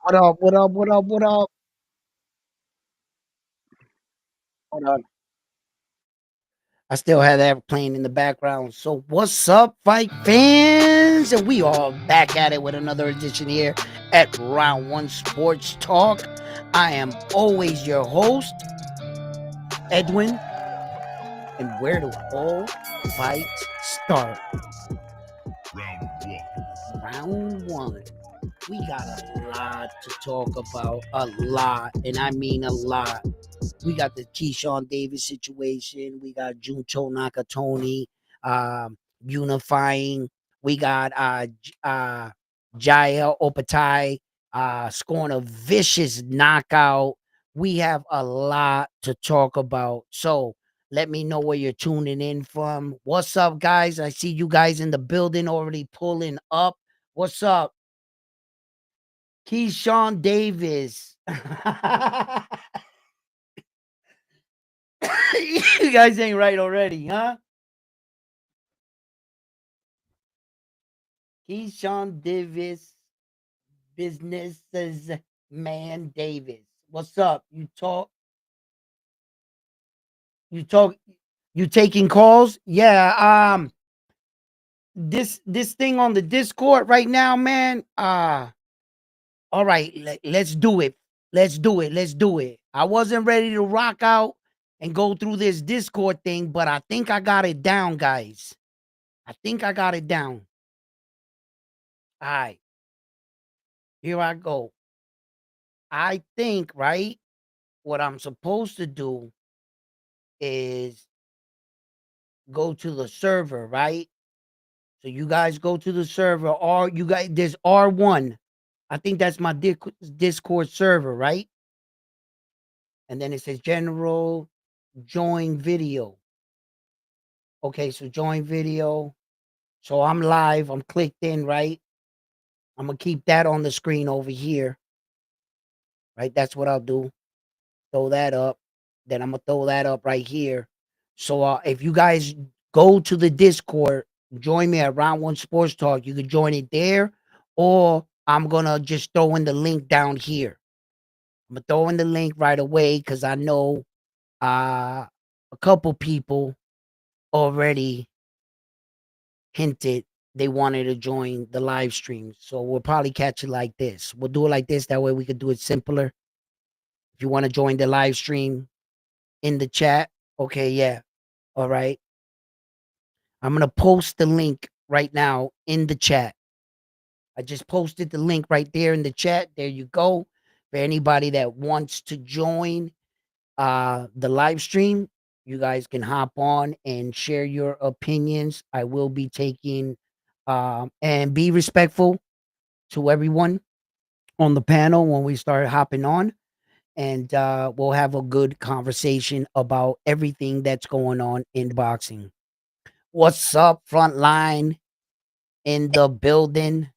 What up? What up? What up? What up? Hold on. I still have that playing in the background. So, what's up, fight fans? And we are back at it with another edition here at Round One Sports Talk. I am always your host, Edwin. And where do all fights start? Round one. We got a lot to talk about. A lot. And I mean a lot. We got the Keyshawn Davis situation. We got Junto Nakatoni unifying. We got Jael Opatai scoring a vicious knockout. We have a lot to talk about. So let me know where you're tuning in from. What's up, guys? I see you guys in the building already pulling up. What's up? Keyshawn Davis. You guys ain't right already, huh? Keyshawn Davis, businesses man Davis. What's up? You talk, you taking calls? Yeah. This thing on the Discord right now, man. All right, let's do it. Let's do it. Let's do it. I wasn't ready to rock out and go through this Discord thing, but I think I got it down, guys. I think I got it down. All right, here I go. I think, right, what I'm supposed to do is go to the server, right? So you guys go to the server, or you guys, there's R1. I think that's my Discord server, right? And then it says general, join video. Okay, so join video. So I'm live, I'm clicked in, right? I'm gonna keep that on the screen over here, right? That's what I'll do. Throw that up. Then I'm gonna throw that up right here. So if you guys go to the Discord, join me at Round One Sports Talk. You can join it there, or I'm gonna just throw in the link down here. I'm gonna throw in the link right away because I know a couple people already hinted they wanted to join the live stream. So we'll probably catch it like this. We'll do it like this. That way we could do it simpler. If you want to join the live stream in the chat, okay, yeah. All right. I'm going to post the link right now in the chat. I just posted the link right there in the chat. There you go. For anybody that wants to join the live stream, you guys can hop on and share your opinions. I will be taking and be respectful to everyone on the panel when we start hopping on. And we'll have a good conversation about everything that's going on in boxing. What's up, Frontline in the building?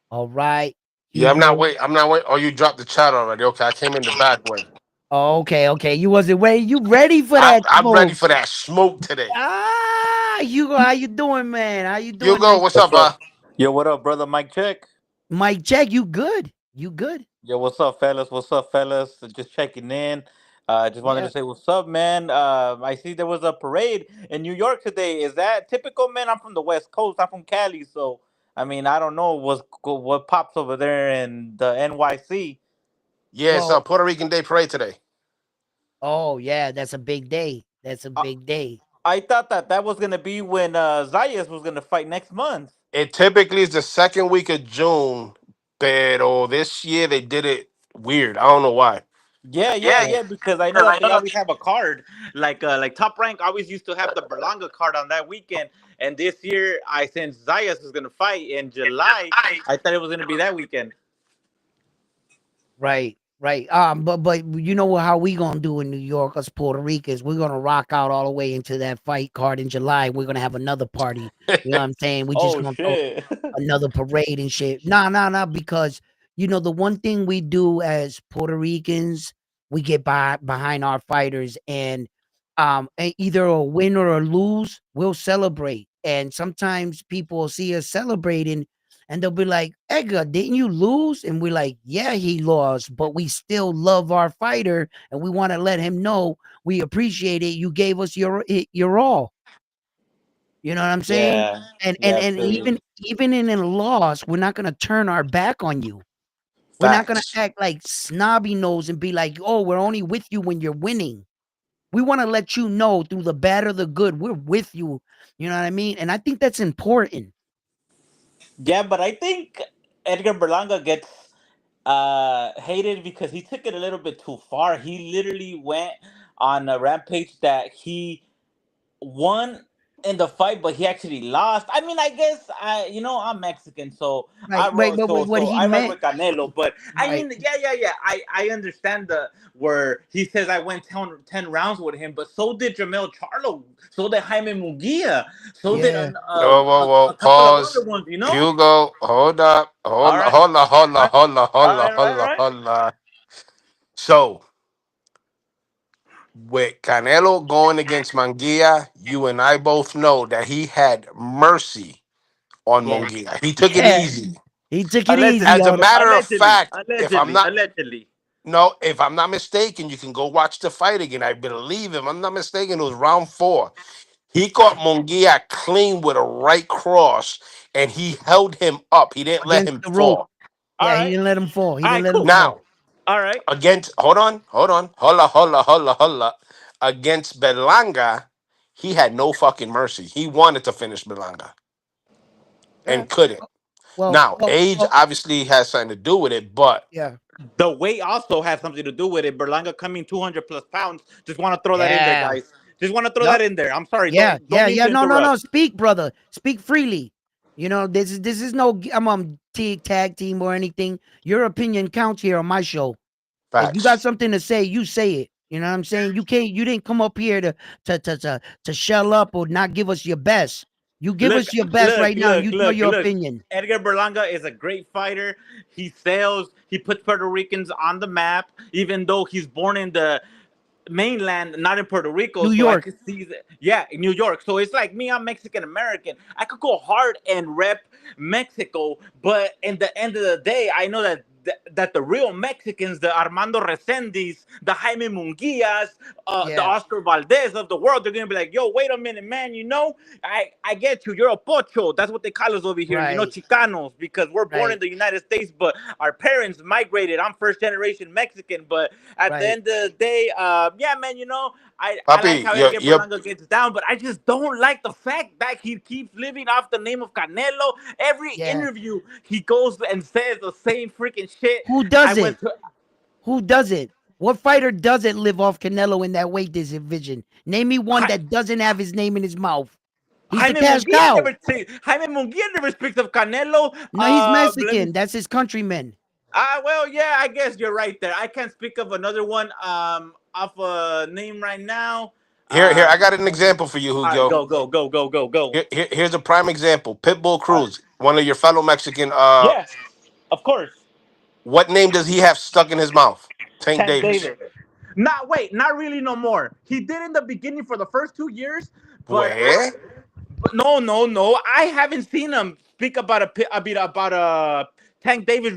All right. Yeah, I'm not Hero. wait. I'm not wait. Oh, you dropped the chat already. Okay, I came in the back way. Okay, okay. You wasn't waiting. You ready for I'm that I'm ready smoke? for that smoke today. Hugo, how you doing, man? How you You doing? go. What's up, What's bro? up? Yo, what up, brother? Mike check. Mike, check. You good? You good? Yo, what's up, fellas? What's up, fellas? Just checking in. Just wanted to Yeah. say what's up, man. I see there was a parade in New York today. Is that typical, man? I'm from the West Coast. I'm from Cali, so I mean, I don't know what pops over there in the NYC. Yeah, it's Well, Puerto Rican Day Parade today. oh yeah, that's a big day. That's a I, big day. I thought that was gonna be when Zayas was gonna fight next month. It typically is the second week of June, but this year they did it weird. I don't know why. Yeah, yeah, Right. yeah. Because I know that they always have a card, like Top Rank always used to have the Berlanga card on that weekend. And this year, I since Zayas is gonna fight in July, I thought it was gonna be that weekend. Right, right. But you know how we gonna do in New York, us Puerto Ricans? We're gonna rock out all the way into that fight card in July. We're gonna have another party. You know what I'm saying? We just Oh gonna throw shit! another parade and shit. No, no, no. Because the one thing we do as Puerto Ricans, we get behind our fighters, and either a win or a lose, we'll celebrate. And sometimes people will see us celebrating, and they'll be like, Edgar, didn't you lose? And we're like, yeah, he lost, but we still love our fighter, and we want to let him know we appreciate it. You gave us your all. You know what I'm saying? Yeah. And and Yeah. and Philly. even in a loss, we're not gonna turn our back on you. We're not gonna Facts. act like snobby nose and be like, oh, we're only with you when you're winning. We want to let you know through the bad or the good, we're with you. You know what I mean? And I think that's important. Yeah, but I think Edgar Berlanga gets hated because he took it a little bit too far. He literally went on a rampage that he won in the fight, but he actually lost. I mean, I guess I'm Mexican, so Right, right. But what he I rock meant, with Canelo. But I right? mean, yeah. I understand the where he says I went 10 rounds with him, but so did Jamel Charlo, so did Jaime Munguia, so did Yeah. Whoa, whoa, a whoa. couple of other Pause. ones. You know. Hugo, hold up. All Hold on, right, hold on, hold on, all hold on, hold on, right, hold on, right. hold on. So, with Canelo going against Manguia, you and I both know that he had mercy on Yeah. Munguia. He took it Yeah. easy. He took it easy Allegedly, As a on him. matter of fact, if I'm not allegedly. no, if I'm not mistaken, you can go watch the fight again. I believe him. I'm not mistaken. It was round 4. He caught Munguia clean with a right cross, and he held him up. He didn't let Against him the rope. fall. All Yeah, he right, didn't let him fall. He all didn't right, let him cool. fall. Now, All right. against hold on. Against Belanga, he had no fucking mercy. He wanted to finish Belanga Yeah. and couldn't. Well, Now, well, age well. obviously has something to do with it, but Yeah. The weight also has something to do with it. Berlanga coming 200 plus pounds. Just want to throw that in there, Yeah. guys. Just want to throw that Yup. in there. I'm sorry. Yeah. Don't Yeah. mean Yeah. to No. No. No. interrupt. Speak, brother. Speak freely. This is no tag team or anything. Your opinion counts here on my show. If you got facts. something to say, you say it. You know what I'm saying? You didn't come up here to shell up or not give us your best. You give Look, us your best look, right now and look, you tell look, your look. opinion. Edgar Berlanga is a great fighter. He sails. He puts Puerto Ricans on the map, even though he's born in the mainland, not in Puerto Rico. New So I York. could see that. Yeah, in New York. So it's like me. I'm Mexican American. I could go hard and rep Mexico, but in the end of the day, I know that the real Mexicans, the Armando Resendiz, the Jaime Munguias, the Yeah. Oscar Valdez of the world, they're gonna be like, "Yo, wait a minute, man. I get you. You're a pocho. That's what they call us over here. Right. Chicanos, because we're born in Right. the United States, but our parents migrated. I'm first generation Mexican, but at the Right. end of the day, yeah, man, I like Papi, how you're, Edgar you're Berlanga gets down, but I just don't like the fact that he keeps living off the name of Canelo. Every Yeah. interview he goes and says the same freaking shit. Who I does went it? to Who does it? What fighter doesn't live off Canelo in that weight division? Name me one Ja- that doesn't have his name in his mouth. He's the Jaime cash Munguia. cow. Jaime Munguia never speaks of Canelo. No, he's Let me. Mexican. That's his countryman. Well, yeah, I guess you're right there. I can't speak of another one off a name right now. here. I Um, got an example for you, all right, Hugo. go. Here's a prime example. Pitbull All right. Cruz, one of your fellow Mexican. Yes, of course. What name does he have stuck in his mouth? Tank Tank Davis. David. Not really no more. He did in the beginning for the first 2 years, but Where? no. I haven't seen him speak about Tank Davis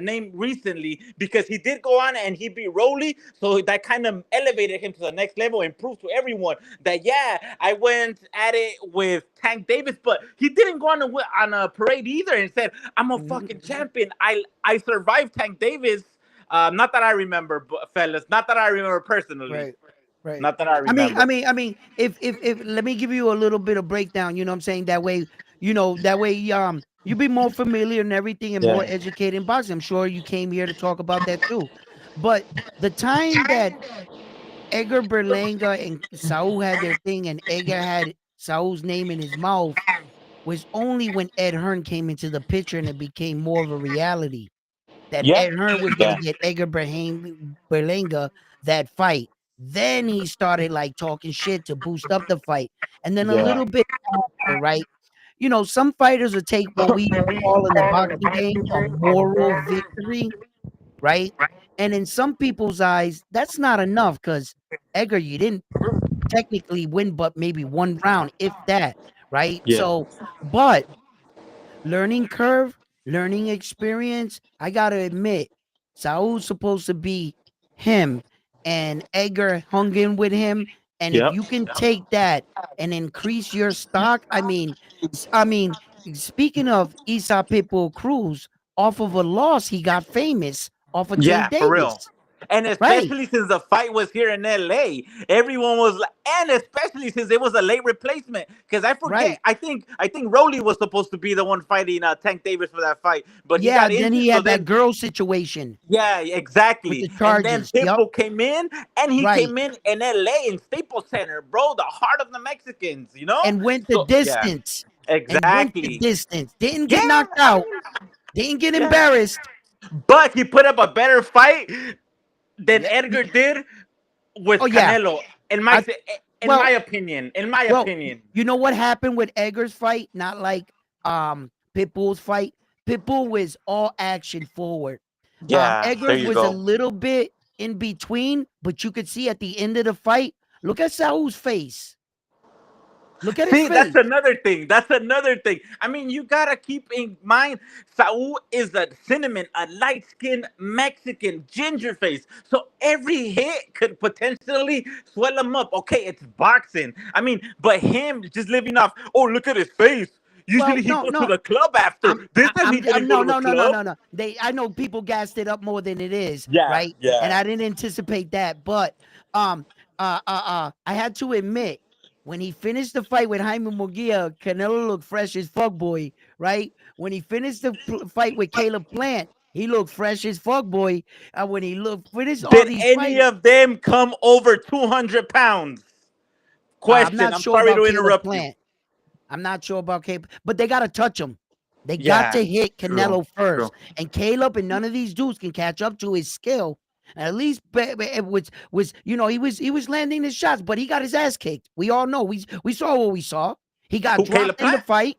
name recently because he did go on and he beat Rowley, so that kind of elevated him to the next level and proved to everyone that yeah, I went at it with Tank Davis, but he didn't go on a parade either and said I'm a Mhm. fucking champion. I survived Tank Davis. Not that I remember, fellas. Not that I remember personally. Right. Right. Not that I remember. If let me give you a little bit of breakdown, you know what I'm saying? That way you be more familiar and everything and more Yeah. educated in boxing. I'm sure you came here to talk about that too. But the time that Edgar Berlanga and Saul had their thing and Edgar had Saul's name in his mouth was only when Ed Hearn came into the picture and it became more of a reality that Yeah. Ed Hearn was going to Yeah. get Edgar Berlanga that fight. Then he started like talking shit to boost up the fight. And then a Yeah. little bit after, right? Some fighters will take what we call in the boxing game a moral victory, right? And in some people's eyes, that's not enough because Edgar, you didn't technically win, but maybe one round, if that, right? Yeah. But learning curve, learning experience. I gotta admit, Saul's supposed to be him, and Edgar hung in with him. And if Yep. you can take that and increase your stock, I mean, speaking of Isa Pitbull Cruz, off of a loss, he got famous off of Tank Yeah, for real. Davis, And right? especially since the fight was here in LA, everyone was like, and especially since it was a late replacement. Because I forget, Right. I think Rolly was supposed to be the one fighting Tank Davis for that fight, but he Yeah. got Then he injured. So had that then, girl situation yeah, with exactly. the And then charges. Yep. Pitbull came in, and he Right. came in LA in Staples Center, bro, the heart of the Mexicans. You know? And went the So yeah, distance. And went the exactly. distance. Didn't Yeah, get knocked I out. mean, Didn't get yeah. embarrassed. But he put up a better fight than Yeah. Edgar did with Oh yeah. Canelo, I in my well opinion, in my well opinion. you know what happened with Edgar's fight? Not like Pitbull's fight. Pitbull was all action forward. Yeah, there Edgar's you was a go. little bit in between, but you could see at the end of the fight. Look at Saul's face. Look at his See, that's face. another thing. That's another thing. I mean, you gotta keep in mind, Saul is a cinnamon, a light skinned Mexican ginger face. So every hit could potentially swell him up. Okay, it's boxing. I mean, but him just living off, oh, look at his face. Well, Usually he no, goes to no. the club after. This time he didn't go No, to the no, no, no, club. no, no. I know people gassed it up more than it is, Yeah, right? And yeah. I didn't anticipate that, but I had to admit when he finished the fight with Jaime Murguia, Canelo looked fresh as fuck, boy, right? When he finished the fight with Caleb Plant, he looked fresh as fuck, boy. When he finished all Did these any fights, of them come over 200 pounds? I'm Question. not I'm sure sorry about to Caleb interrupt you. Plant. I'm not sure about Caleb, but they got to touch him. They got Yeah, to hit true, Canelo true. first. And Caleb and none of these dudes can catch up to his skill. And at least it was he was landing his shots, but he got his ass kicked. We all know. We saw what we saw. He got Who, Caleb dropped in the Plant? fight.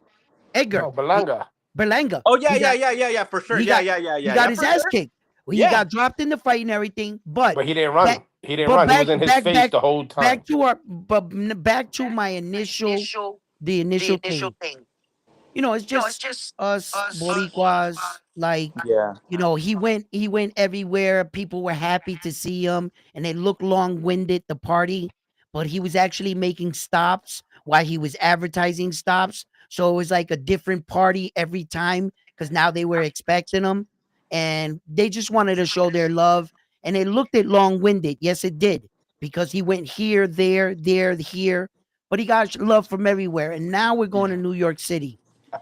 Edgar No, Belanga. Berlanga. Oh yeah, He yeah, got yeah, yeah, yeah, for sure. he Yeah, got yeah, yeah, he yeah, got yeah, his for ass sure. kicked. Well, he Yeah. got dropped in the fight and everything. But But he didn't back run. He didn't but run. He back was in his back face back the whole time. back to back to my initial thing. It's just us Boricuas. Like, Yeah. he went everywhere. People were happy to see him, and it looked long-winded, the party, but he was actually making stops while he was advertising stops. So it was like a different party every time because now they were expecting him, and they just wanted to show their love. And it looked at long-winded. Yes, it did because he went here, there, here, but he got love from everywhere. And now we're going to New York City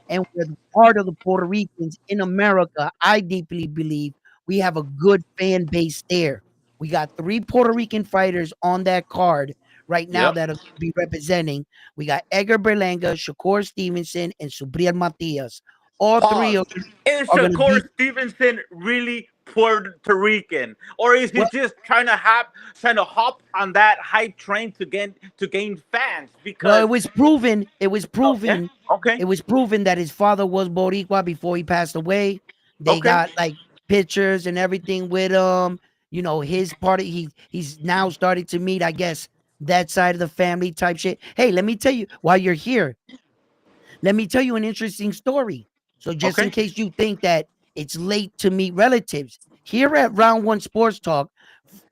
and we're part of the Puerto Ricans in America. I deeply believe we have a good fan base there. We got 3 Puerto Rican fighters on that card right now Yep. that are going to be representing. We got Edgar Berlanga, Shakur Stevenson, and Subriel Matias. All three Pause. Is are going to Shakur be Stevenson really Puerto Rican, or is he well. just trying to hop on that hype train to gain fans? Well, it Because was proven. It was okay, proven. okay, It was proven that his father was Boricua before he passed away. They okay, got like pictures and everything with him. His party. He's now starting to meet, I guess, that side of the family type shit. Hey, let me tell you, while you're here, let me tell you an interesting story. So just in okay. case you think that it's late to meet relatives, here at Round One Sports Talk,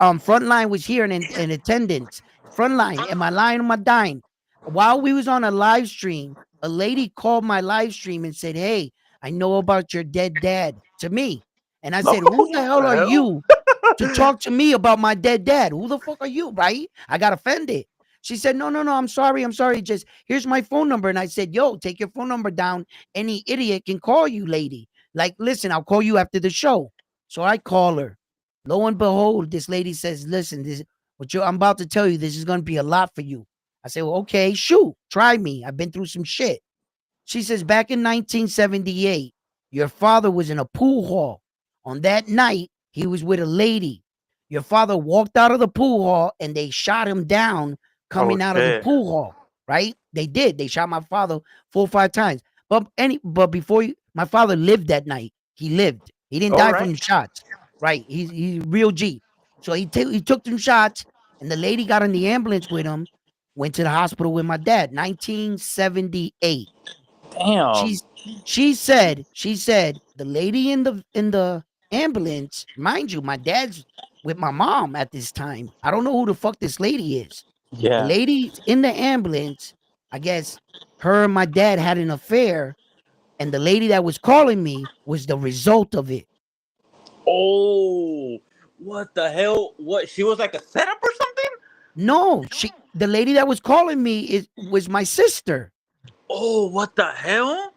Frontline was here in attendance. Frontline, am I lying or am I dying? While we was on a live stream, a lady called my live stream and said, "Hey, I know about your dead dad," to me. And I said, "Who the what hell the are hell? you to talk to me about my dead dad? Who the fuck are you?" Right? I got offended. She said, "No, no, no. I'm sorry. I'm sorry. Just here's my phone number." And I said, "Yo, take your phone number down. Any idiot can call you, lady. Like, listen, I'll call you after the show." So I call her. Lo and behold, this lady says, "Listen, I'm about to tell you, this is gonna be a lot for you." I say, "Well, okay, shoot, try me. I've been through some shit." She says, "Back in 1978, your father was in a pool hall. On that night, he was with a lady. Your father walked out of the pool hall and they shot him down Oh coming out of the shit. pool hall, right? They did. They shot my father 4 or 5 times. But my father lived that night. He lived. He didn't All die from right. the shots, right? He's real G. So he took them shots, and the lady got in the ambulance with him, went to the hospital with my dad. 1978. Damn. She's she said the lady in the ambulance, mind you, my dad's with my mom at this time. I don't know who the fuck this lady is. The Yeah. lady in the ambulance, I guess her and my dad had an affair, and the lady that was calling me was the result of it. Oh, what the hell? What? She was like a setup or something? No, the lady that was calling me was my sister. Oh, what the hell?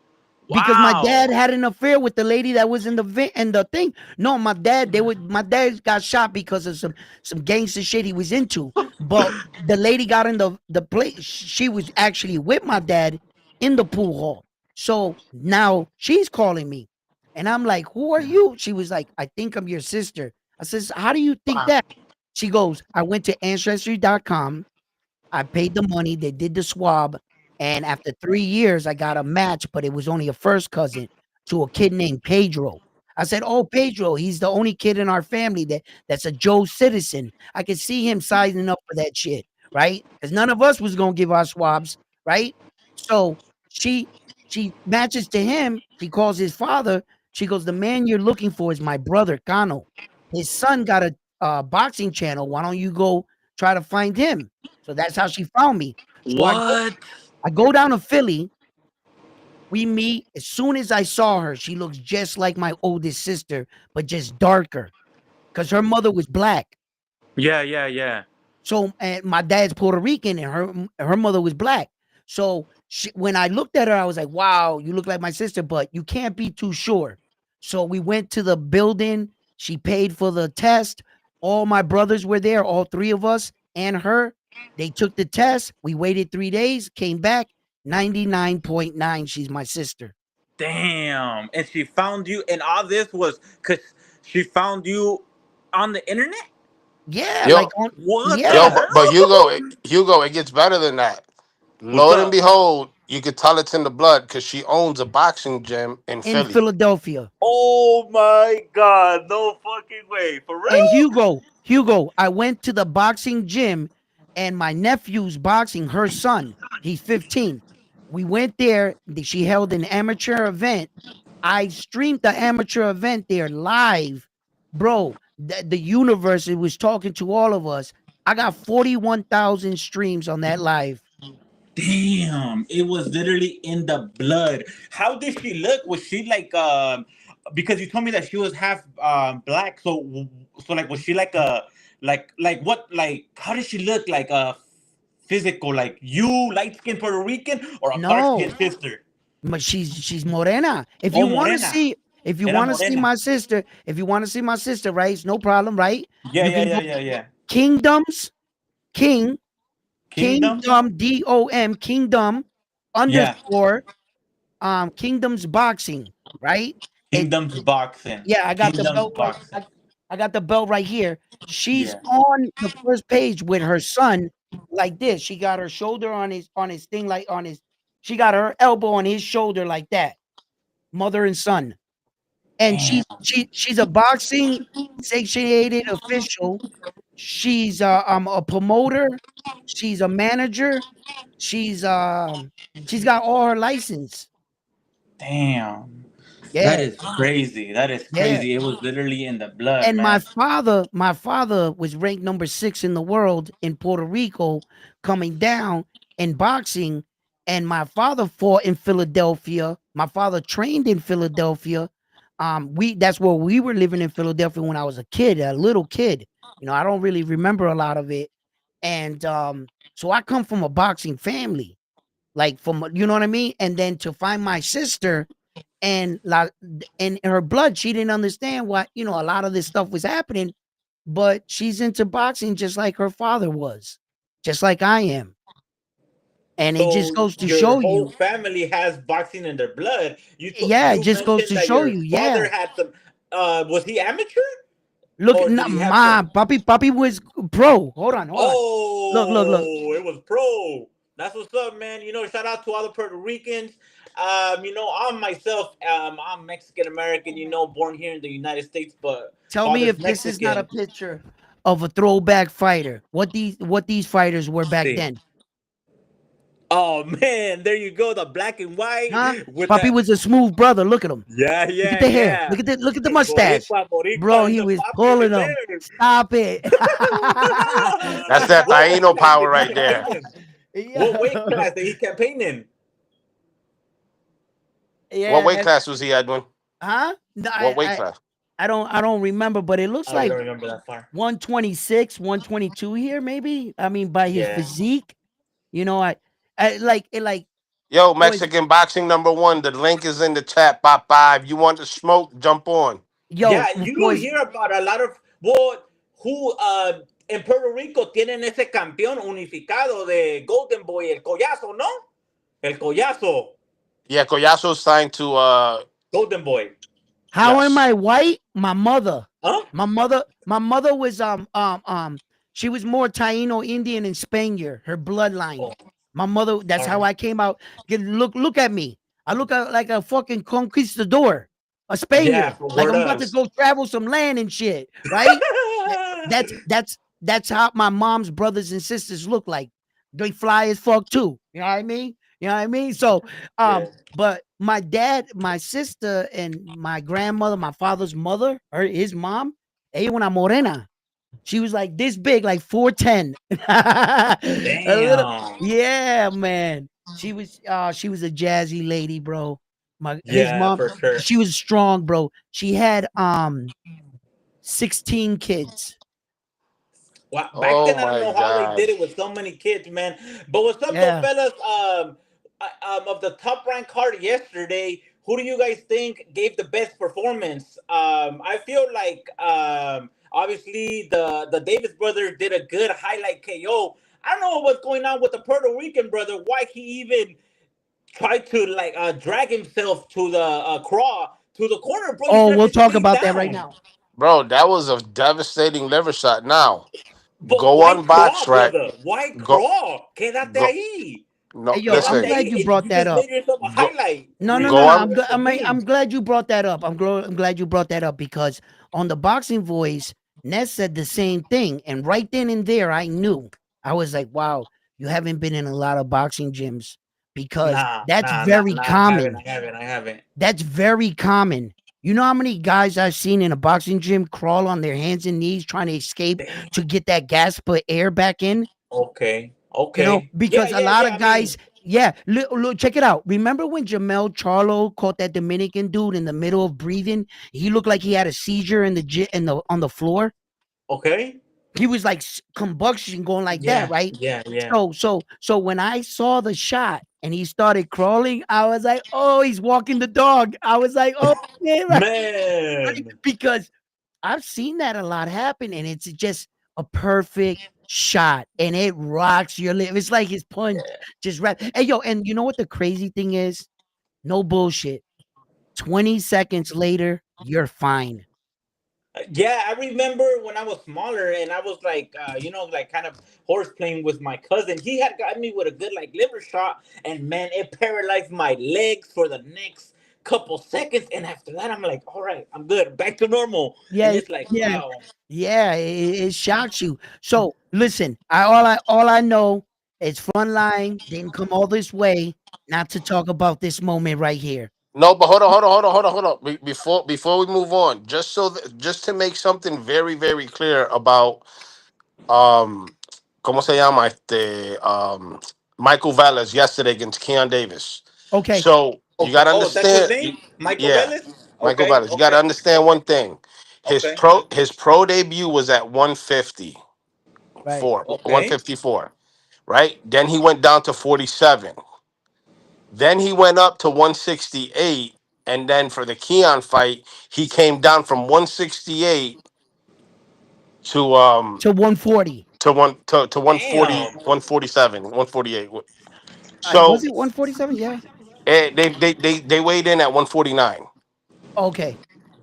Because my Wow. dad had an affair with the lady that was in the thing. No, my dad got shot because of some gangster shit he was into. But the lady got in the place. She was actually with my dad in the pool hall. So now she's calling me, and I'm like, "Who are you?" She was like, "I think I'm your sister." I says, "How do you think Wow. that?" She goes, "I went to ancestry.com. I paid the money. They did the swab, and after 3 years, I got a match, but it was only a first cousin to a kid named Pedro. I said, "Oh, Pedro, he's the only kid in our family that's a Joe citizen. I could see him signing up for that shit, right? Because none of us was gonna give our swabs, right?" So she she matches to him. She calls his father. She goes, "The man you're looking for is my brother Cano. His son got a boxing channel. Why don't you go try to find him?" So that's how she found me. So What? I go down to Philly. We meet. As soon as I saw her, she looks just like my oldest sister, but just darker because her mother was black. Yeah, yeah, yeah. So, and my dad's Puerto Rican, and her mother was black. So when I looked at her, I was like, "Wow, you look like my sister," but you can't be too sure. So we went to the building. She paid for the test. All my brothers were there, all three of us and her. They took the test. We waited 3 days, came back 99.9. She's my sister. Damn. And she found you, and all this was because she found you on the internet? Yeah, Yo, like on, What the yo, yeah, but hell? Hugo, it gets better than that. What's Lord and up? behold, you could tell it's in the blood because she owns a boxing gym in in Philly. Philadelphia. Oh my god, no fucking way. For And real? Hugo, I went to the boxing gym and my nephew's boxing, her son, he's 15. We went there. She held an amateur event. I streamed the amateur event there live. Bro, the universe, it was talking to all of us. I got 41,000 streams on that live. Damn, it was literally in the blood. How did she look? Was she like because you told me that she was half black, so like was she like a like what like how did she look like physical like you light skinned Puerto Rican or a dark skinned No, sister? but she's morena. If you Oh, want to morena. see if you Era want to see morena. my sister, if you want to see my sister, right? It's no problem, right? Yeah, You yeah, can yeah, go yeah, yeah. Kingdoms, King, Kingdom? Kingdom, DOM, Kingdom Yeah. underscore Kingdoms boxing, right? It Kingdom's boxing. Yeah, I got the Kingdom's belt right. boxing. I got the belt right here. She's Yeah. on the first page with her son like this. She got her shoulder on his thing like on his she got her elbow on his shoulder like that. Mother and son. And Damn. she's a boxing satiated official. She's a promoter. She's a manager. She's she's got all her license. Damn. That Yeah, is crazy. That is yeah. crazy. It was literally in the blood, And man. my father was ranked number 6 in the world in Puerto Rico, coming down in boxing. And my father fought in Philadelphia. My father trained in Philadelphia. We That's where we were living in Philadelphia when I was a kid, a little kid. I don't really remember a lot of it. And so I come from a boxing family, like from you know what I mean. And then to find my sister and in her blood, she didn't understand why a lot of this stuff was happening, but she's into boxing just like her father was, just like I am. And it just So goes to your show whole you, family has boxing in their blood. yeah, it You just goes mentioned to that show your you, father yeah. had some. Was he amateur Look, or did not he have some? my Papi was pro. Hold on. Look. Oh, it was pro. That's what's up, man. Shout out to all the Puerto Ricans. I'm myself. I'm Mexican American. Born here in the United States, but Tell me father's if this is not a Mexican. picture of a throwback fighter. What these fighters were Let's back see. then. Oh man, there you go, the black and white Huh? with Papi that. was a smooth brother. Look at him. Yeah, Look at yeah, the hair. yeah. Look at the El mustache. Boricua, Bro, Boricua, and he the was papi pulling right them. there. Stop it. That's that What weight Taino class power did he right there. campaign in? What weight Yeah. class did he campaign in? What Yeah. weight class was he at, doing? Huh? No, What weight class? I don't remember, but it looks Oh, you like don't remember that far? 126, 122 here, maybe. I mean, by his Yeah. physique, you know, I like it like Yo, boys, Mexican boxing #1. The link is in the chat. Bye bye. If you want to smoke, jump on. Yeah, yo, you don't boys, hear about a lot of what who en Puerto Rico tienen ese campeón unificado de Golden Boy, el collazo, ¿no? El collazo, Yeah, Collazo signed to Golden Boy. how am yes. I white? My mother. Huh? My mother was she was more Taino Indian and Spaniard, her bloodline. Oh, My mother, that's all how right. I came out. Look at me. I look like a fucking conquistador, a Yeah, Spaniard. Like word I'm about to us. go travel some land and shit, right? That's how my mom's brothers and sisters look like. They fly as fuck too. You know what I mean? You know what I mean? So Yeah. but my dad, my sister, and my grandmother, my father's mother, his mom, ella una morena. She was like this big, like 4'10". A little, Damn. yeah, man. She was a jazzy lady, bro. His Yeah, mom, for sure. she was strong, bro. She had 16 kids. Well, back Oh then, I don't my know how they God. did it with so many kids, man. But what's up, though, Yeah. fellas? Of the top ranked card yesterday, who do you guys think gave the best performance? I feel like obviously the Davis brothers did a good highlight KO. I don't know what's going on with the Puerto Rican brother. Why he even tried to like drag himself to the craw to the corner, bro. He Oh, could have we'll just talk stayed about that right down. now. Bro, that was a devastating liver shot. Now, But go why on box crawl, track. brother? Why Go crawl? Quédate go ahí. no Hey, yo, I'm Quédate listen. glad ahí. you And brought you that just up. made yourself a Go highlight No, no, no, go no. on I'm memes. glad you brought that up. I'm glad you brought that up because on the boxing voice, Ness said the same thing, and right then and there, I knew. I was like, "Wow, you haven't been in a lot of boxing gyms because Nah, that's nah, nah, very nah. I haven't. common. I haven't. I haven't. That's very common. You know how many guys I've seen in a boxing gym crawl on their hands and knees trying to escape Damn. to get that gas put air back in? Okay. You know, Okay. Yeah. because a Yeah. lot Yeah. of I mean. guys, yeah, look, check it out. Remember when Jamel Charlo caught that Dominican dude in the middle of breathing? He looked like he had a seizure in the on the floor. Okay. He was like combustion going like that, Yeah. right? Yeah. Yeah. So when I saw the shot and he started crawling, I was like, oh, he's walking the dog. I was like, oh, man, right? Man. Because I've seen that a lot happen, and it's just a perfect shot, and it rocks your lip. It's like his punch just right. Hey, yo, and you know what the crazy thing is? No bullshit. 20 seconds later, you're fine. Yeah, I remember when I was smaller and I was like, like kind of horse playing with my cousin. He had got me with a good like liver shot, and man, it paralyzed my legs for the next couple seconds. And after that, I'm like, all right, I'm good, back to normal. And Yeah, it's like, yeah, wow. yeah. It shocks you. So listen, all I know is Frontline didn't come all this way not to talk about this moment right here. no, but hold on. Before we move on, just so that, just to make something very, very clear about um ¿cómo se llama este Michael Valles yesterday against Keon Davis. Okay, So you Okay. gotta Oh, that's his understand name, Michael yeah, Velez. Michael Okay. Valles. You gotta Okay. understand Okay. one thing. Okay. His pro debut was at 150 right. 154, right? Then he went down to 47. Then he went up to 168. And then for the Keon fight, he came down from 168 to To 140. to 140, Damn. 147, 148. Was So it 147? Yeah. they weighed in at 149. Okay.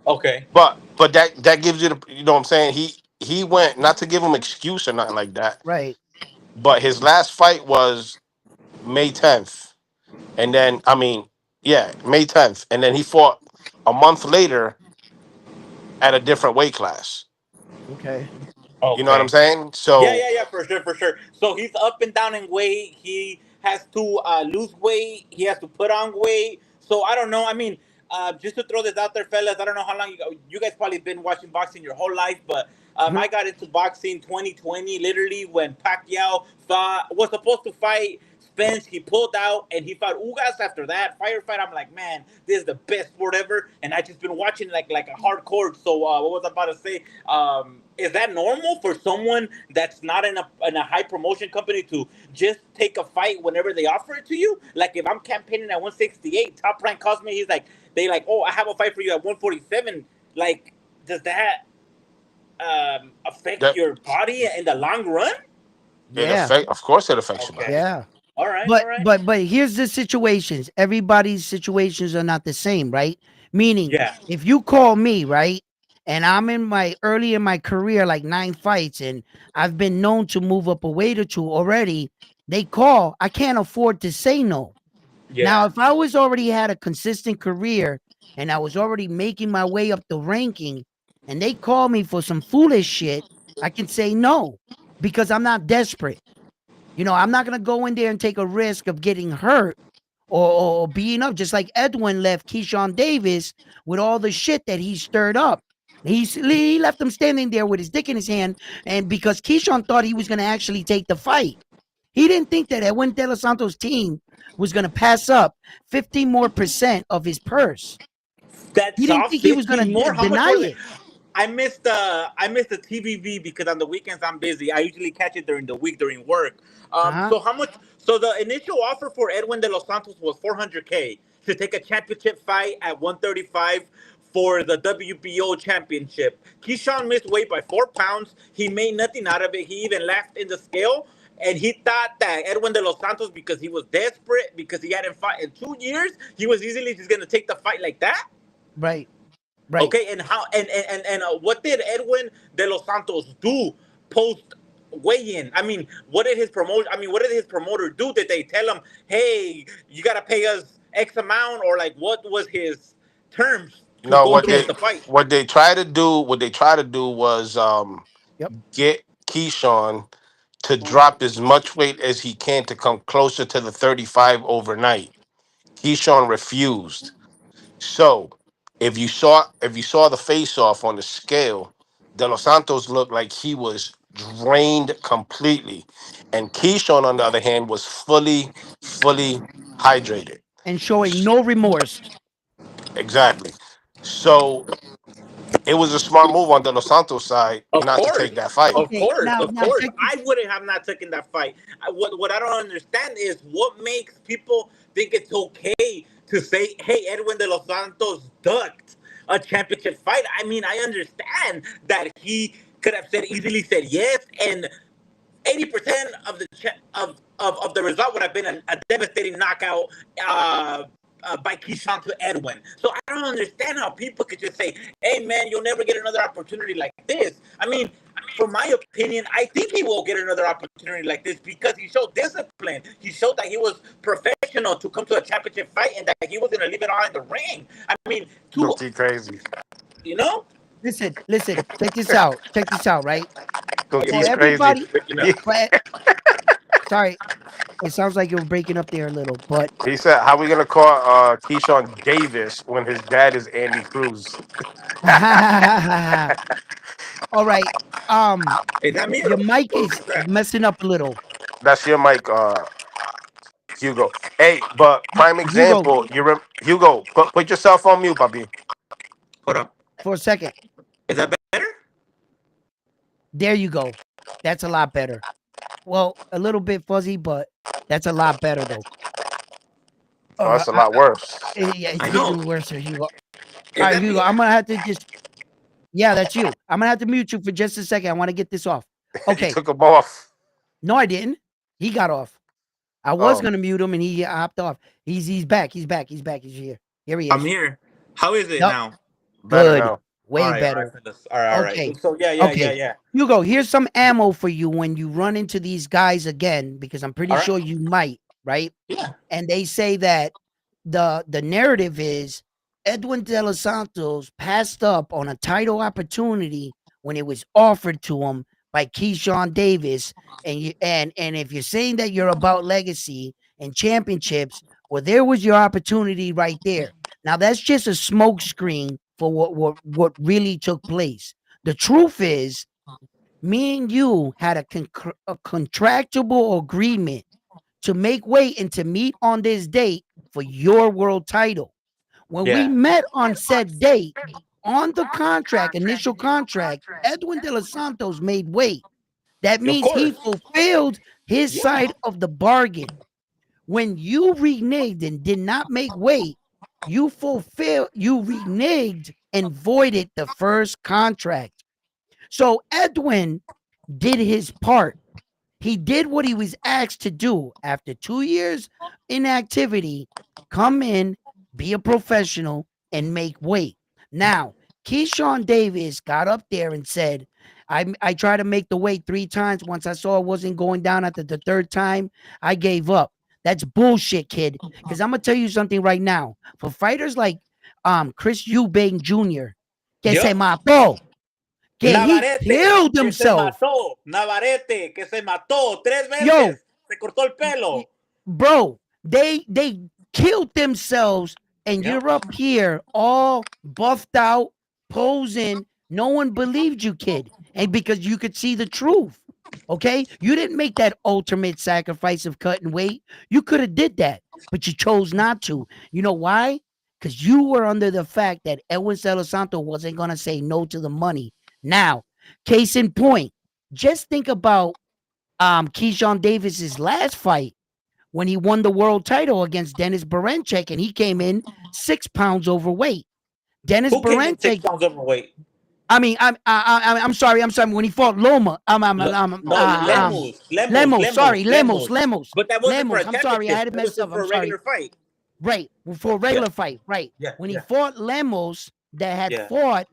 Okay. But that gives you the, you know what I'm saying? He went, not to give him excuse or nothing like that, Right. but his last fight was May 10th. And then I mean, yeah, May 10th. And then he fought a month later at a different weight class. Okay. You know what I'm Okay. saying? Yeah, So yeah, yeah, for sure, for sure. So he's up and down in weight. He has to lose weight. He has to put on weight. So I don't know. I mean, just to throw this out there, fellas. I don't know how long you guys probably been watching boxing your whole life, but I got into boxing 2020, literally when Pacquiao was supposed to fight Spence. He pulled out and he fought Ugas after that firefight. I'm like, man, this is the best sport ever, and I just been watching like a hardcore. So what was I about to say? Is that normal for someone that's not in a high promotion company to just take a fight whenever they offer it to you? Like if I'm campaigning at 168, Top Rank calls me. He's like, they like, oh, I have a fight for you at 147. Like, does that affect That your body in the long run? Yeah. of course, it affects your Okay. body. Yeah. All right. All But right. but but here's the situations. Everybody's situations are not the same, right? Meaning, Yeah. if you call me, right, and I'm in my early in my career, like 9 fights, and I've been known to move up a weight or two already, they call. I can't afford to say no. Now, Yeah. if I was already had a consistent career and I was already making my way up the ranking, and they call me for some foolish shit, I can say no because I'm not desperate. I'm not gonna go in there and take a risk of getting hurt or being up, just like Edwin left Keyshawn Davis with all the shit that he stirred up. He left him standing there with his dick in his hand, and because Keyshawn thought he was gonna actually take the fight, he didn't think that Edwin De Los Santos' team was gonna pass up 50% more of his purse. He That's didn't off think he was gonna 15 more. How much deny was it? it. I missed the TVV because on the weekends I'm busy. I usually catch it during the week during work. Uh huh. So how much? So the initial offer for Edwin De Los Santos was 400K to take a championship fight at 135 for the WBO championship. Keyshawn missed weight by 4 pounds. He made nothing out of it. He even laughed in the scale. And he thought that Edwin De Los Santos, because he was desperate, because he hadn't fought in 2 years, he was easily just gonna take the fight like that. Right. Right. Okay, and how and what did Edwin De Los Santos do post weigh-in? I mean, what did his promoter? I mean, what did his promoter do? Did they tell him, "Hey, you gotta pay us X amount," or like what was his terms to No, go what through Okay. with the fight? they try to do was Yep. get Keyshawn to drop as much weight as he can to come closer to the 35 overnight. Keyshawn refused. So if you saw the face off on the scale, De Los Santos looked like he was drained completely. And Keyshawn, on the other hand, was fully hydrated. And showing no remorse. Exactly. So it was a smart move on De Los Santos' side Of not to course, take that fight. of Okay. course, Now, of now course. check this. I wouldn't have not taken that fight. What I don't understand is what makes people think it's okay to say, "Hey, Edwin De Los Santos ducked a championship fight." I mean, I understand that he could have easily said yes, and 80% of of the result would have been a devastating knockout by Keyshawn to Edwin. So I don't understand how people could just say, "Hey, man, you'll never get another opportunity like this." I mean, for my opinion, I think he will get another opportunity like this because he showed discipline. He showed that he was professional to come to a championship fight and that he was going to leave it all in the ring. I mean, two, Cookie crazy. you know? Listen. Check this out. Check this out. Right. Oh, For Cookie's yeah, crazy. everybody. picking up. He, For sorry, it sounds like you're breaking up there a little, but he said, "How we gonna call Keyshawn Davis when his dad is Andy Cruz?" all right. Is that me Your mic or is who's that? messing up a little. That's your mic, Hugo. Hey, but prime Hugo, example, Hugo. Put yourself on mute, Bobby. Hold up. for a second. Is that better? There you go. That's a lot better. Well, a little bit fuzzy, but that's a lot better though. Oh, that's a I, lot worse. yeah, it's I know. getting worse, Hugo. All Is right, that Hugo, me? I'm gonna have to just yeah, that's you. I'm gonna have to mute you for just a second. I want to get this off. You Okay. took him off. No, I didn't. He got off. I was Oh, gonna mute him and he hopped off. He's back. He's back. He's back. He's here. Here he I'm is. here. How is it Yep. now? better Good. now. Way All right, better. fellas. All right, all Okay. right. So yeah, yeah, yeah, Okay. yeah. Hugo, here's some ammo for you when you run into these guys again, because I'm pretty All right. sure you might, right? Yeah. And they say that the narrative is Edwin De Los Santos passed up on a title opportunity when it was offered to him by Keyshawn Davis. And if you're saying that you're about legacy and championships, well, there was your opportunity right there. Now that's just a smoke screen for what really took place. The truth is, me and you had a contractual agreement to make weight and to meet on this date for your world title. When we Yeah. met on said date, on the contract, initial contract, Edwin De Los Santos made weight. That Of means he course. fulfilled his Yeah. side of the bargain. When you reneged and did not make weight, you reneged and voided the first contract. So Edwin did his part. He did what he was asked to do after 2 years inactivity. Come in, be a professional, and make weight. Now, Keyshawn Davis got up there and said, I tried to make the weight 3 times. Once I saw it wasn't going down after the third time, I gave up. That's bullshit, kid. Because I'm gonna tell you something right now. For fighters like Chris Eubank Jr., que se Yep. mató, que he Navarrete, killed que se himself. mató. Navarrete, que se mató tres Yo, veces. Se cortó el pelo. bro, they killed themselves, and Yep. you're up here all buffed out, posing. No one believed you, kid, and because you could see the truth. Okay, you didn't make that ultimate sacrifice of cutting weight. You could have did that, but you chose not to. You know why? Because you were under the fact that Edwin De Los Santos wasn't gonna say no to the money. Now, case in point, just think about Keyshawn Davis's last fight when he won the world title against Dennis Berinchyk, and he came in 6 pounds overweight. Dennis Who came in six Berinchyk. pounds overweight? I mean, I'm sorry. I'm sorry. When he fought Loma, No, Lemos. Lemos. Lemos. Lemos. Sorry, Lemos. Lemos. Lemos. But that wasn't for Lemos. a I'm sorry. I championship. had it That was messed just up. for I'm a sorry. regular fight. Right, for a Yeah. regular fight. Right. Yeah. When he Yeah. fought Lemos, that had Yeah. fought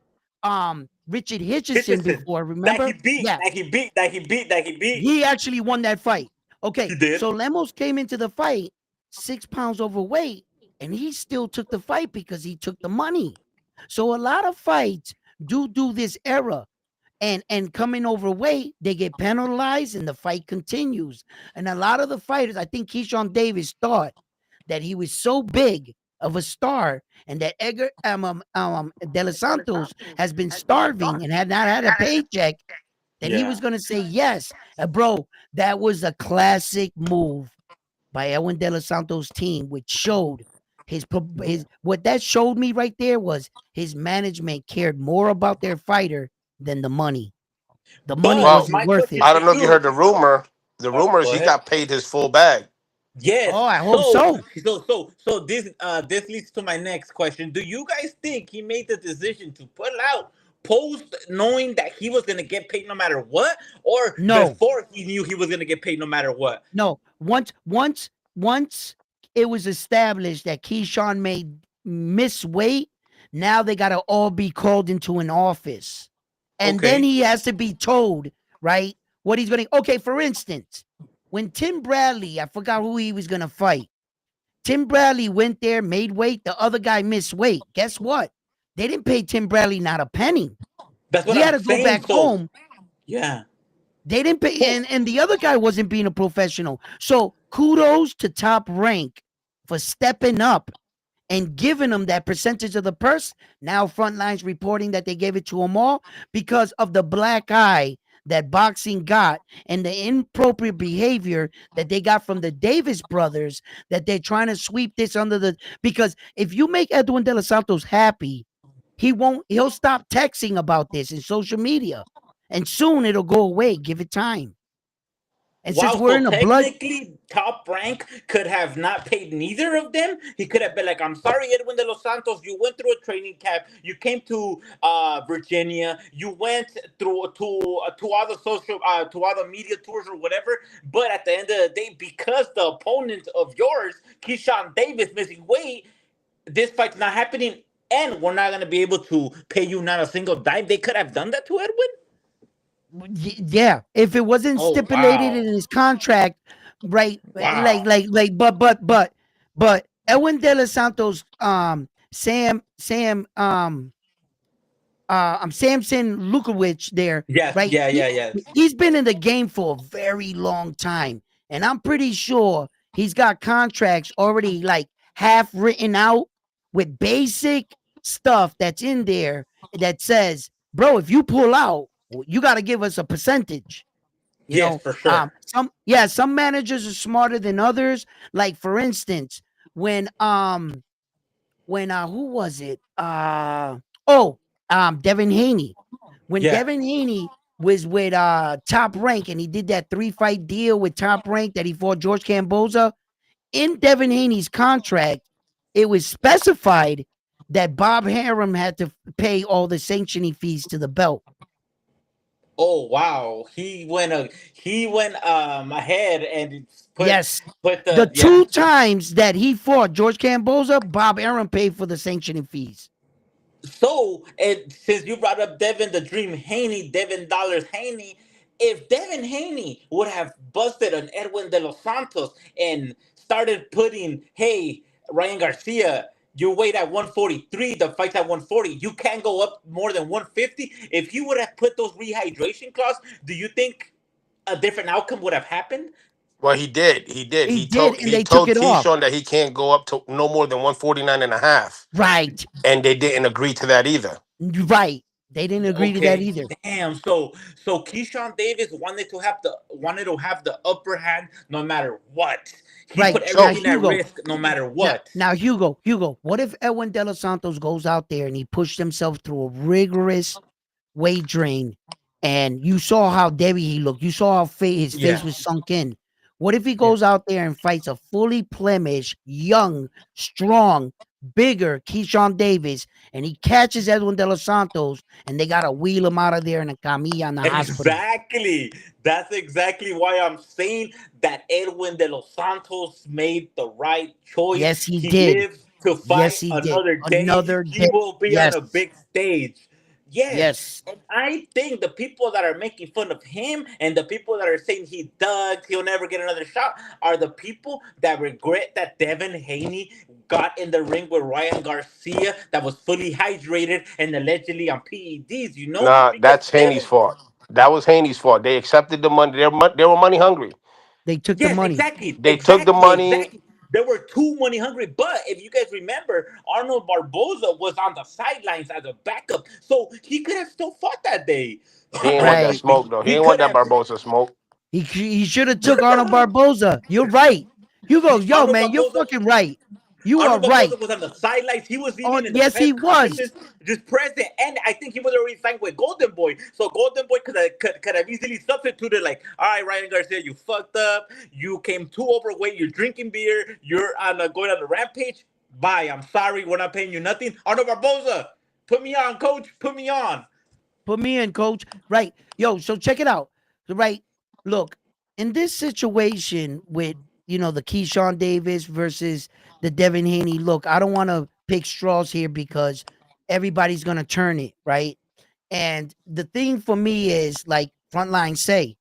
Richard Hitchison Hitchison. before. That he Remember? beat. Yeah. That he beat. That he beat. That he beat. He actually won that fight. Okay, He did. so Lemos came into the fight 6 pounds overweight, and he still took the fight because he took the money. So a lot of fights do this era, and coming overweight, they get penalized, and the fight continues. And a lot of the fighters, I think Keyshawn Davis thought that he was so big of a star, and that Edgar De Los Santos has been starving and had not had a paycheck, that he was Yeah. going to say yes. Bro, that was a classic move by Edwin De Los Santos' team, which showed his what that showed me right there was his management cared more about their fighter than the money. The money But Well, wasn't my worth question it. I to don't know if you heard you. the rumor. The Oh, rumor is go he ahead. got paid his full bag. Yes. Oh, I hope So, so. this leads to my next question. Do you guys think he made the decision to put out post knowing that he was gonna get paid no matter what, or No, before he knew he was gonna get paid no matter what? no. Once it was established that Keyshawn made miss weight, now they gotta all be called into an office. And then Okay. he has to be told, right, what he's gonna okay, for instance, when Tim Bradley, I forgot who he was gonna fight. Tim Bradley went there, made weight, the other guy missed weight. Guess what? They didn't pay Tim Bradley not a penny. That's what He had I'm to go saying. back So home. yeah. They didn't pay, Well, and the other guy wasn't being a professional. So kudos to Top Rank for stepping up and giving them that percentage of the purse. Now Frontlines reporting that they gave it to them all because of the black eye that boxing got and the inappropriate behavior that they got from the Davis brothers, that they're trying to sweep this under the, because if you make Edwin De Los Santos happy, he'll stop texting about this in social media, and soon it'll go away. Give it time. And since wow, we're so in a blood, technically Top Rank could have not paid neither of them. He could have been like, I'm sorry, Edwin De Los Santos, you went through a training camp, you came to Virginia, you went through to all the social to all the media tours or whatever. But at the end of the day, because the opponent of yours, Keyshawn Davis, missing weight, this fight's not happening, and we're not gonna be able to pay you not a single dime. They could have done that to Edwin. yeah, if it wasn't Oh stipulated wow. in his contract, right? Wow. But Edwin De Los Santos, Samson Lukowicz there, Yes, right? yeah, yeah, yes. He's been in the game for a very long time, and I'm pretty sure he's got contracts already like half written out with basic stuff that's in there that says, bro, if you pull out, you got to give us a percentage. You Yes, know, for sure. some managers are smarter than others. Like for instance, when who was it? Oh, Devin Haney. When Yeah. Devin Haney was with Top Rank and he did that 3-fight deal with Top Rank that he fought George Camboza, in Devin Haney's contract, it was specified that Bob Harum had to pay all the sanctioning fees to the belt. Oh wow, he went ahead and put Yes. put The the yeah. two times that he fought George Camboza, Bob Arum paid for the sanctioning fees. So, and since you brought up Devin the Dream Haney, Devin Dollars Haney, if Devin Haney would have busted on Edwin De Los Santos and started putting, hey, Ryan Garcia, you weight at 143, the fight's at 140, you can't go up more than 150. If he would have put those rehydration clauses, do you think a different outcome would have happened? Well, he did. He did. He He did, told and he they took told it off. Keyshawn that he can't go up to no more than 149 and a half. Right. And they didn't agree to that either. Right. They didn't agree to that Okay, either. damn. So Keyshawn Davis wanted to have the upper hand no matter what. He Right. put Now, So everything at Hugo. risk no matter Now, what. now, Hugo, what if Edwin De Los Santos goes out there and he pushed himself through a rigorous weight drain, and you saw how Debbie he looked. You saw how his face Yeah. was sunk in. What if he Yeah. goes out there and fights a fully blemished, young, strong, bigger Keyshawn Davis, and he catches Edwin De Los Santos, and they gotta wheel him out of there in a camilla in the hospital? Exactly. That's exactly why I'm saying that Edwin De Los Santos made the right choice. Yes, he He did. lives to fight Yes, he did. another day. Another He day. will be on Yes, a big stage. Yes. yes. And I think the people that are making fun of him and the people that are saying he dug, he'll never get another shot, are the people that regret that Devin Haney got in the ring with Ryan Garcia that was fully hydrated and allegedly on PEDs, nah, because that's Haney's Devin. fault. That was Haney's fault. They accepted the money. They were money hungry. They took the Yes, money. exactly, They took the exactly, money. exactly. They were too money hungry. But if you guys remember, Arnold Barboza was on the sidelines as a backup, so he could have still fought that day. He ain't want that Right. smoke though. He He ain't want could that have. Barbosa smoke. He should have took Arnold Barboza. You're right. Hugo, yo, Arnold man, you're Barboza. fucking right. You are Arnold right. Barboza was on the sidelines. He was On even in the yes, press he was. conferences, just present. And I think he was already signed with Golden Boy. So Golden Boy could have easily substituted, like, all right, Ryan Garcia, you fucked up. You came too overweight. You're drinking beer. You're going on a rampage. Bye. I'm sorry. We're not paying you nothing. Arnold Barboza, put me on, coach. Put me on. Put me in, coach. Right. Yo, so check it out. Right. Look, in this situation with, the Keyshawn Davis versus the Devin Haney, look, I don't want to pick straws here because everybody's going to turn it, right? And the thing for me is like Frontline say,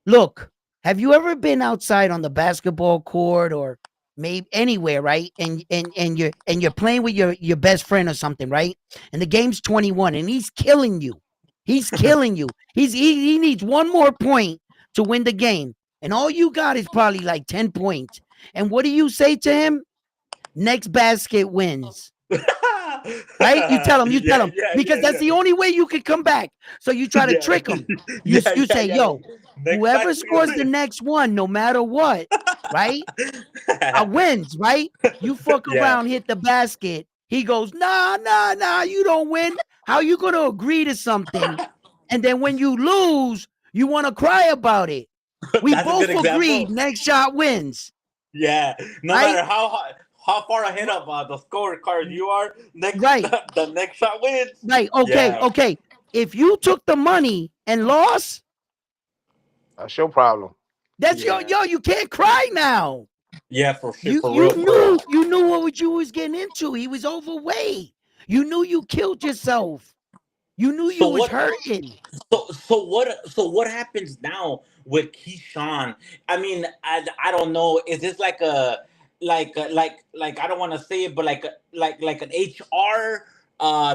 look, have you ever been outside on the basketball court or maybe anywhere, right? And you're playing with your best friend or something, right? And the game's 21 and he's killing you. He's killing you. He needs one more point to win the game. And all you got is probably like 10 points. And what do you say to him? Next basket wins. Right? You tell Yeah, him, yeah, because yeah, that's yeah. the only way you can come back. So you try to Yeah, trick him. You yeah, you yeah, say, yeah. yo, Next whoever basket scores the wins. next one, no matter what, right? Wins, right? You fuck Yeah. around, hit the basket. He goes, nah, nah, nah, you don't win. How you gonna agree to something? And then when you lose, you want to cry about it. We That's a good both agreed example. next shot wins, Yeah. No right? matter how far ahead of the scorecard you are, next Right, the next shot wins. right. Okay, Yeah. okay. If you took the money and lost, That's your problem. that's your Yeah. yo. You can't cry now. Yeah, for sure, You for you real, for real. knew you knew what you was getting into. He was overweight. You knew you killed yourself. You knew So you was what hurting. so what happens now with Keyshawn? I mean, I don't know. Is this like a like I don't want to say it, but like an HR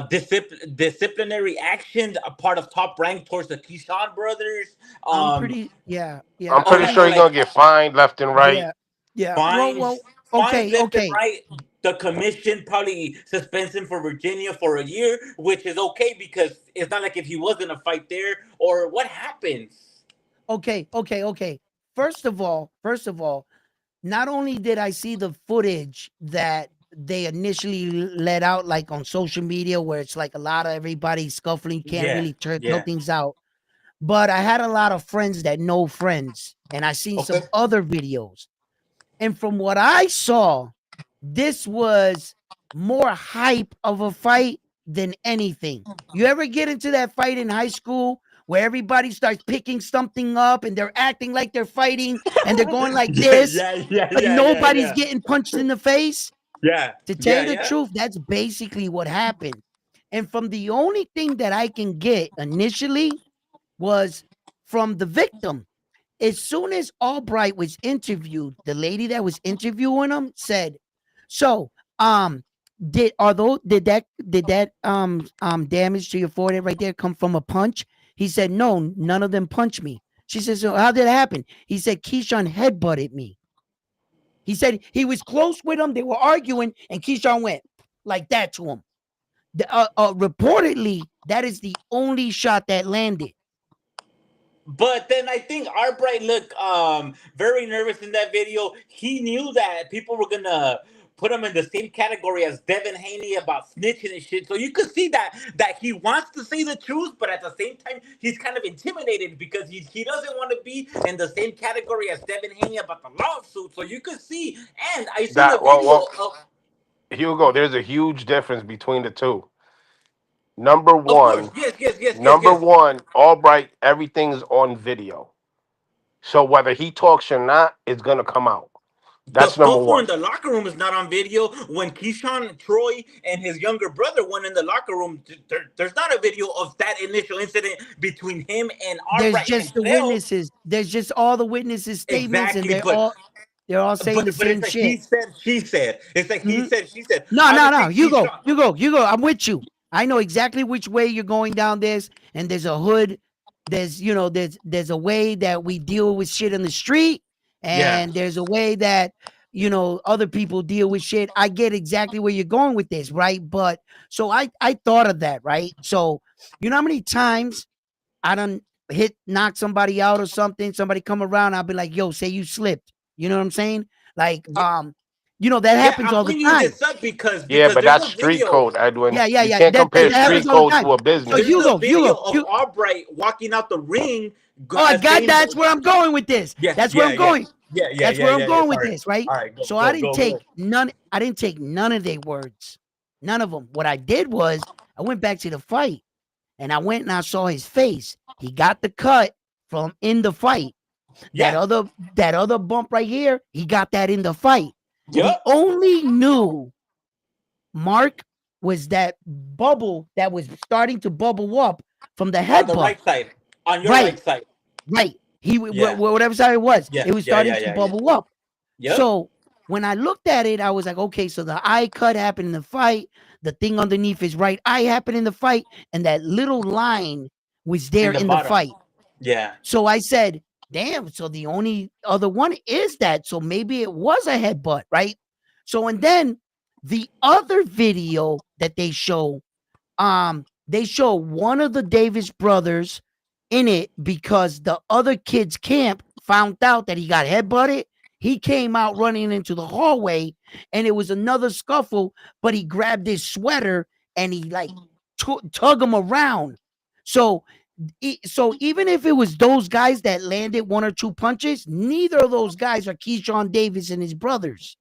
disciplinary action, a part of Top Rank towards the Keyshawn brothers? I'm Um, pretty yeah, yeah. I'm I'm or pretty like pretty sure or he's like gonna get fined left and right. yeah. Yeah. Fines, fines Okay, left and okay, right. The commission probably suspends him for Virginia for a year, which is okay because it's not like if he was in a fight there or what happens. okay. First of all, not only did I see the footage that they initially let out, like on social media, where it's like a lot of everybody scuffling, can't Yeah, really tell yeah. things out, but I had a lot of friends that know friends, and I seen Okay. some other videos. And from what I saw, this was more hype of a fight than anything. You ever get into that fight in high school where everybody starts picking something up and they're acting like they're fighting and they're going like Yeah, this, yeah, yeah, but yeah, yeah, nobody's yeah, getting punched in the face? yeah, To tell yeah, you the yeah. truth, that's basically what happened. And from the only thing that I can get initially was from the victim. As soon as Albright was interviewed, the lady that was interviewing him said, "So, did that damage to your forehead right there come from a punch?" He said, "No, none of them punched me." She said, "So how did it happen?" He said, "Keyshawn headbutted me." He said he was close with him. They were arguing, and Keyshawn went like that to him. Reportedly, that is the only shot that landed. But then I think Albright looked very nervous in that video. He knew that people were gonna put him in the same category as Devin Haney about snitching and shit. So you could see that he wants to say the truth, but at the same time he's kind of intimidated because he doesn't want to be in the same category as Devin Haney about the lawsuit. So you could see, and I seen a That well, video well, of Hugo, there's a huge difference between the two. Number of course, one, yes, yes, yes, yes, number yes. one, Albright, everything's on video. So whether he talks or not, it's gonna come out. The That's number scuffle in one. the locker room is not on video. When Keyshawn, Troy, and his younger brother went in the locker room, there's not a video of that initial incident between him and There's Albright just the himself. witnesses. There's just all the witnesses' statements, and Exactly, they're all saying the but same it's like he shit. said, she said. It's like he Mhm. said, she said. No, no, no. Obviously, You go, Keyshawn. you go, you go. I'm with you. I know exactly which way you're going down this, and there's a hood. There's a way that we deal with shit in the street, Yeah. and there's a way that other people deal with shit. I get exactly where you're going with this, right? But so I thought of that, right? So you know how many times I done knock somebody out or something, somebody come around, I'll be like, yo, say you slipped. You know what I'm saying? Like, that Yeah, happens I'm all the bringing you time. this up because Yeah, but there's that's a street video. code, Edwin. Yeah, yeah, You yeah. can't That compare There's happens street all the code time. to a So business. there's a video of You Albright walking out the ring, oh God, saying, that's where I'm going with this. "Yeah, That's where yeah, I'm yeah, going. yeah, yeah, That's yeah, where I'm yeah, yeah." going with Sorry. this, right? All right, go, So go, go, go. I didn't take none of their words. None of them. What I did was I went back to the fight and I went and I saw his face. He got the cut from in the fight. That Yeah. other that other bump right here, he got that in the fight. The Yep. only new mark was that bubble that was starting to bubble up from the On the headbutt. right side. On your right Right, side. right. He Yeah. whatever side Yeah. it was Yeah. starting Yeah. to Yeah. Yeah. bubble up. Yep. So when I looked at it, I was like, okay, so the eye cut happened in the fight. The thing underneath his right eye happened in the fight, and that little line was In there the in the bottom. fight. Yeah. So I said, damn, so the only other one is that. So maybe it was a headbutt, right? So and then the other video that they show one of the Davis brothers in it because the other kid's camp found out that he got headbutted. He came out running into the hallway and it was another scuffle, but he grabbed his sweater and he like tug him around. So so even if it was those guys that landed one or two punches, neither of those guys are Keyshawn Davis and his brothers.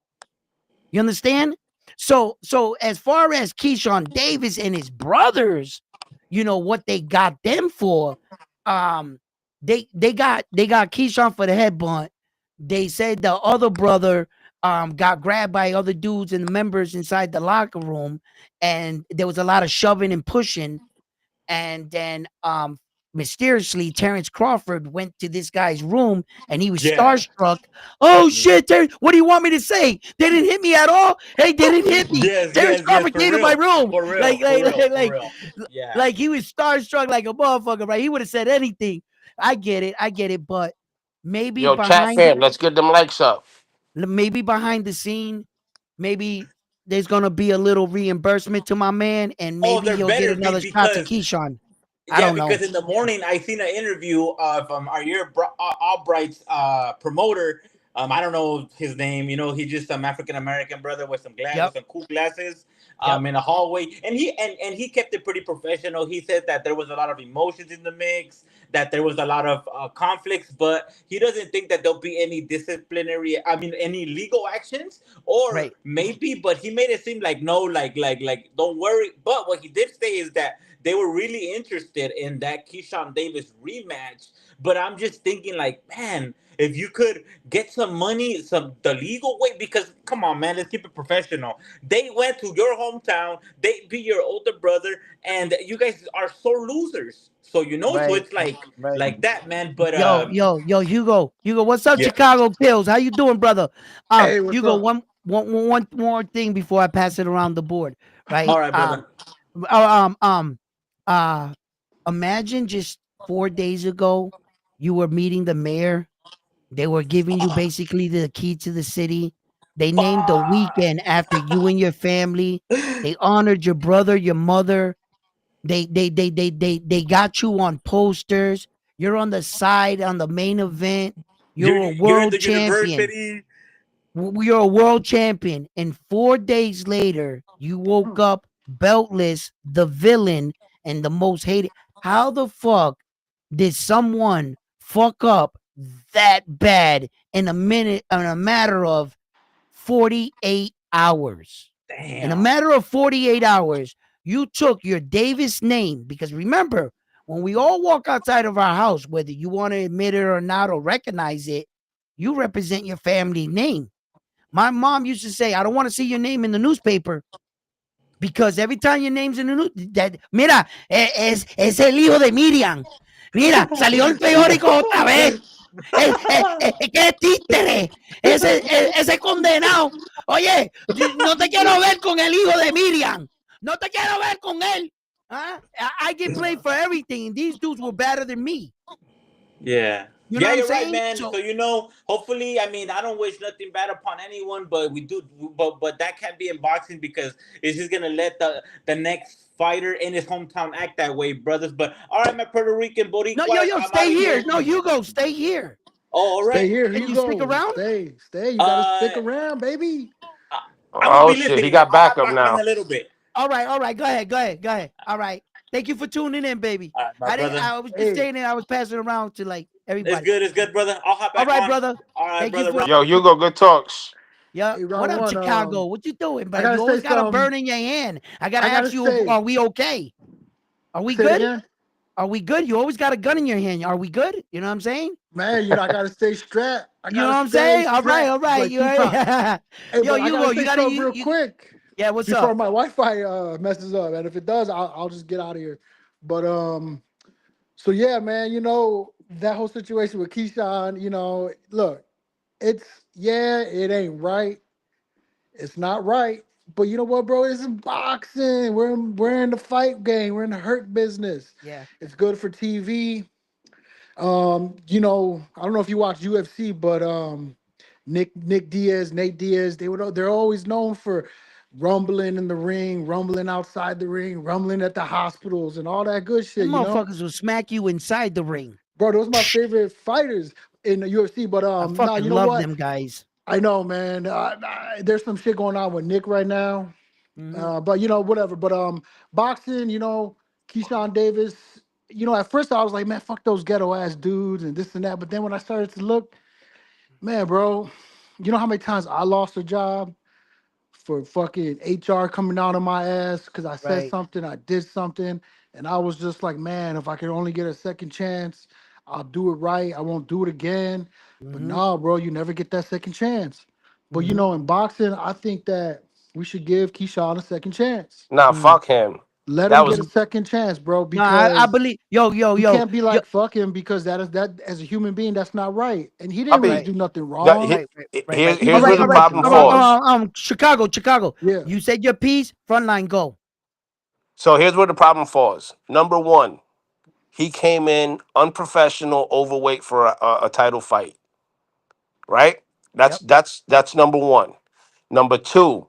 You understand? So as far as Keyshawn Davis and his brothers, what they got them for, um, they got Keyshawn for the headbutt. They said the other brother got grabbed by other dudes and the members inside the locker room, and there was a lot of shoving and pushing. And then mysteriously Terrence Crawford went to this guy's room and he was Yeah. starstruck. Oh shit, Terrence, what do you want me to say? They didn't hit me at all. Hey, they didn't hit me. Yes. Terrence Yes. Yes. Crawford For came to my real. room. For real. Like For like real. like For like, real. Yeah. like he was starstruck like a motherfucker, right? He would have said anything. I get it, but maybe Yo, chat behind it. fam, let's get them likes up. maybe behind the scene, maybe there's gonna be a little reimbursement to my man, and Oh, maybe there he'll get better be another shot to because Keyshawn. I yeah, don't because know. in the morning I seen an interview of our year Albright's promoter. I don't know his name. You know, he's just some African American brother with with Yep, some cool glasses. yep, In a hallway, and he kept it pretty professional. He said that there was a lot of emotions in the mix, that there was a lot of conflicts, but he doesn't think that there'll be any disciplinary. I mean, any legal actions, or right, maybe. But he made it seem like no, don't worry. But what he did say is that they were really interested in that Keyshawn Davis rematch. But I'm just thinking, like, man, if you could get some money, some the legal way, because come on, man, let's keep it professional. They went to your hometown, they be your older brother, and you guys are sore losers. So so right, it's right. like that, man. But Yo, Hugo, what's up, yeah. Chicago Pills? How you doing, brother? Hey, what's Hugo, up? one more thing before I pass it around the board, right? All right, brother. Uh, um, um, uh, imagine just 4 days ago, you were meeting the mayor. They were giving you basically the key to the city. They named the Fuck. weekend after you and your family. They honored your brother, your mother. They got you on posters. You're on the side on the main event. You're a You're in world the champion. university. You're a world champion. And 4 days later, you woke up beltless, the villain, and the most hated. How the fuck did someone fuck up that bad in a matter of 48 hours? In a Damn. matter of 48 hours, you took your Davis name because remember, when we all walk outside of our house, whether you want to admit it or not or recognize it, you represent your family name. My mom used to say, I don't want to see your name in the newspaper because every time your name's in the news, that, mira, es el hijo de Miriam. Mira, salió el periódico otra vez. ¡Qué títere! Ese condenado. Oye, no te quiero ver con el hijo de Miriam. No te quiero ver con él. Huh? I get played for everything. These dudes were better than me. Yeah. You know Yeah, what I'm you're right, saying? man. So So hopefully, I mean, I don't wish nothing bad upon anyone, but we do, but that can't be in boxing because it's just gonna let the next fighter in his hometown act that way, brothers. But all right, my Puerto Rican no, Boricuas, yo, I'm out stay of here. here. No, you go, stay here. Oh, all Stay right. here, Can you stick Hugo. around? Stay. You gotta stick Uh, around, baby. I, I'm gonna Oh be shit, he listening. got I'll hop backup back on in now. a little bit. All right. Go ahead. All right. Thank you for tuning in, baby. All right, my brother. I was just Hey, saying that I was passing around to like everybody. It's good, brother. I'll hop All back right, on. brother. All right, Thank you brother. for Yo, Hugo, good talks. yeah. hey, What round up, one. Chicago? What you doing? I But gotta you say always got a some. burn in your hand. I gotta I gotta ask you, say. are we okay? Are we Say it good? again, Are we good? You always got a gun in your hand. Are we good? You know what I'm saying? man. I gotta stay strapped. I You know gotta what I'm stay saying? All strapped. right. But You Keyshawn, hey, yo, but I gotta Hugo, you say gotta something real quick yeah. What's before up? my Wi-Fi messes up. And if it does, I'll just get out of here. But so yeah, man. That whole situation with Keyshawn. Look, it's yeah, it ain't right. It's not right. But you know what, bro? It's in boxing. We're in the fight game. We're in the hurt business. Yeah. It's good for TV. I don't know if you watch UFC, but Nick Diaz, Nate Diaz, they're always known for rumbling in the ring, rumbling outside the ring, rumbling at the hospitals and all that good Them shit. motherfuckers will smack you inside the ring. Bro, those are my favorite fighters in the UFC. But I nah, fucking you know love what? them guys. I know, man. There's some shit going on with Nick right now. Hmm. But whatever. But boxing, Keyshawn Davis. At first I was like, man, fuck those ghetto ass dudes and this and that. But then when I started to look, man, bro, you know how many times I lost a job for fucking HR coming out of my ass because I said Right. something, I did something, and I was just like, man, if I could only get a second chance, I'll do it right. I won't do it again. But Hmm. nah, bro, you never get that second chance. But Hmm. in boxing, I think that we should give Keyshawn a second chance. Nah, Mm. fuck him. Let That him get was a second chance, bro, No, I because believe. Yo, you can't be like fuck him because that as a human being, that's not right. And he I didn't really mean, Right. do nothing that, wrong. He All just right, here's all where the didn't right, listen, problem all right. bro. falls. Chicago. Yeah. You said your piece. Frontline, go. So here's where the problem falls. Number one, he came in unprofessional, overweight for a title fight, right? Yep. That's number one. Number two,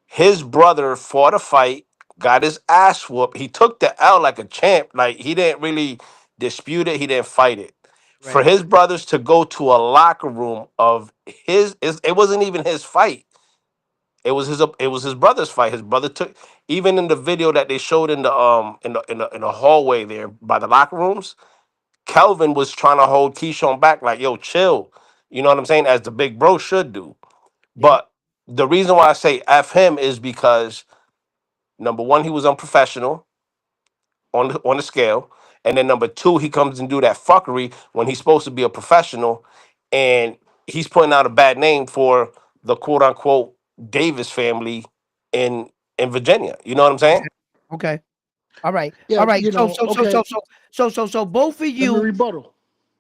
his brother fought a fight, got his ass whooped. He took the L like a champ. Like he didn't really dispute it. He didn't fight it. For Right. his brothers to go to a locker room of it wasn't even his fight. It was his brother's fight. His brother took, even in the video that they showed in the hallway there by the locker rooms. Kelvin was trying to hold Keyshawn back, like, yo, chill. You know what I'm saying? As the big bro should do. Yep. But the reason why I say F him is because number one, he was unprofessional on the scale. And then number two, he comes and do that fuckery when he's supposed to be a professional. And he's putting out a bad name for the quote unquote Davis family in in Virginia. You know what I'm saying? Okay. Okay. All right. Yeah, All right. you know, okay. So both of Let me you. rebuttal.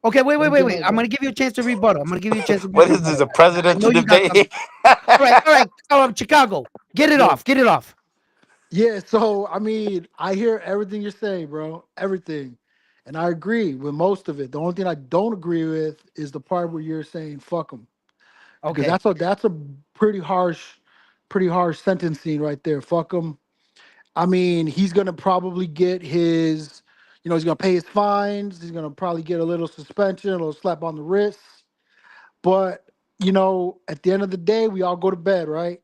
Okay. Wait. Let Wait. me Wait. get my Wait. I'm gonna rebuttal. give you a chance to rebuttal. I'm gonna give you a chance to What is this, rebuttal. a I know presidential you got something. debate? All right. All right. Chicago. Get it Yeah, off. Get it off. yeah. So I mean, I hear everything you're saying, bro. Everything, and I agree with most of it. The only thing I don't agree with is the part where you're saying "fuck them," because Okay. that's a pretty harsh sentencing right there. Fuck them. I mean, he's gonna probably get his, he's gonna pay his fines. He's gonna probably get a little suspension, a little slap on the wrist. But at the end of the day, we all go to bed, right?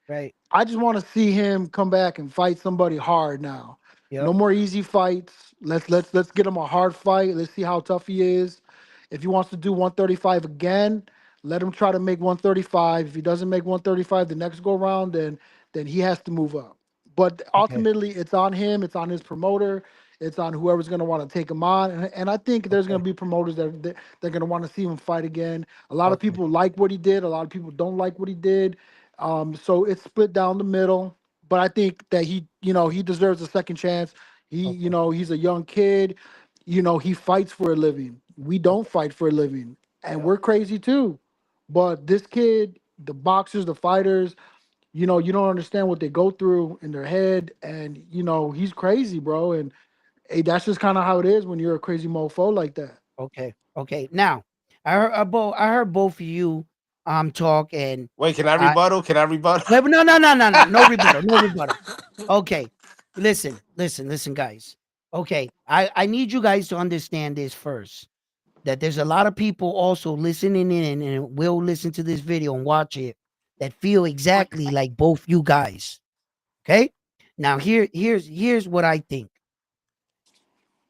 Right. I just want to see him come back and fight somebody hard now. Yep. No more easy fights. Let's get him a hard fight. Let's see how tough he is. If he wants to do 135 again, let him try to make 135. If he doesn't make 135 the next go round, then he has to move up. But Okay. ultimately, it's on him. It's on his promoter. It's on whoever's going to want to take him on. And I think there's going Okay. to be promoters that they're going to want to see him fight again. A lot of Okay. people like what he did. A lot of people don't like what he did. So it's split down the middle. But I think that he deserves a second chance. Okay. He's a young kid. He fights for a living. We don't Okay. fight for a living, and Yep. we're crazy too. But this kid, the boxers, the fighters, you don't understand what they go through in their head, and he's crazy, bro. And hey, that's just kind of how it is when you're a crazy mofo like that. Okay. Okay. Now, I heard both of you talk, and Wait, can I I rebuttal? Can I rebuttal? wait, no, no, no, no, no, no rebuttal, no rebuttal. Okay. Listen, guys. Okay. I need you guys to understand this first. That there's a lot of people also listening in and will listen to this video and watch it that feel exactly like both you guys. Okay. Now here's what I think.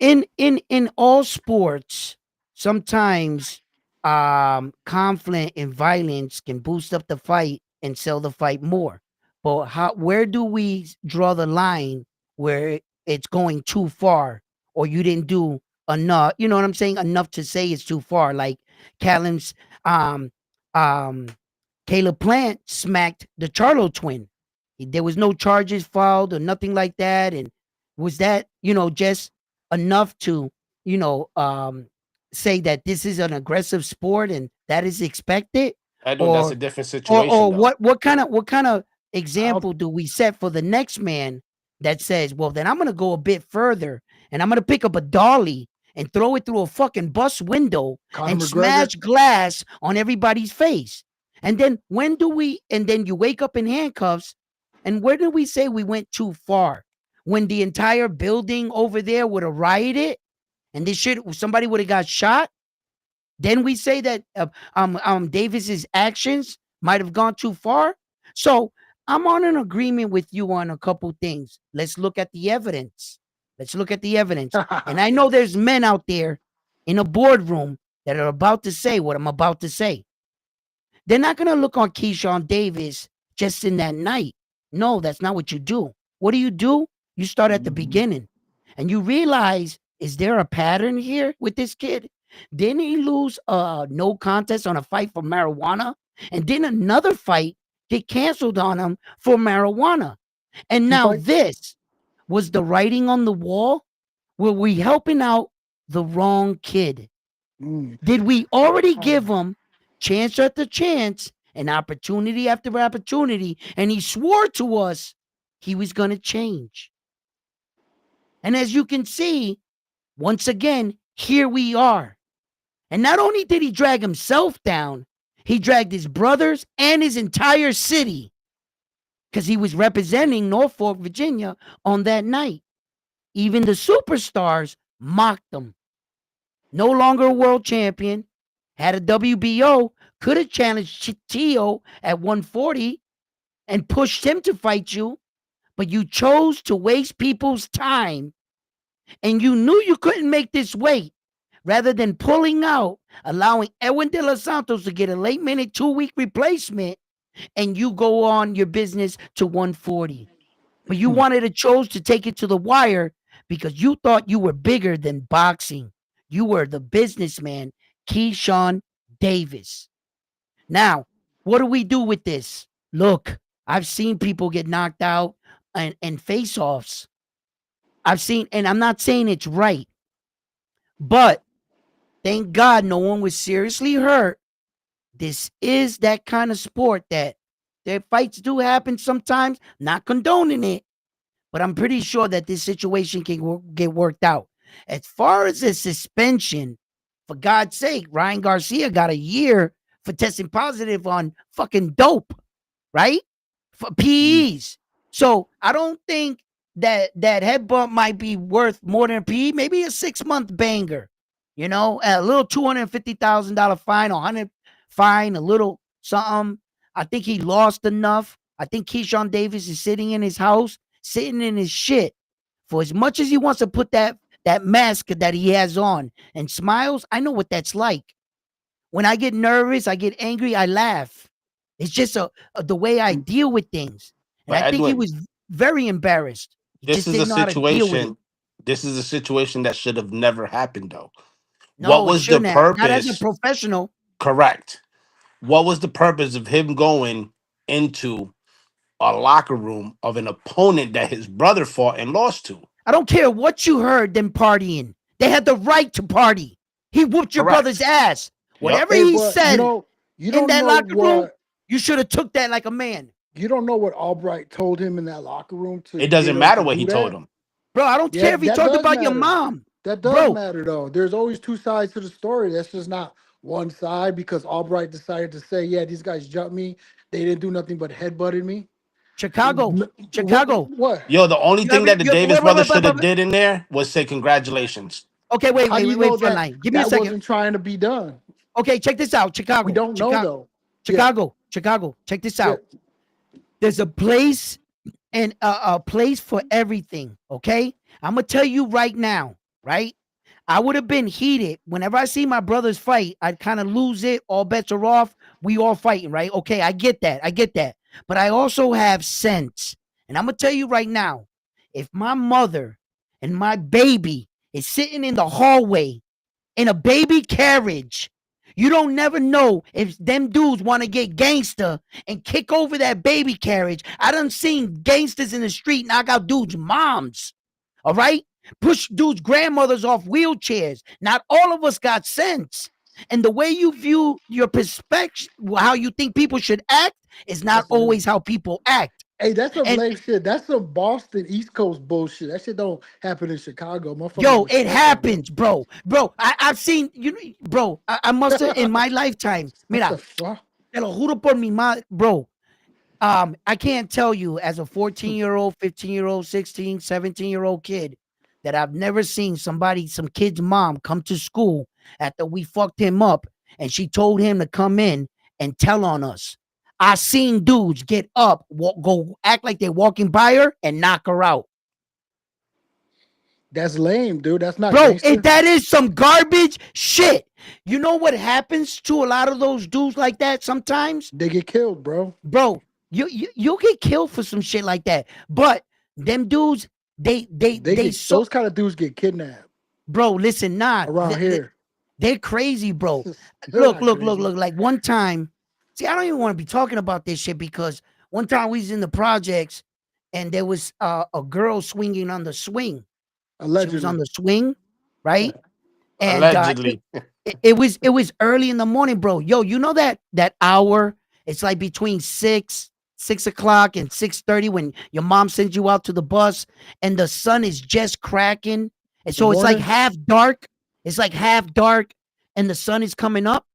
In all sports, sometimes conflict and violence can boost up the fight and sell the fight more. But where do we draw the line where it's going too far, or you didn't do enough? You know what I'm saying? Enough to say it's too far. Like Callum's um um Caleb Plant smacked the Charlo twin. There was no charges filed or nothing like that. And was that, just enough to, you know, um, say that this is an aggressive sport and that is expected? I know that's a Or different or situation though. what kind of I'll example do we set for the next man that says, well, then I'm gonna go a bit further and I'm gonna pick up a dolly and throw it through a fucking bus window Conor and McGregor. smash glass on everybody's face. And then and then you wake up in handcuffs, and where did we say we went too far? When the entire building over there would have rioted and somebody would have got shot? Then we say that Davis's actions might have gone too far. So I'm on an agreement with you on a couple things. Let's look at the evidence. Let's look at the evidence. And I know there's men out there in a boardroom that are about to say what I'm about to say. They're not going to look on Keyshawn Davis just in that night. No, that's not what you do. What do? You start at the Mhm. beginning and you realize, is there a pattern here with this kid? Didn't he lose no contest on a fight for marijuana? And didn't another fight get canceled on him for marijuana? And Two now fights. this was the writing on the wall. Were we helping out the wrong kid? Mm. Did we already give him chance after chance and opportunity after opportunity? And he swore to us he was going to change. And as you can see, once again, here we are. And not only did he drag himself down, He dragged his brothers and his entire city because he was representing Norfolk, Virginia on that night. Even the superstars mocked him. No longer a world champion, had a WBO, could have challenged Tio at 140 and pushed him to fight you, but you chose to waste people's time and you knew you couldn't make this weight. Rather than pulling out, allowing Edwin De Los Santos to get a late minute 2-week replacement, and you go on your business to 140. But you wanted to chose to take it to the wire because you thought you were bigger than boxing. You were the businessman, Keyshawn Davis. Now, what do we do with this? Look, I've seen people get knocked out and face-offs. I've seen, and I'm not saying it's right, but thank God no one was seriously hurt. This is that kind of sport that their fights do happen sometimes, not condoning it, but I'm pretty sure that this situation can get worked out. As far as the suspension, for God's sake, Ryan Garcia got a year for testing positive on fucking dope, right? For PEs. So I don't think that head bump might be worth more than a PE, maybe a 6-month banger. You know, a little $250,000 fine, 100 fine, a little something. I think he lost enough. I think Keyshawn Davis is sitting in his house, sitting in his shit. For as much as he wants to put that mask that he has on and smiles, I know what that's like. When I get nervous, I get angry, I laugh. It's just the way I deal with things. And But I think he Edwin, was very embarrassed. He this just is a didn't know how to deal with it. situation. This is a situation that should have never happened, though. What No, it was the shouldn't have. Not as a purpose? professional. Correct. What was the purpose of him going into a locker room of an opponent that his brother fought and lost to? I don't care what you heard them partying. They had the right to party. He whooped your brother's Correct. ass. Yep. Whatever Hey, he but said you in don't that know locker room, what you should have took that like a man. you don't know what Albright told him in that locker room to It get doesn't him matter to what do he told that. him. Bro, I don't care Yeah, if he that talked does about your matter. mom. That does Bro, matter though. There's always two sides to the story. That's just not one side because Albright decided to say, yeah, these guys jumped me. They didn't do nothing but headbutted me. Chicago, What? Chicago. What? Yo, the only You thing ever, that the you, Davis wait, wait, brothers wait, wait, should wait, have wait. did in there was say congratulations. Okay, wait, How wait, do wait, you know wait, front that line. Give me a that second. wasn't trying to be done? Okay, check this out. We Chicago, don't know Chicago, though. Yeah, Chicago, Chicago. Check this yeah. out. There's a place and a place for everything. Okay, I'm gonna tell you right now. Right, I would have been heated whenever I see my brothers fight. I'd kind of lose it. All bets are off. We all fighting, right? Okay, I get that. I get that. But I also have sense, and I'm gonna tell you right now. If my mother and my baby is sitting in the hallway in a baby carriage. You don't never know if them dudes want to get gangster and kick over that baby carriage. I done seen gangsters in the street knock out dudes' moms. All right? Push dudes' grandmothers off wheelchairs. Not all of us got sense. And the way you view your perspective, how you think people should act, is not That's always lame. how people act. Hey, that's some And lame shit. That's some Boston East Coast bullshit. That shit don't happen in Chicago. Motherfuckers yo, it respect that, bro. happens, bro. Bro, I've seen you, bro. I must have in my lifetime. What the Mira, fuck? te lo juro por mi madre, bro. I can't tell you as a 14-year-old, 15-year-old, 16, 17-year-old kid that I've never seen some kid's mom come to school after we fucked him up and she told him to come in and tell on us. I seen dudes get up, go act like they're walking by her and knock her out. That's lame, dude. That's not Bro, gangster. that is some garbage shit. You know what happens to a lot of those dudes like that sometimes? They get killed, bro. Bro, you get killed for some shit like that. But them dudes, they so Those kind of dudes get kidnapped bro, listen, nah, around here. they're crazy, bro. They're Look, not look, look, crazy. look. Like one time, see, I don't even want to be talking about this shit because one time we was in the projects and there was a girl swinging on the swing. She was on Allegedly. the swing, right? And Allegedly. it was early in the morning, bro. Yo, you know that hour? It's like between 6 o'clock and 6:30 when your mom sends you out to the bus and the sun is just cracking. And The so it's like morning? half dark. It's like half dark and the sun is coming up.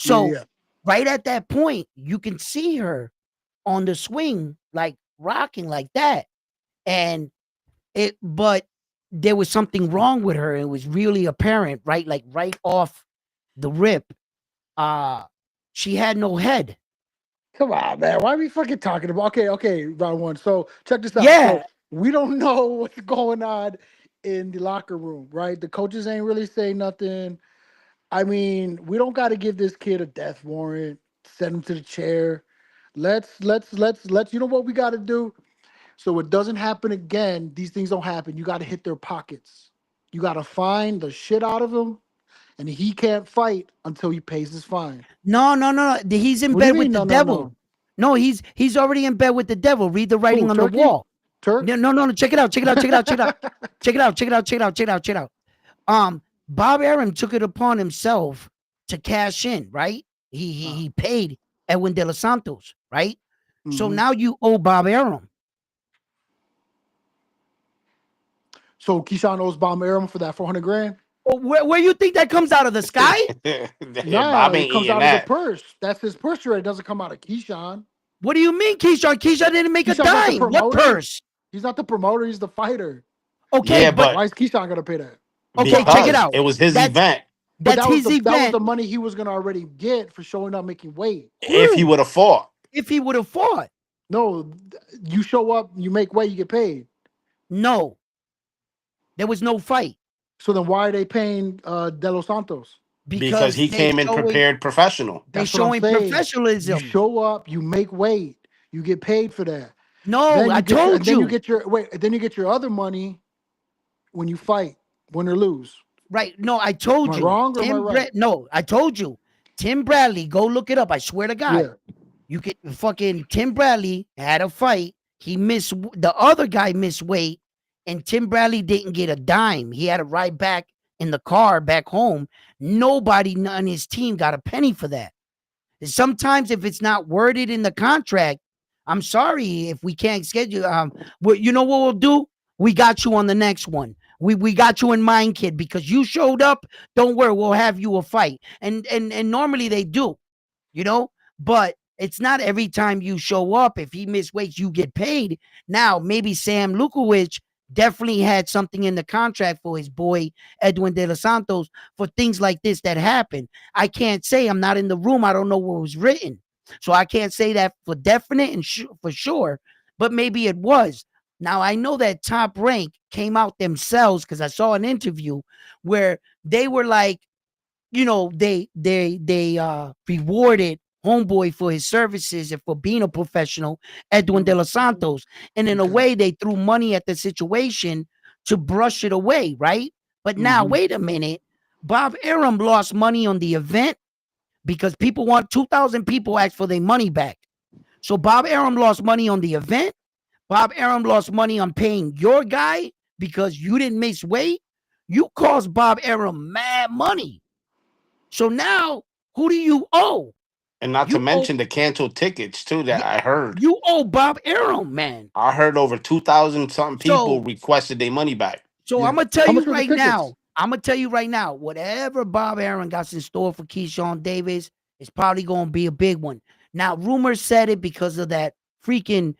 Yeah, So yeah. right at that point, you can see her on the swing, like rocking like that. And but there was something wrong with her. It was really apparent, right? Like right off the rip. Uh, she had no head. Come on, man. Why are we fucking talking about? Okay, okay, round one. So check this out. So Yeah. we don't know what's going on in the locker room, right? The coaches ain't really saying nothing. I mean, we don't got to give this kid a death warrant. Send him to the chair. Let's. You know what we got to do so it doesn't happen again. These things don't happen. You got to hit their pockets. You got to fine the shit out of him, and he can't fight until he pays his fine. No, no, no, no. He's in What do you bed mean? with the No, no, devil. no. No, he's already in bed with the devil. Read the Who? writing on the Turkey? wall. Turk? No, no, no, no. Check it out. Check it out. Check it out. Check it out. Check it out. Check it out. Check it out. Check it out. Check it out. Check it out. Bob Arum took it upon himself to cash in, right? He paid Edwin De Los Santos, right? So Mhm. now you owe Bob Arum. So Keyshawn owes Bomb Aram for that 400 grand. Where you think that comes out of the sky? Nah, Bob it ain't comes eating out of the that. purse. That's his purse rate. It doesn't come out of Keyshawn. What do you mean, Keyshawn? Keyshawn didn't make a Keyshawn's not the dime. What promoter. purse? He's not the promoter. He's the fighter. Okay, Yeah, but Why but is Keyshawn gonna pay that? okay, check it because out. it was his That's event. But that's his that was event. the money he was gonna already get for showing up making weight. If he Who? would have fought, If he would have fought? No, you show up, you make weight, you get paid. No, there was no fight So then why are they paying De Los Santos? because because he came in prepared professional. they That's what I'm showing saying. You professionalism. show up, you make weight, you get paid for that. No, Then I you get your and told then you you. get your wait, then you get your other money when you fight, win or lose. Right. No, I Am told I you. wrong or am I right? No, I told you. Tim Bradley, go look it up. I swear to God. Yeah. You could fucking Tim Bradley had a fight. He missed the other guy missed weight, and Tim Bradley didn't get a dime. He had to ride back in the car back home. Nobody on his team got a penny for that. Sometimes if it's not worded in the contract, I'm sorry if we can't schedule. You know what we'll do? We got you on the next one. We got you in mind, kid, because you showed up. Don't worry, we'll have you a fight. And normally they do, you know, but it's not every time you show up. If he miss weights, you get paid. Now maybe Sam Lukowicz definitely had something in the contract for his boy Edwin De Los Santos for things like this that happen. I can't say, I'm not in the room. I don't know what was written. So I can't say that for definite and for sure, but maybe it was. Now I know that Top Rank came out themselves because I saw an interview where they were like, you know, they rewarded Homeboy for his services and for being a professional, Edwin De Los Santos. And in a Okay. way, they threw money at the situation to brush it away, right? But now, Mm-hmm. wait a minute. Bob Arum lost money on the event because people want 2,000 people asked for their money back. So Bob Arum lost money on the event. Bob Arum lost money on paying your guy because you didn't miss weight. You cost Bob Arum mad money. So now, who do you owe? And not to You owe, mention the canceled tickets too that yeah, I heard. you owe Bob Arum, man. I heard over 2,000 something people So, requested their money back. so I'm Yeah. gonna tell How much you were the right tickets? now. I'm gonna tell you right now. Whatever Bob Arum got in store for Keyshawn Davis is probably gonna be a big one. Now, rumors said it because of that freaking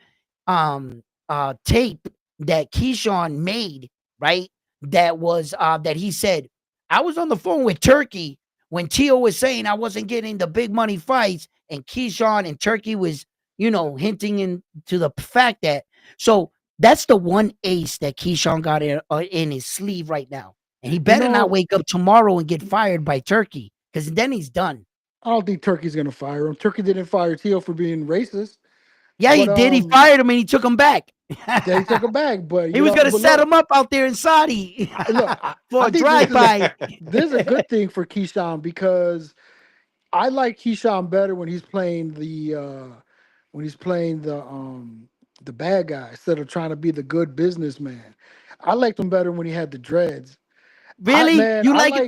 tape that Keyshawn made, right? That was that he said, I was on the phone with Turkey when Tio was saying I wasn't getting the big money fights, and Keyshawn and Turkey was, you know, hinting into the fact that so that's the one ace that Keyshawn got in his sleeve right now. And he You better not know, wake up tomorrow and get fired by Turkey because then he's done. I don't think Turkey's gonna fire him. Turkey didn't fire Tio for being racist, Yeah, he but did. He fired him and he took him back. they took him back. But He you was know, gonna but set look, him up out there in Saudi look, for I a think this drive-by. is a good thing for Keyshawn because I like Keyshawn better when he's playing the bad guy instead of trying to be the good businessman. I liked him better when he had the dreads. I Really? man, You I like like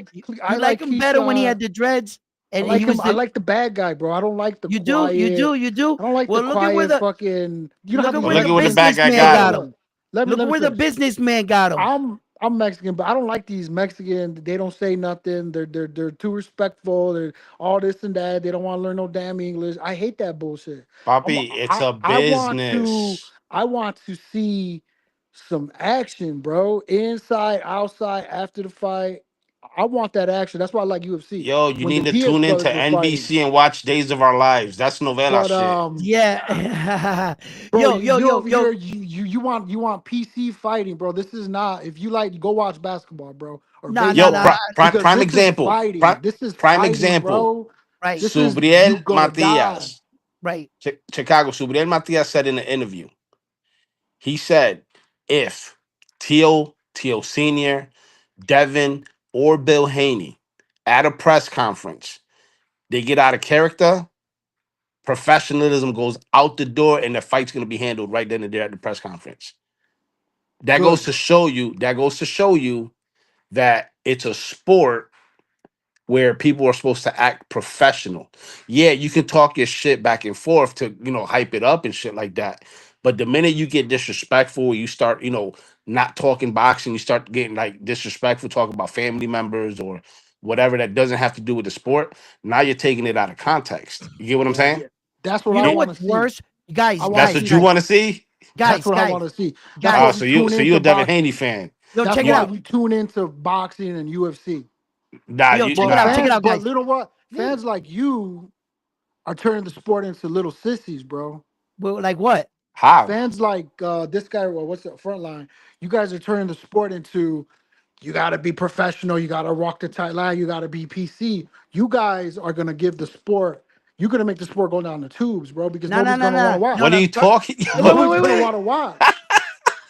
I you like like him better when he Keyshawn. had the dreads I and he like him. was I the like the bad guy, bro. I don't like the you do, you do, quiet. you do. I don't like the Well, quiet fucking. You know how look at these But where look the at what the youngsters. bad guy businessman Look, got look, got him. him. look. Let me Look let at me where the finish. businessman got him. I'm I'm Mexican, but I don't like these Mexican. They don't say nothing. They're too respectful. They're all this and that. They don't want to learn no damn English. I hate that bullshit. Papi, it's a I want to business. see some action, bro. Inside, outside, after the fight. I want that action. That's why I like UFC. Yo, you When the need to Diaz tune into brothers were fighting. NBC and watch Days of Our Lives. That's novela But shit. Yeah. bro, you're Yo, over here. You want PC fighting, bro. This is not. If you like, go watch basketball, bro, or Nah, nah, Yo, nah. baseball, prime because this is example. fighting. This is Prime fighting, example. bro. Right, This is you Subriel gonna die. Matias. right. Chicago. Subriel Matias said in the interview, he said, if Tio Sr., Devin, or Bill Haney at a press conference, they get out of character, professionalism goes out the door, and the fight's going to be handled right then and there at the press conference. That goes Good. to show you. That goes to show you that it's a sport where people are supposed to act professional. Yeah, you can talk your shit back and forth to, hype it up and shit like that. But the minute you get disrespectful, you start, not talking boxing, you start getting like disrespectful, talking about family members or whatever that doesn't have to do with the sport. Now you're taking it out of context. You get what I'm Yeah, saying? yeah. That's what You I know It, want what's to see. worse? I Guys, want that's to guys, what you see. guys, want to see? That's guys, what I want guys, to see. That's why guys. So we you tune so you a into Devin boxing. Haney fan. Yo, That's check it why out. we tune into boxing and UFC. Nah, Yo, you check But it out. nah. Check it fans, out, but guys. little what Yeah. fans like you are turning the sport into little sissies, bro. Well, like what? How? Fans like this guy, well, what's the front line? You guys are turning the sport into you got to be professional. You got to walk the tight line. You got to be PC. You guys are going to give the sport, you're going to make the sport go down the tubes, bro, because No, no, nobody's no, going to want to no, no, What are no. watch. you talking? Wait, wait, wait, Nobody's wait, going to wait, want to watch.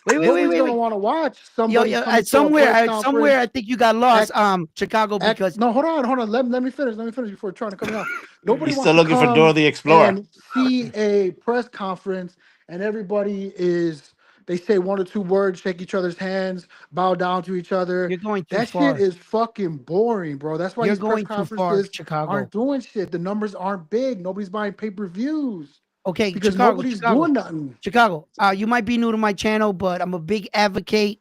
wait, wait, wait, Nobody's wait, going to wait. want to watch Yo, somebody yo, come into a somewhere, press somewhere, conference. I think you got lost, Act, Chicago, because no, hold on. Let me finish. Let me finish before trying to cut me off. Nobody You wants still to looking for Dora come the Explorer? and see a press conference and everybody is they say one or two words, shake each other's hands, bow down to each other. you're going too That shit far. is fucking boring, bro. That's why You're these press going too far, conferences aren't Chicago. doing shit. The numbers aren't big. Nobody's buying pay-per-views Okay, because Chicago, nobody's Chicago, doing nothing. Chicago. You might be new to my channel, but I'm a big advocate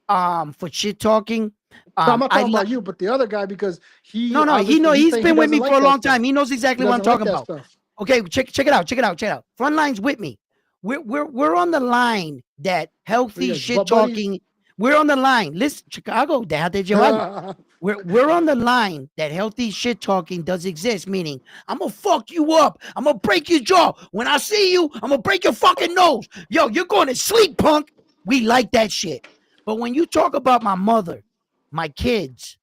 for shit talking. No, I'm not I talking like about you, but the other guy because he no, no. he's He's saying he been with doesn't me for like a that long stuff. time. He knows He exactly what I'm doesn't like talking that about. stuff. Okay, check it out. Check it out. Check it out. Frontline's with me. We're on the line that What are you healthy guys, shit butt buddies? talking. We're on the line. Listen, Chicago, déjate llevar. We're on the line that healthy shit talking does exist, meaning I'm gonna fuck you up. I'm gonna break your jaw. When I see you, I'm gonna break your fucking nose. Yo, you're going to sleep, punk. We like that shit. But when you talk about my mother, my kids,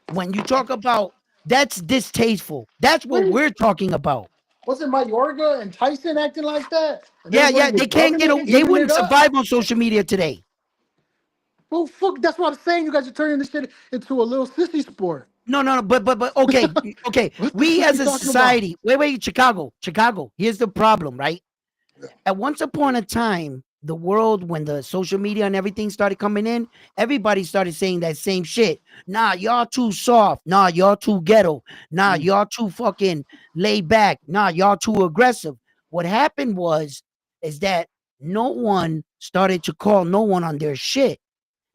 when you talk about that's distasteful. That's what Wait, we're talking about. wasn't Mayorga and Tyson acting like that? And Yeah, everybody yeah, was they can't rubbing get. it, They eating it wouldn't up. survive on social media today. Well, fuck, that's what I'm saying. You guys are turning this shit into a little sissy sport. No, no, no, but okay, okay. What the We fuck as you a talking about? society, wait, Chicago. Here's the problem, right? At once upon a time, the world, when the social media and everything started coming in, everybody started saying that same shit. Nah, y'all too soft. Nah, y'all too ghetto. Nah, Mm. y'all too fucking laid back. Nah, y'all too aggressive. What happened was, is that no one started to call no one on their shit.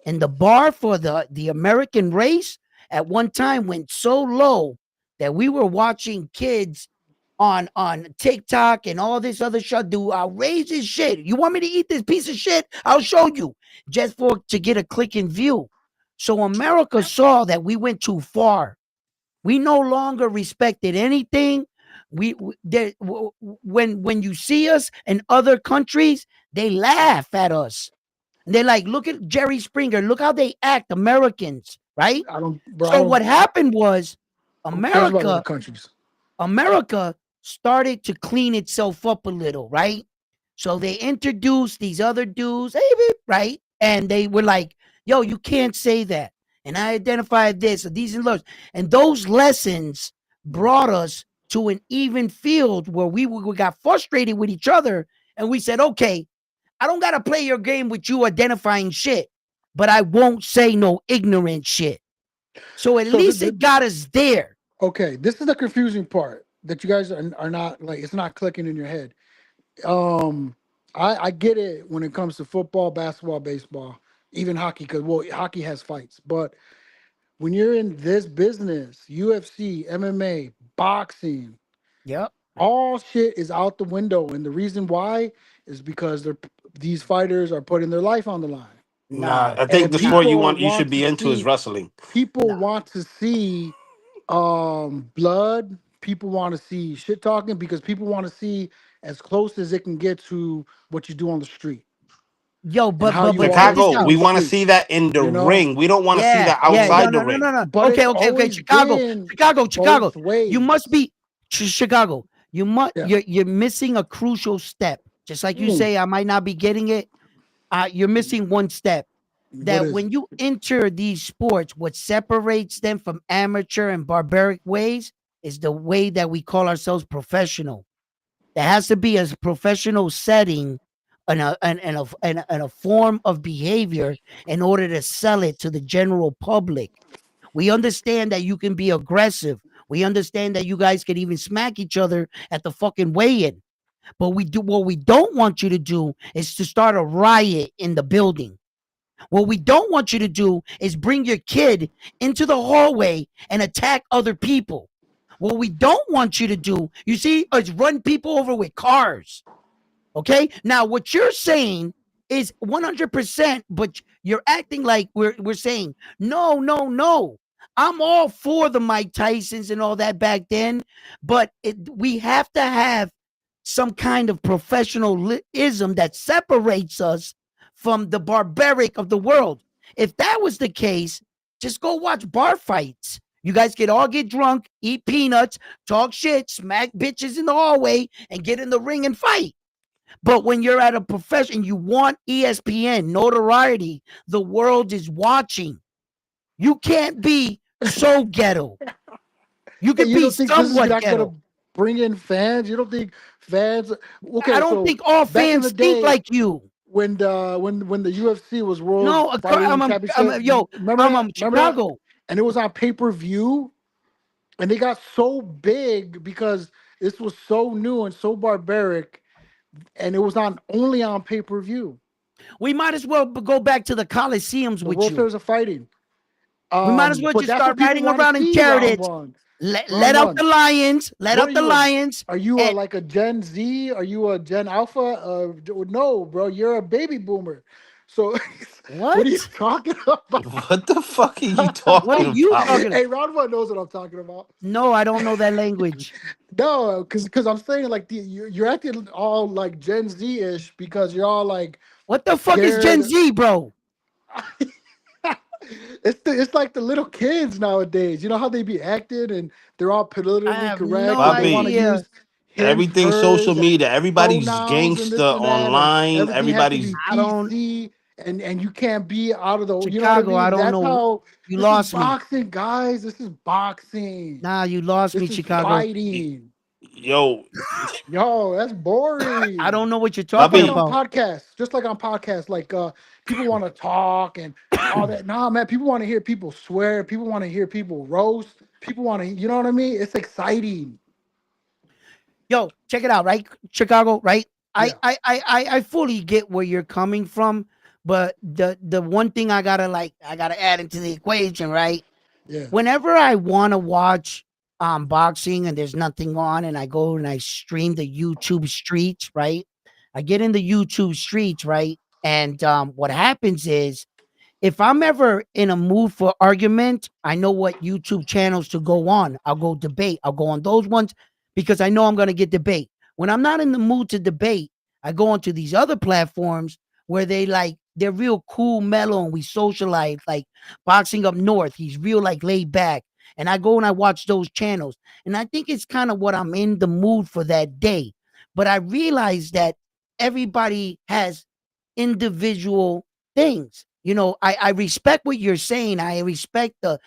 And the bar for the American race at one time went so low that we were watching kids on TikTok and all this other shit do outrageous shit. You want me to eat this piece of shit? I'll show you just for to get a click and view. So America saw that we went too far. We no longer respected anything. When you see us in other countries, they laugh at us. And they're like, look at Jerry Springer. Look how they act, Americans, right? I don't, bro. So what happened was Who cares about other America countries? America started to clean itself up a little, right? So they introduced these other dudes, hey, right? And they were like, yo, you can't say that. And I identified this, or these and those. And those lessons brought us to an even field where we got frustrated with each other. And we said, okay, I don't got to play your game with you identifying shit, but I won't say no ignorant shit. So at So least it got us there. okay, this is the confusing part that you guys are not like it's not clicking in your head. I get it when it comes to football, basketball, baseball. even hockey, because well, hockey has fights, but when you're in this business, UFC, MMA, boxing, Yep. all shit is out the window, and the reason why is because these fighters are putting their life on the line, Nah, Nah, I think and the sport nah, you should people want be to into is see wrestling. people nah. want to see blood. People want to see shit talking because people want to see as close as it can get to what you do on the street Yo, and how you but walk check the this Chicago, out. we fucking want to street. see that in the You know, ring. We don't want to see Yeah, that yeah, but no, outside the no, no, ring. no, no. but Okay, it's okay, okay. always Chicago, been Chicago, Chicago. both You ways. must be Chicago. Yeah. You're missing a crucial step. Just like you Mm. say, I might not be getting it. You're missing one step. What That is when it? you enter these sports, what separates them from amateur and barbaric ways is the way that we call ourselves professional. There has to be a professional setting and a form of behavior in order to sell it to the general public. We understand that you can be aggressive. We understand that you guys can even smack each other at the fucking weigh-in. But we do what we don't want you to do is to start a riot in the building. What we don't want you to do is bring your kid into the hallway and attack other people. What we don't want you to do, you see, is run people over with cars. Okay. Now, what you're saying is 100%, but you're acting like we're saying, no, no, no. I'm all for the Mike Tysons and all that back then, but we have to have some kind of professionalism that separates us from the barbaric of the world. If that was the case, just go watch bar fights. You guys could all get drunk, eat peanuts, talk shit, smack bitches in the hallway, and get in the ring and fight. But when you're at a profession, you want ESPN, notoriety, the world is watching. You can't be so ghetto. You And could you be don't think this is somewhat not gonna ghetto. bring in fans? You don't think fans? I Okay, don't so think all back in fans the think day like you. when the UFC was World No, Fighting Championship, yo, remember that? Remember that? Chicago. And it was on pay per view, and they got so big because this was so new and so barbaric, and it was on only on pay per view. We might as well go back to the Coliseums The with World you. Series of Fighting. We might as well But just that's start what people riding want to around in see. Round carriage. one, Let round out the one. lions. Let What out are the you a? lions. Are you a And like a Gen Z? Are you a Gen Alpha? No, bro. You're a baby boomer. So, what are you what? talking about? What the fuck are you What are talking you about? talking? Hey, round one knows what I'm talking about. No, I don't know that language. No, because I'm saying like you're acting all like Gen Z ish because you're all like What the fuck is Gen scared. Z, bro? It's like the little kids nowadays. You know how they be acting and they're all I politically have correct no and they want to Bobby, idea. use him, everything social hers, and media. Everybody's pronouns and gangster this and that, and online. everything has to Everybody's be I don't PC and you can't be out of the. You know what I Chicago. I mean? don't That's know. how. You This is lost me. boxing, guys. This is boxing. Nah, you lost me, This is Chicago. fighting. yo, Yo, that's I boring. don't know what you're Just talking like Bobby. on about. podcasts, just like on podcasts, like people want to talk and all that. Nah, man, people want to hear people swear. People want to hear people roast. People want to, you know what I mean? It's exciting. Yo, check it out, right? Chicago, right? Yeah, I fully get where you're coming from, but the one thing I gotta add into the equation, right? yeah, Whenever I want to watch boxing and there's nothing on and I go and I stream the YouTube streets, right? I get in the YouTube streets, right? And what happens is if I'm ever in a mood for argument, I know what YouTube channels to go on. I'll go debate. I'll go on those ones because I know I'm going to get debate. When I'm not in the mood to debate, I go onto these other platforms where they're real cool, mellow, and we socialize. Like Boxing Up North, he's real like laid back, and I go and I watch those channels, and I think it's kind of what I'm in the mood for that day. But I realize that everybody has individual things. I respect what you're saying. I respect the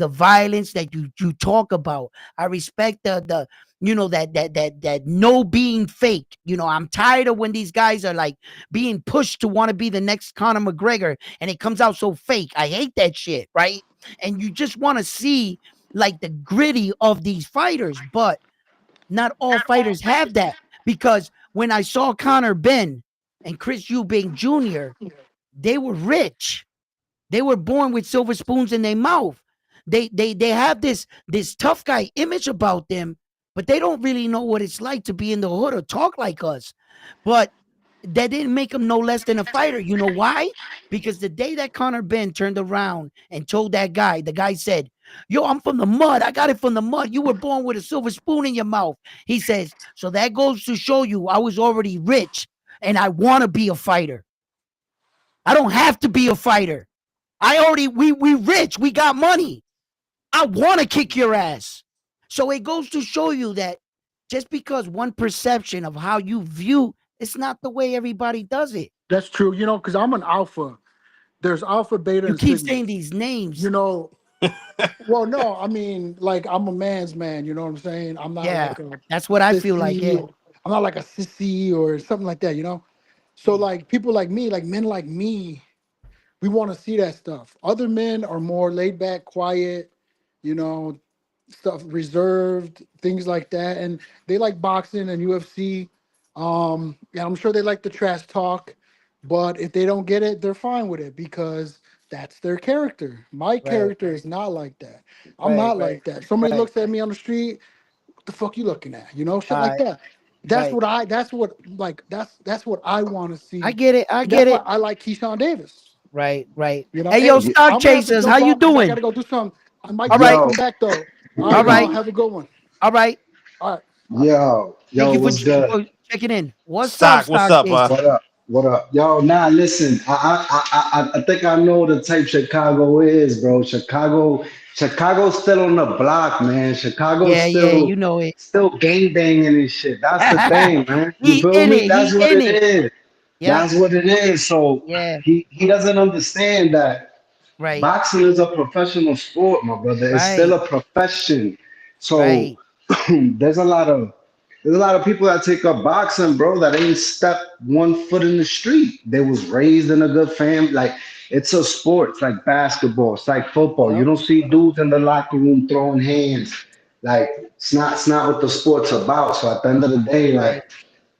violence that you talk about. I respect the that no being fake. I'm tired of when these guys are like being pushed to want to be the next Conor McGregor and it comes out so fake. I hate that shit, right? And you just want to see like the gritty of these fighters, but not all fighters have that because when I saw Connor Ben and Chris Eubank Jr., they were rich. They were born with silver spoons in their mouth. They have this tough guy image about them, but they don't really know what it's like to be in the hood or talk like us. But that didn't make him no less than a fighter. You know why? Because the day that Connor Ben turned around and told that guy, the guy said, "Yo, I'm from the mud. I got it from the mud. You were born with a silver spoon in your mouth." He says, "So that goes to show you I was already rich and I want to be a fighter. I don't have to be a fighter. I already we rich. We got money. I want to kick your ass." So it goes to show you that just because one perception of how you view, it's not the way everybody does it. That's true. You know, because I'm an alpha. There's alpha, beta, You and keep sigma. saying these You names. know, well, no, I mean, like I'm a man's man. You know what I'm saying? I'm not Yeah, like a that's what I feel like. sissy. Yeah, I'm not like a sissy or something like that. You know. So mm, like people like me, like men like me, we want to see that stuff. Other men are more laid back, quiet, you know, stuff reserved, things like that. And they like boxing and UFC. Yeah, I'm sure they like the trash talk, but if they don't get it, they're fine with it because that's their character. My right, character is not like that. I'm right, not like that. Somebody right. looks at me on the street, what the fuck you looking at? You know, shit like Uh, that. right. That's what I want to I see. get it. I And that's get why it. I like Keyshawn Davis. Right, right. You know, Hey, yo, hey, Y- Stock I'm gonna have to Chasers, how jump you off because I doing? gotta go do something. I might All try to right, come Yo, back though. All all right, right, y'all have a good one. all right. All right. Thank yo, you what's good? for checking in. What's up, Stock, what's Stock up? Chasers? What up? What up? Yo, nah, listen, I think I know the type Chicago is, bro. Chicago's still on the block, man. Chicago's Yeah, yeah, still you know it. still gang banging and shit. That's the thing, man. You He feel in me? it. That's He what in it it. is. Yep. That's what it is. So Yeah. he doesn't understand that Right. boxing is a professional sport, my brother. It's still Right. a profession. So Right. there's a lot of there's a lot of people that take up boxing, bro, that ain't stepped one foot in the street. They was raised in a good family. Like it's a sport. It's like basketball. It's like football. You Yep. don't see dudes in the locker room throwing hands. Like it's not what the sport's about. So at the end of the day, like Right.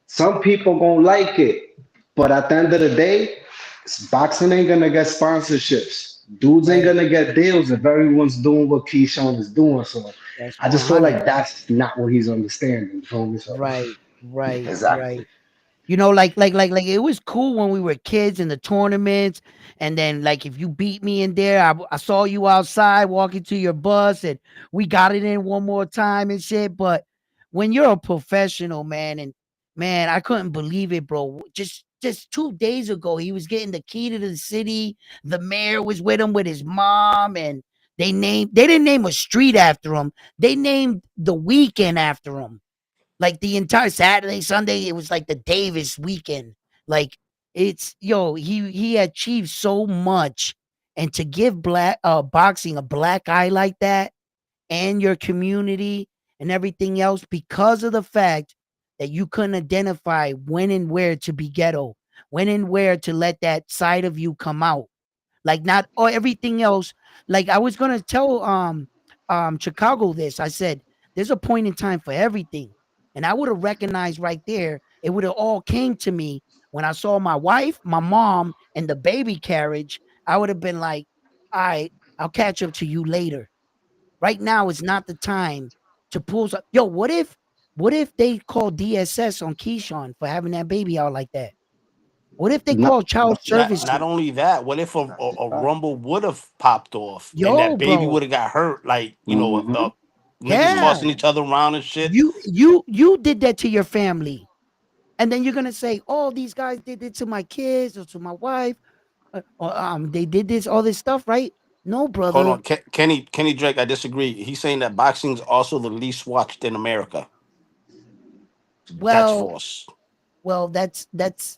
some people gonna like it, but at the end of the day, boxing ain't gonna get sponsorships. Dudes ain't Right. gonna get deals if everyone's doing what Keyshawn is doing. So That's I just feel 100. like that's not what he's understanding. You feel me? So Right. Right. exactly. Right. Like it was cool when we were kids in the tournaments, and then like if you beat me in there, I saw you outside walking to your bus, and we got it in one more time and shit. But when you're a professional, man, and man, I couldn't believe it, bro. Just 2 days ago, he was getting the key to the city. The mayor was with him with his mom, and they didn't name a street after him. They named the weekend after him. Like the entire Saturday, Sunday, it was like the Davis weekend. Like it's he achieved so much, and to give black boxing a black eye like that, and your community and everything else, because of the fact that you couldn't identify when and where to be ghetto, when and where to let that side of you come out. Like not or everything else. Like I was gonna tell Chicago this. I said there's a point in time for everything. And I would have recognized right there, it would have all came to me when I saw my wife, my mom, and the baby carriage. I would have been like, all right, I'll catch up to you later. Right now is not the time to pull some. Yo, what if they call DSS on Keyshawn for having that baby out like that? What if they Not, call child Not services? only that, what if a rumble would have popped off and Yo, that baby bro. would have got hurt? Like, hmm niggas Yeah. tossing each other around and shit. You did that to your family. And then you're gonna say, "Oh, these guys did it to my kids or to my wife, or they did this, all this stuff, right?" No, Hold brother. on, Kenny Drake. I disagree. He's saying that boxing's also the least watched in America. That's Well, false. that's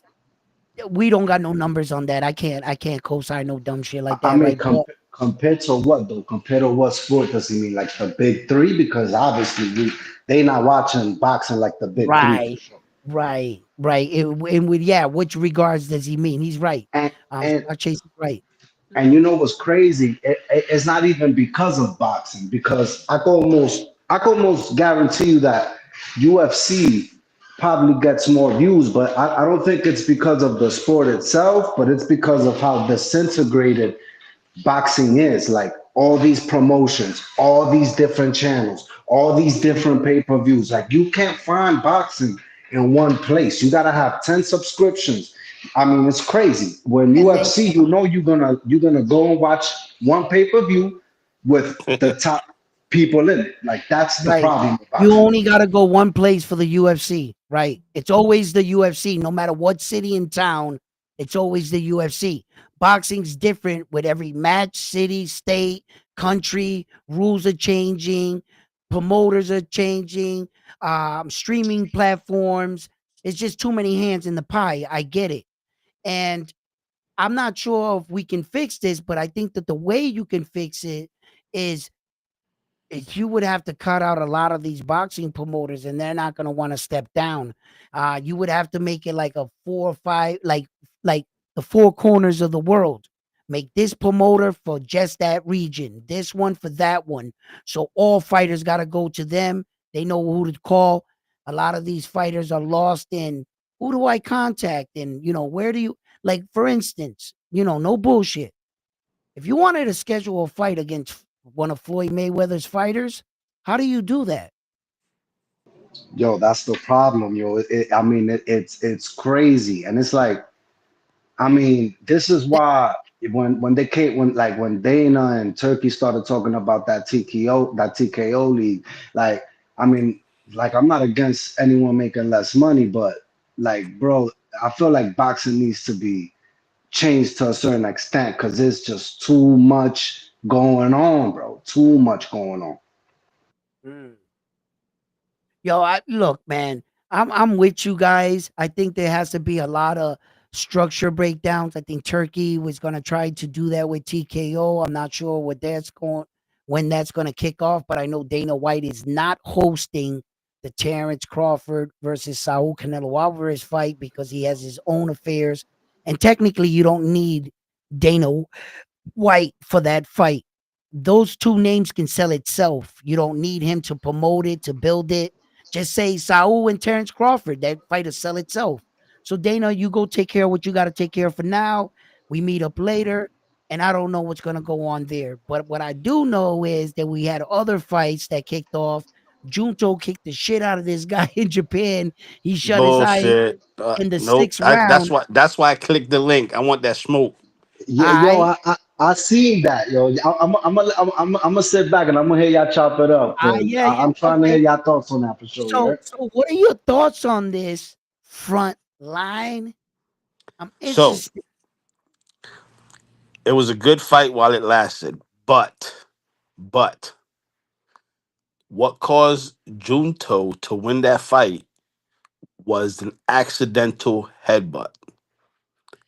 we don't got no numbers on that. I can't co-sign no dumb shit like I that, mean, right? But compared to what though? Compared to what sport does he mean? Like the big three? Because obviously they not watching boxing like the big three for right, sure. right. And with yeah, which regards does he mean? He's right. And and Star Chase is right. And you know what's crazy? It's not even because of boxing, because I can almost guarantee you that UFC probably gets more views, but I don't think it's because of the sport itself, but it's because of how disintegrated boxing is, like all these promotions, all these different channels, all these different pay-per-views. Like you can't find boxing in one place. You gotta have 10 subscriptions. I mean, it's crazy. When And then UFC, you know you're gonna go and watch one pay-per-view with the top people in it. Like that's the right. problem with You boxing. only got to go one place for the UFC, right? It's always the UFC, no matter what city and town. It's always the UFC. Boxing's different with every match, city, state, country. Rules are changing, promoters are changing, streaming platforms. It's just too many hands in the pie. I get it, and I'm not sure if we can fix this, but I think that the way you can fix it is you would have to cut out a lot of these boxing promoters and they're not going to want to step down. You would have to make it like a 4 or 5, like the four corners of the world. Make this promoter for just that region, this one for that one. So all fighters got to go to them. They know who to call. A lot of these fighters are lost in who do I contact? And, where do you, like, for instance, no bullshit. If you wanted to schedule a fight against one of Floyd Mayweather's fighters, how do you do that? Yo, that's the problem, yo. I mean, it's crazy, and it's like, I mean, this is why when they came when Dana and Turkey started talking about that TKO league, like, I mean, like, I'm not against anyone making less money, but like, bro, I feel like boxing needs to be changed to a certain extent because there's just too much going on, bro. Too much going on. Mm. Yo, I look, man. I'm with you guys. I think there has to be a lot of structure breakdowns. I think Turkey was going to try to do that with TKO. I'm not sure when that's going to kick off, but I know Dana White is not hosting the Terrence Crawford versus Saul Canelo Alvarez fight because he has his own affairs, and technically you don't need Dana White for that fight. Those two names can sell itself. You don't need him to promote it, to build it. Just say Saul and Terrence Crawford. That fight will sell itself. So Dana, you go take care of what you got to take care of for now. We meet up later. And I don't know what's gonna go on there. But what I do know is that we had other fights that kicked off. Junto kicked the shit out of this guy in Japan. He shut his eye Bullshit. in the Nope. sixth That's round. why. That's why I clicked the link. I want that smoke. Yeah, yo, I I seen that, yo. I'm gonna sit back and I'm gonna hear y'all chop it up because yeah, yeah, I'm trying to hear okay. y'all thoughts on that for sure. Yeah. So what are your thoughts on this front line? I'm So interested. it was a good fight while it lasted, but what caused Junto to win that fight was an accidental headbutt,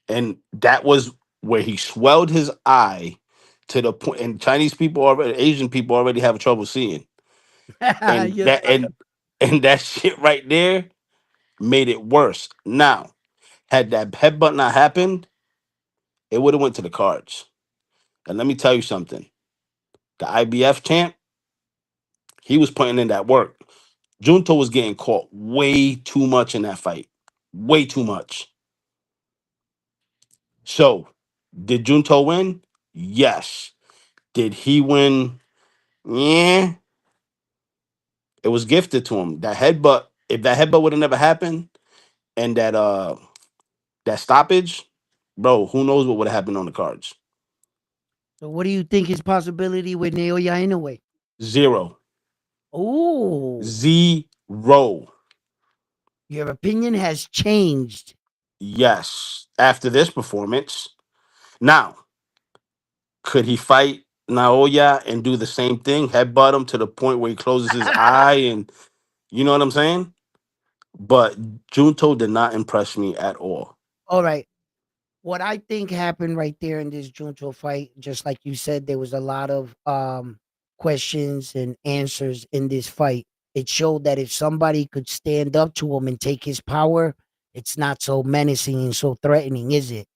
and that was where he swelled his eye to the point. And Chinese people already, Asian people already have trouble seeing, and Yes, that and that shit right there made it worse. Now, had that headbutt not happened, it would have went to the cards. And let me tell you something: the IBF champ, he was putting in that work. Junto was getting caught way too much in that fight, way too much. So, did Junto win? Yes. Did he win? Yeah, it was gifted to him. That headbutt, if that headbutt would have never happened, and that stoppage, bro, who knows what would have happened on the cards? so what do you think is possibility with Naoya Inoue? Zero. Oh, Zero. your opinion has changed. Yes. After this performance. Now, could he fight Naoya and do the same thing? Headbutt him to the point where he closes his eye and you know what I'm saying? But Junto did not impress me at all. All right. What I think happened right there in this Junto fight, just like you said, there was a lot of questions and answers in this fight. It showed that if somebody could stand up to him and take his power, it's not so menacing and so threatening, is it?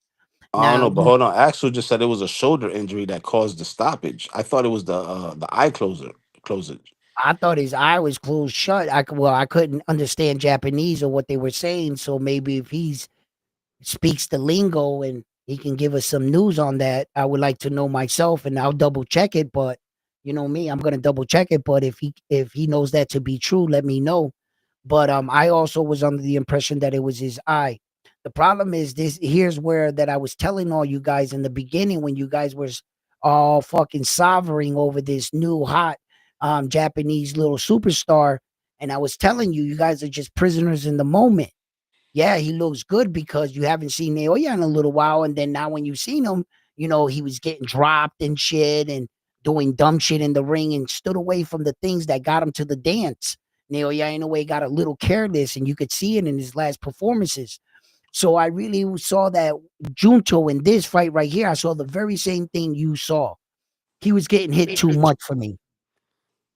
I don't Now, know, but hold on. Axel just said it was a shoulder injury that caused the stoppage. I thought it was the eye closage. I thought his eye was closed shut. I couldn't understand Japanese or what they were saying. So maybe if he's speaks the lingo and he can give us some news on that. I would like to know myself, and I'll double check it. But you know me, I'm gonna double check it. But if he knows that to be true, let me know. But I also was under the impression that it was his eye. The problem is this. Here's where that I was telling all you guys in the beginning when you guys was all fucking sovereign over this new hot Japanese little superstar, and I was telling you, you guys are just prisoners in the moment. Yeah, he looks good because you haven't seen Naoya in a little while, and then now when you seen him, he was getting dropped and shit and doing dumb shit in the ring and stood away from the things that got him to the dance. Naoya in a way got a little careless, and you could see it in his last performances. So I really saw that Junto in this fight right here. I saw the very same thing you saw. He was getting hit too much for me.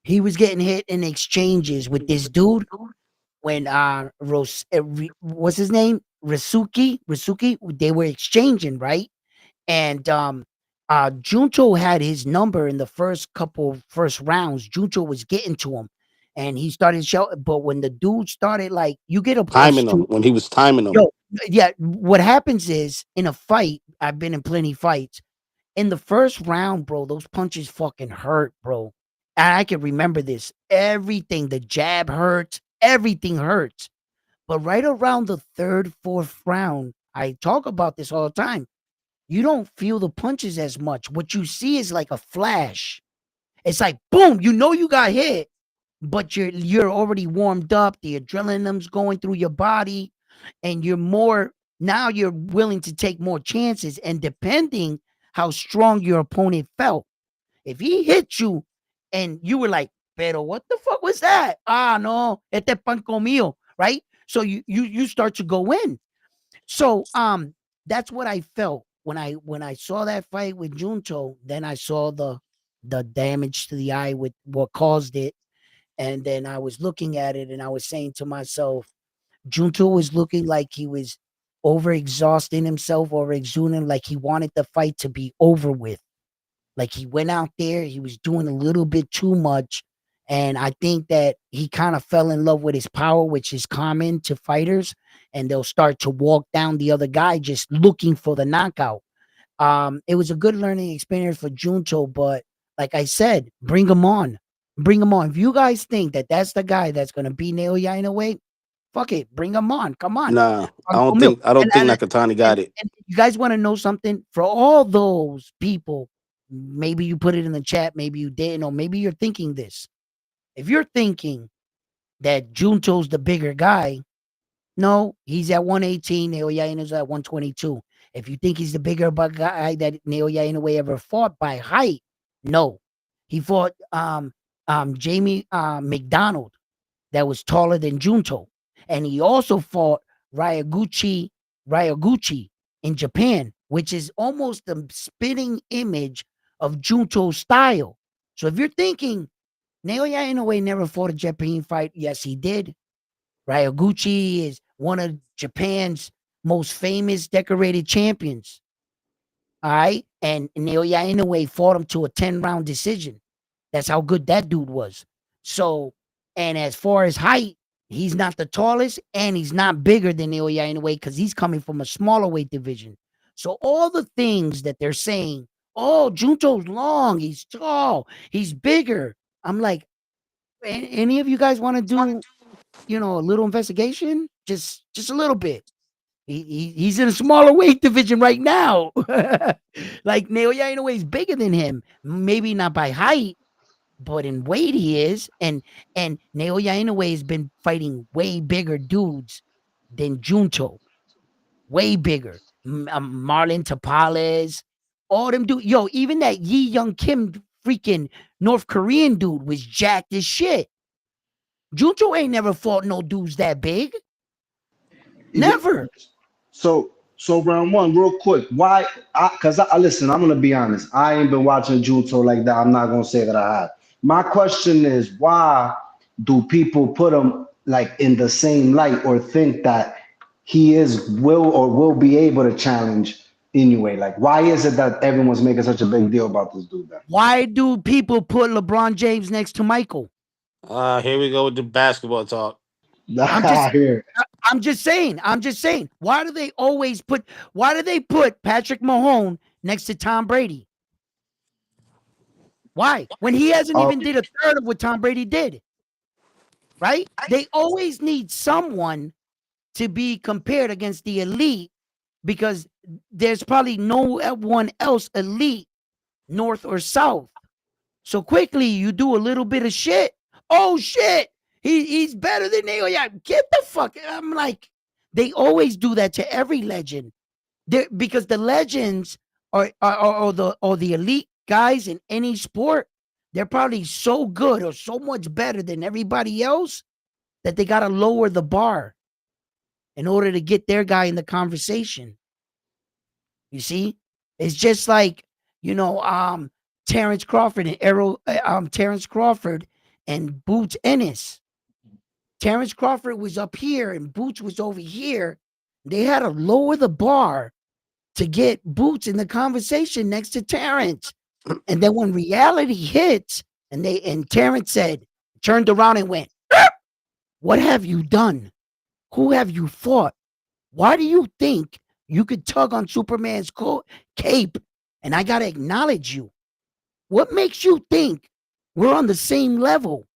He was getting hit in exchanges with this dude when what's his name? Risuki, they were exchanging, right? And Junto had his number in the first rounds. Junto was getting to him. And he started shouting, but when the dude started, like, you get a Timing him when he was timing him. yo, yeah, what happens is in a fight, I've been in plenty fights. In the first round, bro, those punches fucking hurt, bro. And I can remember this. Everything, the jab hurts, everything hurts. But right around the third, fourth round, I talk about this all the time. You don't feel the punches as much. What you see is like a flash. It's like boom, you got hit, but you're already warmed up. The adrenaline's going through your body, and you're willing to take more chances. And depending how strong your opponent felt, if he hit you and you were like, pero what the fuck was that? Ah, no, este pan comido, right? So you start to go in. So that's what I felt when I saw that fight with Junto. Then I saw the damage to the eye with what caused it. And then I was looking at it and I was saying to myself, Junto was looking like he was over exhausting himself, over exuding, like he wanted the fight to be over with. Like he went out there, he was doing a little bit too much. And I think that he kind of fell in love with his power, which is common to fighters. And they'll start to walk down the other guy just looking for the knockout. It was a good learning experience for Junto, but like I said, bring him on. Bring him on. If you guys think that that's the guy that's going to beat Naoya in a way, fuck it, bring him on. Come on. Nah, I don't Uncle Milk. think I don't think Nakatani got it. And you guys want to know something? For all those people, maybe you put it in the chat, maybe you didn't, or maybe you're thinking this. If you're thinking that Junto's the bigger guy, no, he's at 118. Naoya at 122. If you think he's the bigger guy that Naoya Inoue ever fought by height, no. He fought Jamie McDonald that was taller than Junto. And he also fought Ryoguchi in Japan, which is almost the spitting image of Junto's style. So if you're thinking Naoya Inoue never fought a Japanese fight, yes, he did. Ryoguchi is one of Japan's most famous decorated champions. All right. And Naoya Inoue fought him to a 10-round decision. That's how good that dude was. So, and as far as height, he's not the tallest and he's not bigger than Naoya Inoue because he's coming from a smaller weight division. So all the things that they're saying, oh, Junto's long, he's tall, he's bigger. I'm like, any of you guys want to do, a little investigation? Just a little bit. He's in a smaller weight division right now. Like Naoya Inoue is bigger than him. Maybe not by height, but in weight he is. And Naoya Inoue has been fighting way bigger dudes than Junto. Way bigger. Marlon Tapales, all them dudes. Yo, even that Yi Young Kim freaking North Korean dude was jacked as shit. Junto ain't never fought no dudes that big. Yeah. Never. So round one, real quick. Why? Because I listen. I'm gonna be honest. I ain't been watching Juto like that. I'm not gonna say that I have. My question is, why do people put him like in the same light or think that he will be able to challenge anyway? Like, why is it that everyone's making such a big deal about this dude? Then Why do people put LeBron James next to Michael? Here we go with the basketball talk. I'm just here. I'm just saying. I'm just saying. Why do they put Patrick Mahone next to Tom Brady? Why? When he hasn't Oh, even did a third of what Tom Brady did, right? They always need someone to be compared against the elite because there's probably no one else elite north or south. So quickly you do a little bit of shit. Oh shit. He's better than Neo. Yeah, get the fuck. I'm like, they always do that to every legend. Because the legends or the elite guys in any sport, they're probably so good or so much better than everybody else that they gotta lower the bar in order to get their guy in the conversation. You see? It's just like, you know, Terrence Crawford and Terrence Crawford and Boots Ennis. Terrence Crawford was up here and Boots was over here. They had to lower the bar to get Boots in the conversation next to Terrence. And then when reality hits, and Terrence said, turned around and went, "What have you done? Who have you fought? Why do you think you could tug on Superman's cape and I got to acknowledge you? What makes you think we're on the same level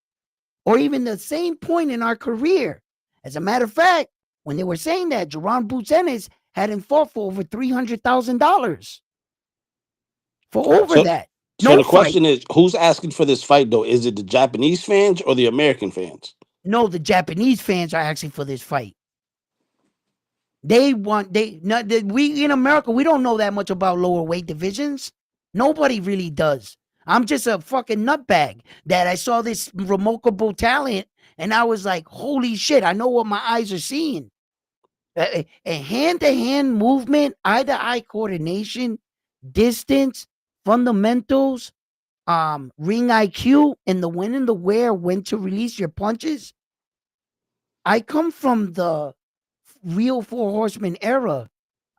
or even the same point in our career?" As a matter of fact, when they were saying that, Jerron Boots Ennis had him fought for over $300,000 for over So, that. so No the fight. question is, who's asking for this fight though? Is it the Japanese fans or the American fans? No, the Japanese fans are asking for this fight. They want they not that we in America we don't know that much about lower weight divisions. Nobody really does. I'm just a fucking nutbag that I saw this remarkable talent and I was like, holy shit! I know what my eyes are seeing. A hand-to-hand movement, eye-to-eye coordination, distance, fundamentals, ring IQ, and the when and the where, when to release your punches. I come from the real Four Horsemen era.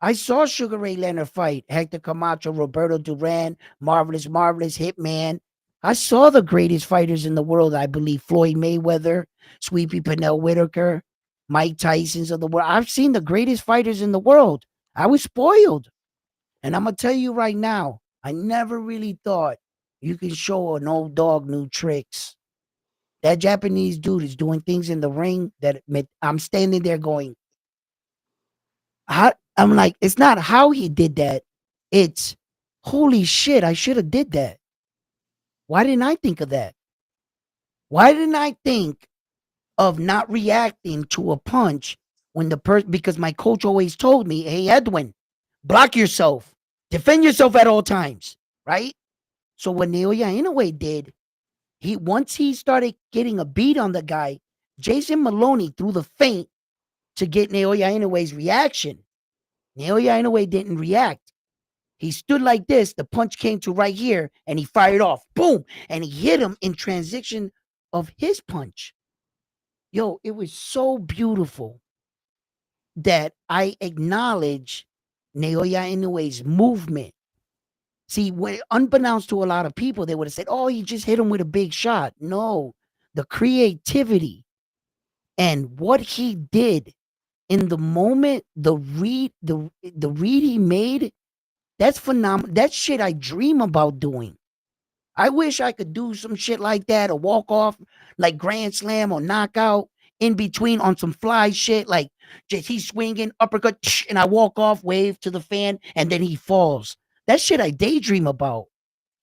I saw Sugar Ray Leonard fight Hector Camacho, Roberto Duran, Marvelous Hitman. I saw the greatest fighters in the world, I believe. Floyd Mayweather, Sweepy Pernell Whitaker, Mike Tyson's of the world. I've seen the greatest fighters in the world. I was spoiled. And I'm going to tell you right now, I never really thought you can show an old dog new tricks. That Japanese dude is doing things in the ring that I'm standing there going, how, I'm like, it's not how he did that. It's holy shit, I should have did that. Why didn't I think of that? Why didn't I think of not reacting to a punch when the person because my coach always told me, "Hey Edwin, block yourself. Defend yourself at all times." Right? So what Naoya Inoue did, he once he started getting a beat on the guy, Jason Maloney threw the feint to get Naoya Inoue's reaction. Naoya Inoue didn't react. He stood like this. The punch came to right here, and he fired off. Boom! And he hit him in transition of his punch. Yo, it was so beautiful that I acknowledge Naoya Inoue's movement. See, when unbeknownst to a lot of people, they would have said, "Oh, he just hit him with a big shot." No, the creativity and what he did in the moment, the read he made, that's phenomenal. That shit I dream about doing. I wish I could do some shit like that or walk off like grand slam or knockout in between on some fly shit. Like just he's swinging uppercut and I walk off, wave to the fan, and then he falls. That shit I daydream about.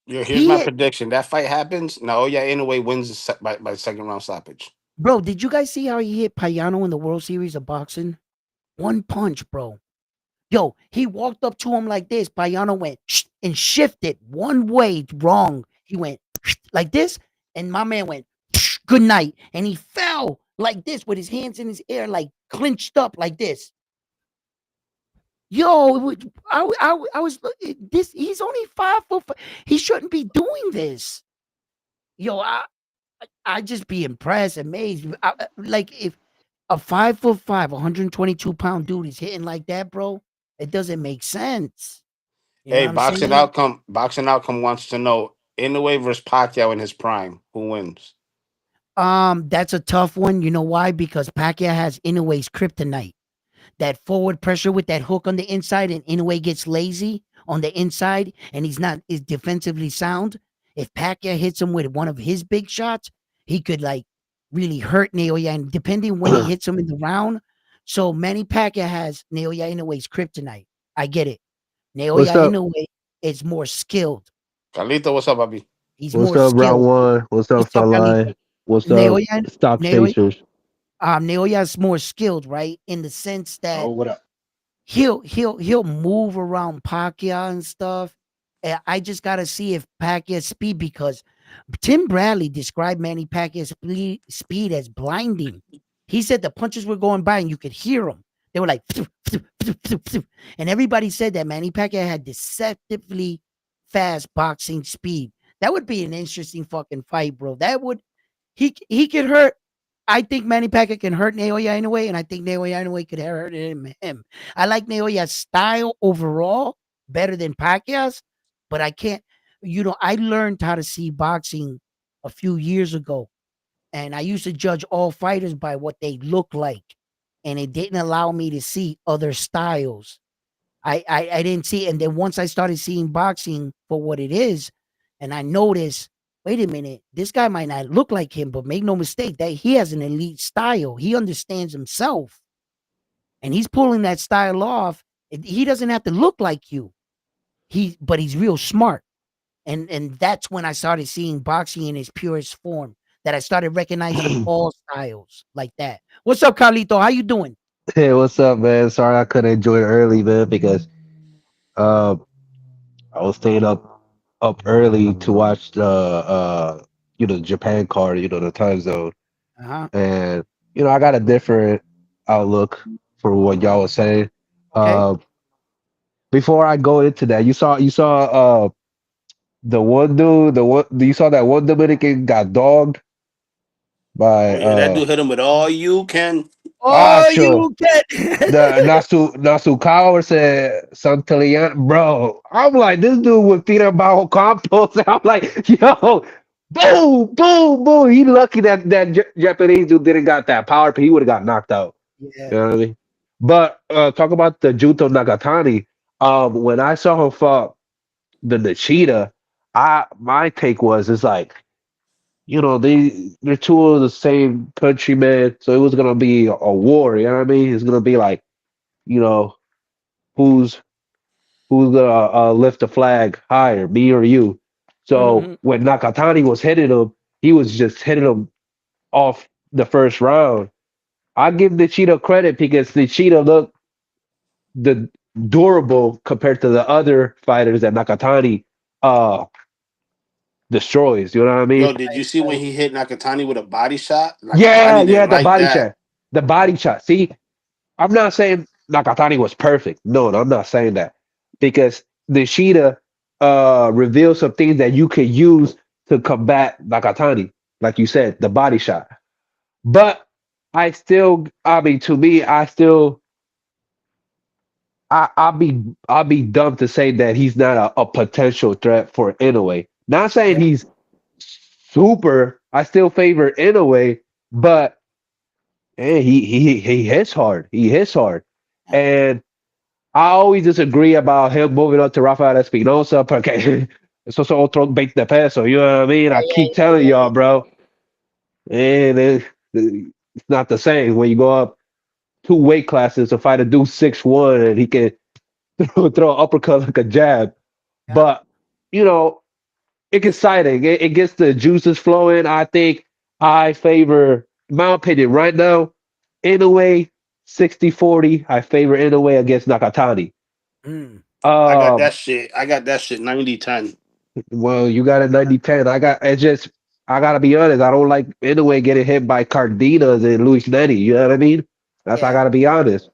Yeah, here's He my hit, prediction. That fight happens. Naoya Inoue wins by second round stoppage. bro. Did you guys see how he hit Payano in the World Series of boxing? One punch, bro. Yo, he walked up to him like this. Payano went and shifted one way wrong. He went like this, and my man went good night, and he fell like this with his hands in his air, like clenched up like this. Yo, I was this. He's only 5 foot. He shouldn't be doing this. Yo, I just be impressed, amazed. Like if a 5'5", 122-pound dude is hitting like that, bro, it doesn't make sense. You know Hey, what I'm saying? Boxing outcome wants to know Inoue versus Pacquiao in his prime. Who wins? That's a tough one. You know why? Because Pacquiao has Inoue's kryptonite. That forward pressure with that hook on the inside, and Inoue gets lazy on the inside, and he's not is defensively sound. If Pacquiao hits him with one of his big shots, he could like really hurt Naoya, and depending when he hits him in the round. So Manny Pacquiao has Naoya Inoue's kryptonite. I get it. What's Naoya up? Inoue is more skilled. Carlito, what's up, papi? He's What's more up, round skilled. one? What's up, What's up, fella? Carlito? What's up, Naoya, stock Naoya, chasers? Naoya's more skilled, right? In the sense Oh, that what up? he'll move around Pacquiao and stuff. And I just gotta see if Pacquiao's speed, because Tim Bradley described Manny Pacquiao's speed as blinding. He said the punches were going by and you could hear them. They were like, and everybody said that Manny Pacquiao had deceptively fast boxing speed. That would be an interesting fucking fight, bro. That would he could hurt. I think Manny Pacquiao can hurt Naoya in a way, and I think Naoya in a way could hurt him. I like Naoya's style overall better than Pacquiao's, but I can't. I learned how to see boxing a few years ago, and I used to judge all fighters by what they look like, and it didn't allow me to see other styles. I didn't see, and then once I started seeing boxing for what it is, and I noticed, wait a minute, this guy might not look like him, but make no mistake that he has an elite style. He understands himself, and he's pulling that style off. He doesn't have to look like you. But he's real smart, and that's when I started seeing boxing in its purest form. That I started recognizing all styles like that. What's up, Carlito? How you doing? Hey, what's up, man? Sorry I couldn't join early, man, because uh, I was staying up early to watch the Japan card, the time zone, Uh huh. and I got a different outlook for what y'all was saying. Okay. Uh, before I go into that, you saw the one dude, the one you saw that one Dominican got dogged Oh by yeah, that dude hit him with all you can. Oh, Sure. you get. The Nasukawa said Santillana, bro. I'm like, this dude was thinking about Campos. I'm like, yo, boom, boom, boom. He lucky that Japanese dude didn't got that power, but he would have got knocked out. Yeah. You know what I mean? But talk about the Juto Nagatani. When I saw him fought the Nishida, my take was it's like, they're two of the same countrymen, so it was gonna be a war. You know what I mean? It's gonna be like, you know, who's who's gonna lift the flag higher, me or you? So Mhm. when Nakatani was hitting him, he was just hitting him off the first round. I give Nichita credit because Nichita looked the durable compared to the other fighters that Nakatani uh destroys. You know what I mean? Yo, did you see when he hit Nakatani with a body shot? Yeah, Nakatani yeah, didn't the like body that. shot. The body shot. See, I'm not saying Nakatani was perfect. No, I'm not saying that. Because Nishida revealed some things that you could use to combat Nakatani. Like you said, the body shot. But I mean, to me, I'll be dumb to say that he's not a potential threat for Inoue. Not saying Yeah. he's super. I still favor Inoue, but he hits hard. He hits hard. And I always disagree about him moving up to Rafael Espinosa porque eso es otro 20 pesos. You know what I mean? I keep telling y'all, bro. And it's not the same when you go up two weight classes to fight a dude 6'1" and he can throw an uppercut like a jab. Yeah. But, you know, it's exciting. It gets the juices flowing. I think I favor, in my opinion, right now, Inoue 60-40. I favor Inoue against Nakatani. Mm. I got Um, that shit. I got that shit 90-10. well, you got a 90-10. I gotta be honest. I don't like Inoue getting hit by Cardenas and Luis Neri. You know what I mean? I Yeah. gotta be honest.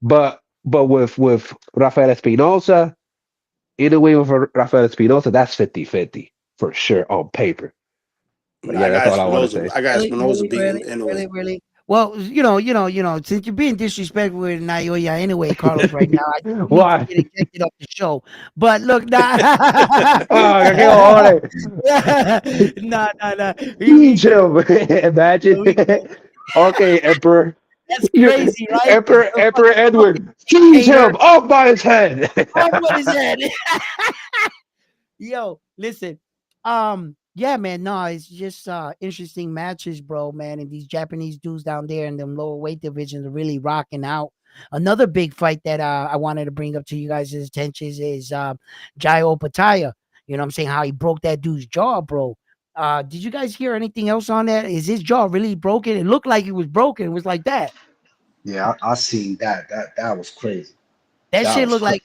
But with Rafael Espinosa, Inoue with Rafael Espinosa, that's 50-50 for sure on paper. But Nah, yeah, I that's got all I want to Espinoza. say. I got Really, Espinoza really, beating really, anyway. really, really. Well, since you're being disrespectful with Nayoya anyway, Carlos, right now, I think you need to Why? get ejected off the show. But look, nah, Oh, que cojones. nah. Teach him. Imagine. We can't. Okay, Emperor. That's You, crazy, right? Emperor, The Emperor fucking Edward. Teach hater. him off by his head. Oh, what is that? Yo, listen. Yeah, man. No, it's just interesting matches, bro, man. And these Japanese dudes down there in them lower weight divisions are really rocking out. Another big fight that I wanted to bring up to you guys' attention is Jai Opataya. You know what I'm saying? How he broke that dude's jaw, bro. Did you guys hear anything else on that? Is his jaw really broken? It looked like it was broken. It was like that. Yeah, I seen that. That was crazy. That That shit was looked like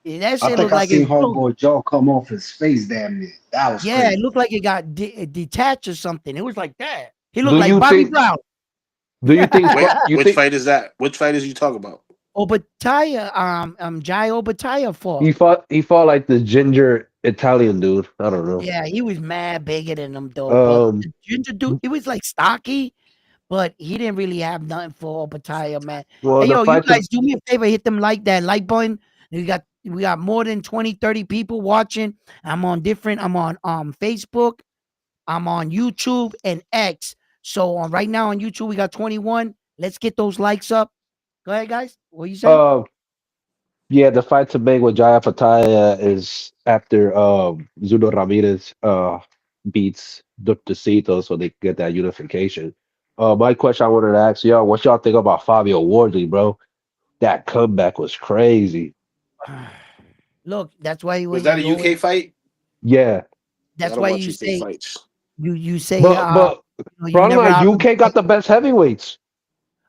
crazy. that I shit think looked I like it seen broke. homeboy jaw come off his face damn near. That was Yeah, it crazy. looked like it got detached or something. It was like that. He looked do like you Bobby think? Brown. Do you think? You Which think fight is that? Which fight is you talking about? Obatiah, Jai Obatiah fought. he fought like the ginger Italian dude? I don't know. Yeah, he was mad bigger than him though. But Um. the ginger dude, it was like stocky, but he didn't really have nothing for Obatiah, man. Well, Hey, the yo, you fight to guys do me a favor, hit them that like button. We got more than 20, 30 people watching. I'm on Facebook, I'm on YouTube and X. So on right now on YouTube, we got 21. Let's get those likes up. Go ahead, guys. What you say? uh yeah, the fight to make with Jaya Pataya is after Zuno Ramirez beats Ductecito so they get that unification. My question I wanted to ask y'all, what y'all think about Fabio Wardley, bro? That comeback was crazy. Look, that's why Was when that a you always UK fight? Yeah. I that's don't why watch you UK say fights. you say But you from never like out of UK got the best heavyweights.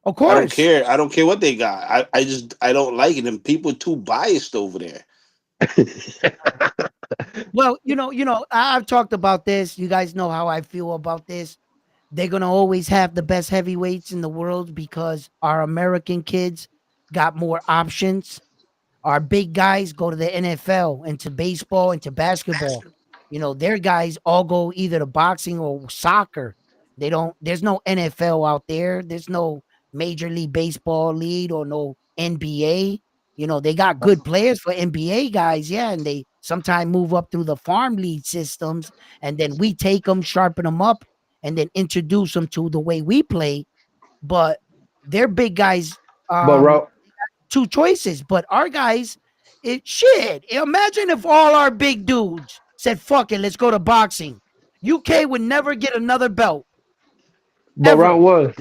of I don't course. care. I don't care what they got. I don't like it. And people too biased over there. Well, I've talked about this. You guys know how I feel about this. They're gonna always have the best heavyweights in the world because our American kids got more options. Our big guys go to the NFL, into baseball, into basketball. Their guys all go either to boxing or soccer. They don't. There's no NFL out there. There's no Major League Baseball league or no NBA. They got good players for NBA guys, yeah, and they sometimes move up through the farm league systems, and then we take them, sharpen them up, and then introduce them to the way we play. But their big guys, But um, Ro, two choices. But our guys, it shit. Imagine if all our big dudes said, "Fuck it, let's go to boxing." UK would never get another belt ever.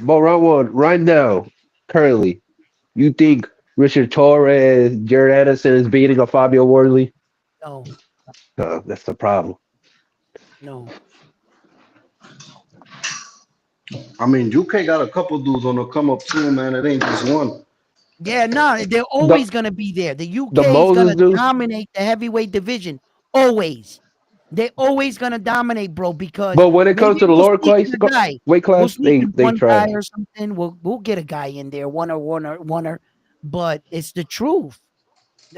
but round one, right now, currently, you think Richard Torres, Jared Anderson is beating a Fabio Wardley? No, That's the problem. no. I mean, UK got a couple dudes on the come up too, man. It ain't just one. Yeah, no, they're The always gonna be there. The the UK is Moses gonna dude. dominate the heavyweight division. Always. They're always gonna dominate, bro, because But when it comes maybe to the we'll lower sneak in class a guy. weight We'll class, sneak in they one guy try. or something. We'll get a guy in there, one or. But it's the truth.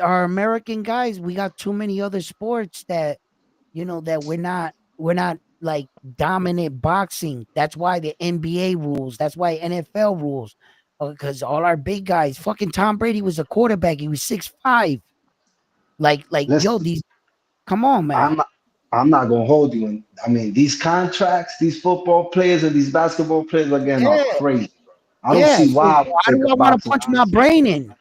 Our American guys, we got too many other sports that we're not like dominant boxing. That's why the NBA rules. That's why NFL rules. Because all our big guys, fucking Tom Brady was a quarterback. He was 6'5". Like yo, Listen, these come on, I'm man. not, I'm not gonna hold you. And I mean, these contracts, these football players and these basketball players again are Yeah, crazy. I don't yeah. see So why I would why take do a I want to boxing punch my honestly. brain in?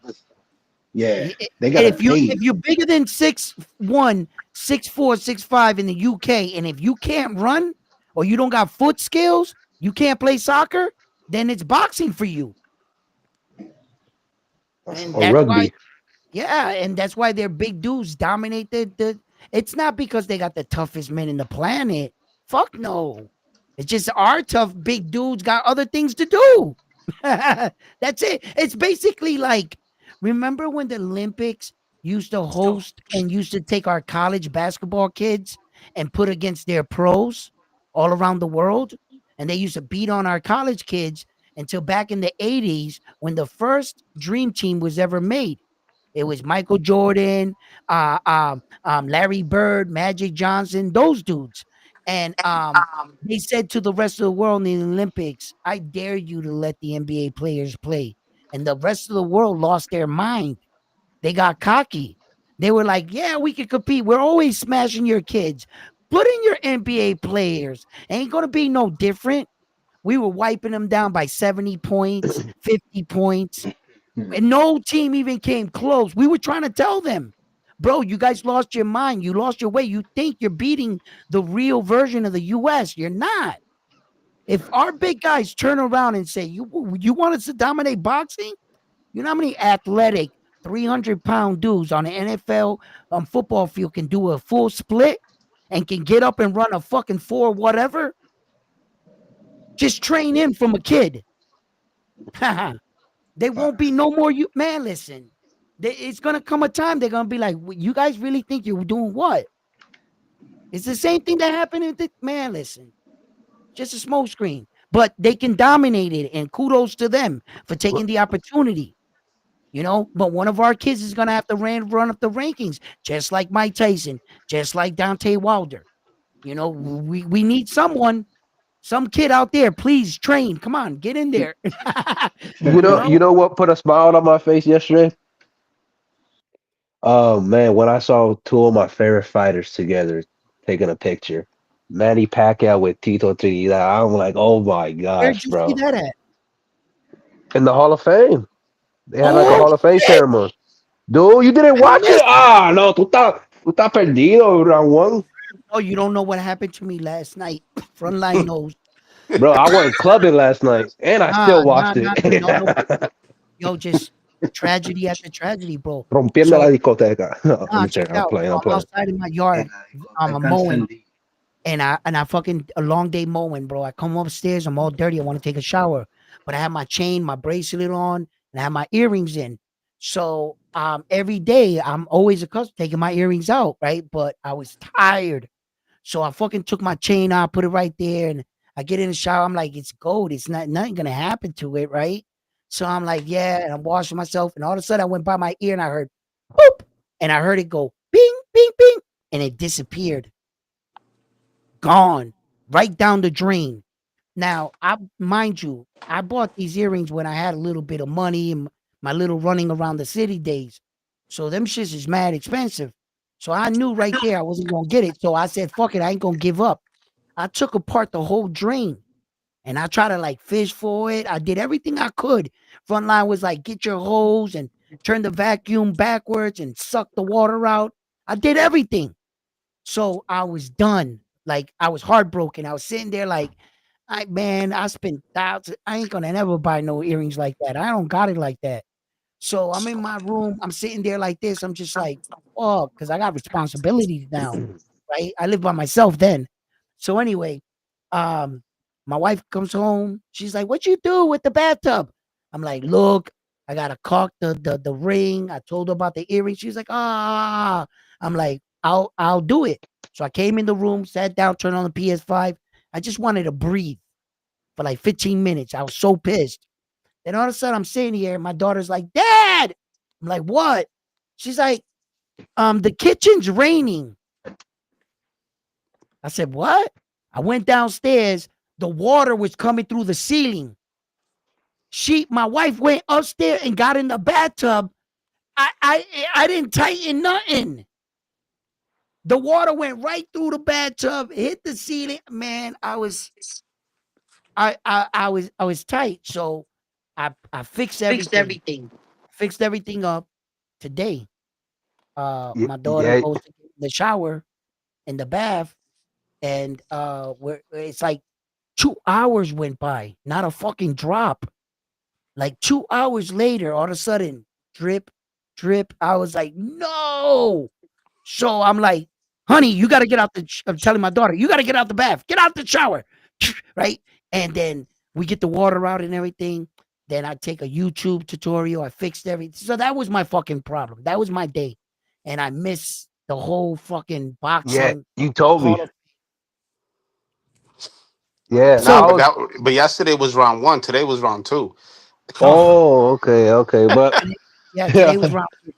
Yeah, Y- they And gotta if you pay if you. you're bigger than 6'1", 6'4", 6'5" in the UK, and if you can't run or you don't got foot skills, you can't play soccer, then it's boxing for you. That's And Or that's why, rugby. yeah, and that's why their big dudes dominate the. It's not because they got the toughest men in the planet. Fuck no. It's just our tough big dudes got other things to do. That's it. It's basically like, remember when the Olympics used to host and used to take our college basketball kids and put against their pros all around the world? And they used to beat on our college kids until back in the 80s when the first dream team was ever made. It was Michael Jordan, Larry Bird, Magic Johnson, those dudes. And they said to the rest of the world in the Olympics, "I dare you to let the NBA players play." And the rest of the world lost their mind. They got cocky. They were like, "Yeah, we can compete. We're always smashing your kids. Put in your NBA players. Ain't gonna be no different." We were wiping them down by 70 points, 50 points, and no team even came close. We were trying to tell them, bro, you guys lost your mind. You lost your way. You think you're beating the real version of the US. You're not. If our big guys turn around and say, you want us to dominate boxing? You know how many athletic 300-pound dudes on the NFL football field can do a full split and can get up and run a fucking four whatever? Just train in from a kid. They won't be no more. You man, listen. It's gonna come a time they're gonna be like, you guys really think you're doing what? It's the same thing that happened in the man. Listen, just a smoke screen, but they can dominate it, and kudos to them for taking the opportunity. But one of our kids is gonna have to run up the rankings, just like Mike Tyson, just like Dante Wilder. We need someone, some kid out there. Please train. Come on, get in there. You you know, know, you know what put a smile on my face yesterday? Oh man, when I saw two of my favorite fighters together taking a picture, Manny Pacquiao with Tito Trinidad. I'm like, oh my where'd gosh, you see bro! that at? In the Hall of Fame, they had like a Oh Hall of Fame shit! ceremony. Dude, you didn't I watch it? missed. Ah, no, tú estás perdido, round one, Oh, you don't know what happened to me last night. Frontline knows. bro. I went clubbing last night, and I Nah, still nah, watched it. nah, nah, no, no. Yo, just tragedy after tragedy, bro. Rompiendo la So, discoteca. No, let nah, me check say, it I'm out. playing. So I'm I'm playing. outside in my yard. I'm mowing, and I fucking a long day mowing, bro. I come upstairs, I'm all dirty. I want to take a shower, but I have my chain, my bracelet on, and I have my earrings in. So every day I'm always accustomed to taking my earrings out, right? But I was tired. So I fucking took my chain out, put it right there, and I get in the shower. I'm like, it's gold. It's nothing gonna happen to it, right? So I'm like, yeah, and I'm washing myself, and all of a sudden I went by my ear and I heard boop, and I heard it go bing, bing, bing, and it disappeared, gone, right down the drain. Now, I mind you, I bought these earrings when I had a little bit of money and my little running around the city days. So them shits is mad expensive. So I knew right there I wasn't gonna get it. So I said, fuck it, I ain't gonna give up. I took apart the whole drain and I tried to like fish for it. I did everything I could. Frontline was like, get your hose and turn the vacuum backwards and suck the water out. I did everything. So I was done. Like I was heartbroken. I was sitting there like, I spent thousands. I ain't gonna never buy no earrings like that. I don't got it like that. So I'm in my room. I'm sitting there like this. I'm just like, oh, because I got responsibilities now, right? I live by myself then. So anyway, um, my wife comes home. She's like, "What you do with the bathtub?" I'm like, "Look, I gotta caulk the ring." I told her about the earring. She's like, "Ah." I'm like, "I'll do it." So I came in the room, sat down, turned on the PS5. I just wanted to breathe for like 15 minutes. I was so pissed. Then all of a sudden, I'm sitting here, and my daughter's like, "Dad," I'm like, "What?" She's like, "The kitchen's raining." I said, "What?" I went downstairs. The water was coming through the ceiling. My wife went upstairs and got in the bathtub. I didn't tighten nothing. The water went right through the bathtub, hit the ceiling. Man, I was tight. So I fixed everything up today. My daughter Yeah, goes to get in the shower in the bath, and it's like 2 hours went by, not a fucking drop. Like 2 hours later, all of a sudden, drip, drip. I was like, no. So I'm like, honey, you got to get out I'm telling my daughter, you got to get out the bath, get out the shower, right? And then we get the water out and everything. Then I take a YouTube tutorial. I fixed everything. So that was my fucking problem. That was my day. And I missed the whole fucking yeah. boxing You told me. hall of. Yeah, Nah, So, I but was. yesterday was round one. Today was round two. oh, Oh, okay, okay, but yeah, today was yeah, round two.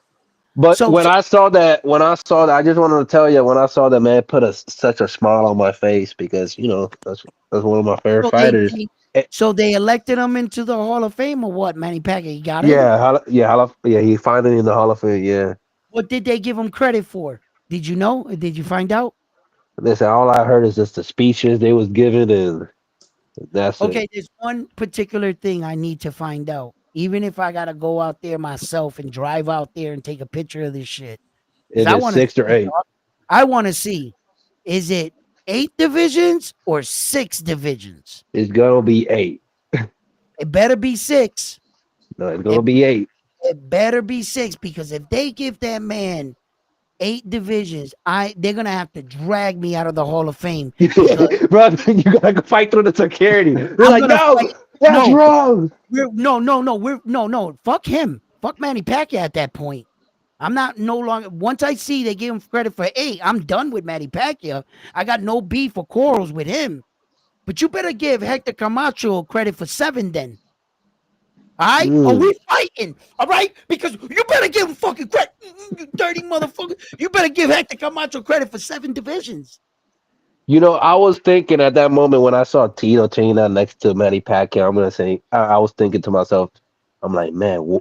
But So when I just wanted to tell you when I saw that man put such a smile on my face because that's one of my favorite so they, fighters. they Eh, so they elected him into the Hall of Fame or what? Manny Pacquiao, he got in. Yeah, yeah, he finally in the Hall of Fame. Yeah, What did they give him credit for? Did you know? Did you find out? listen, all I heard is just the speeches they was giving, and that's it. Okay, there's one particular thing I need to find out. Even if I gotta go out there myself and drive out there and take a picture of this shit, because It I is want to 6 or 8. I want to see, is it 8 divisions or 6 divisions? It's gonna be 8. It better be six. No, it's gonna It, be 8. it better be six because if they give that man 8 divisions, they're gonna have to drag me out of the Hall of Fame because Bro, you gotta fight through the security. They're I'm like, gonna no, fight. that's No, wrong. no. Fuck him. Fuck Manny Pacquiao at that point. I'm not no longer. Once I see they give him credit for 8, I'm done with Manny Pacquiao. I got no beef or quarrels with him. But you better give Hector Camacho credit for 7 then. All right? Are Mm. we fighting? All right? Because you better give him fucking credit. You dirty motherfucker. You better give Hector Camacho credit for 7 divisions. I was thinking at that moment when I saw Tito chain out next to Manny Pacquiao, I'm gonna say, I was thinking to myself, I'm like, man,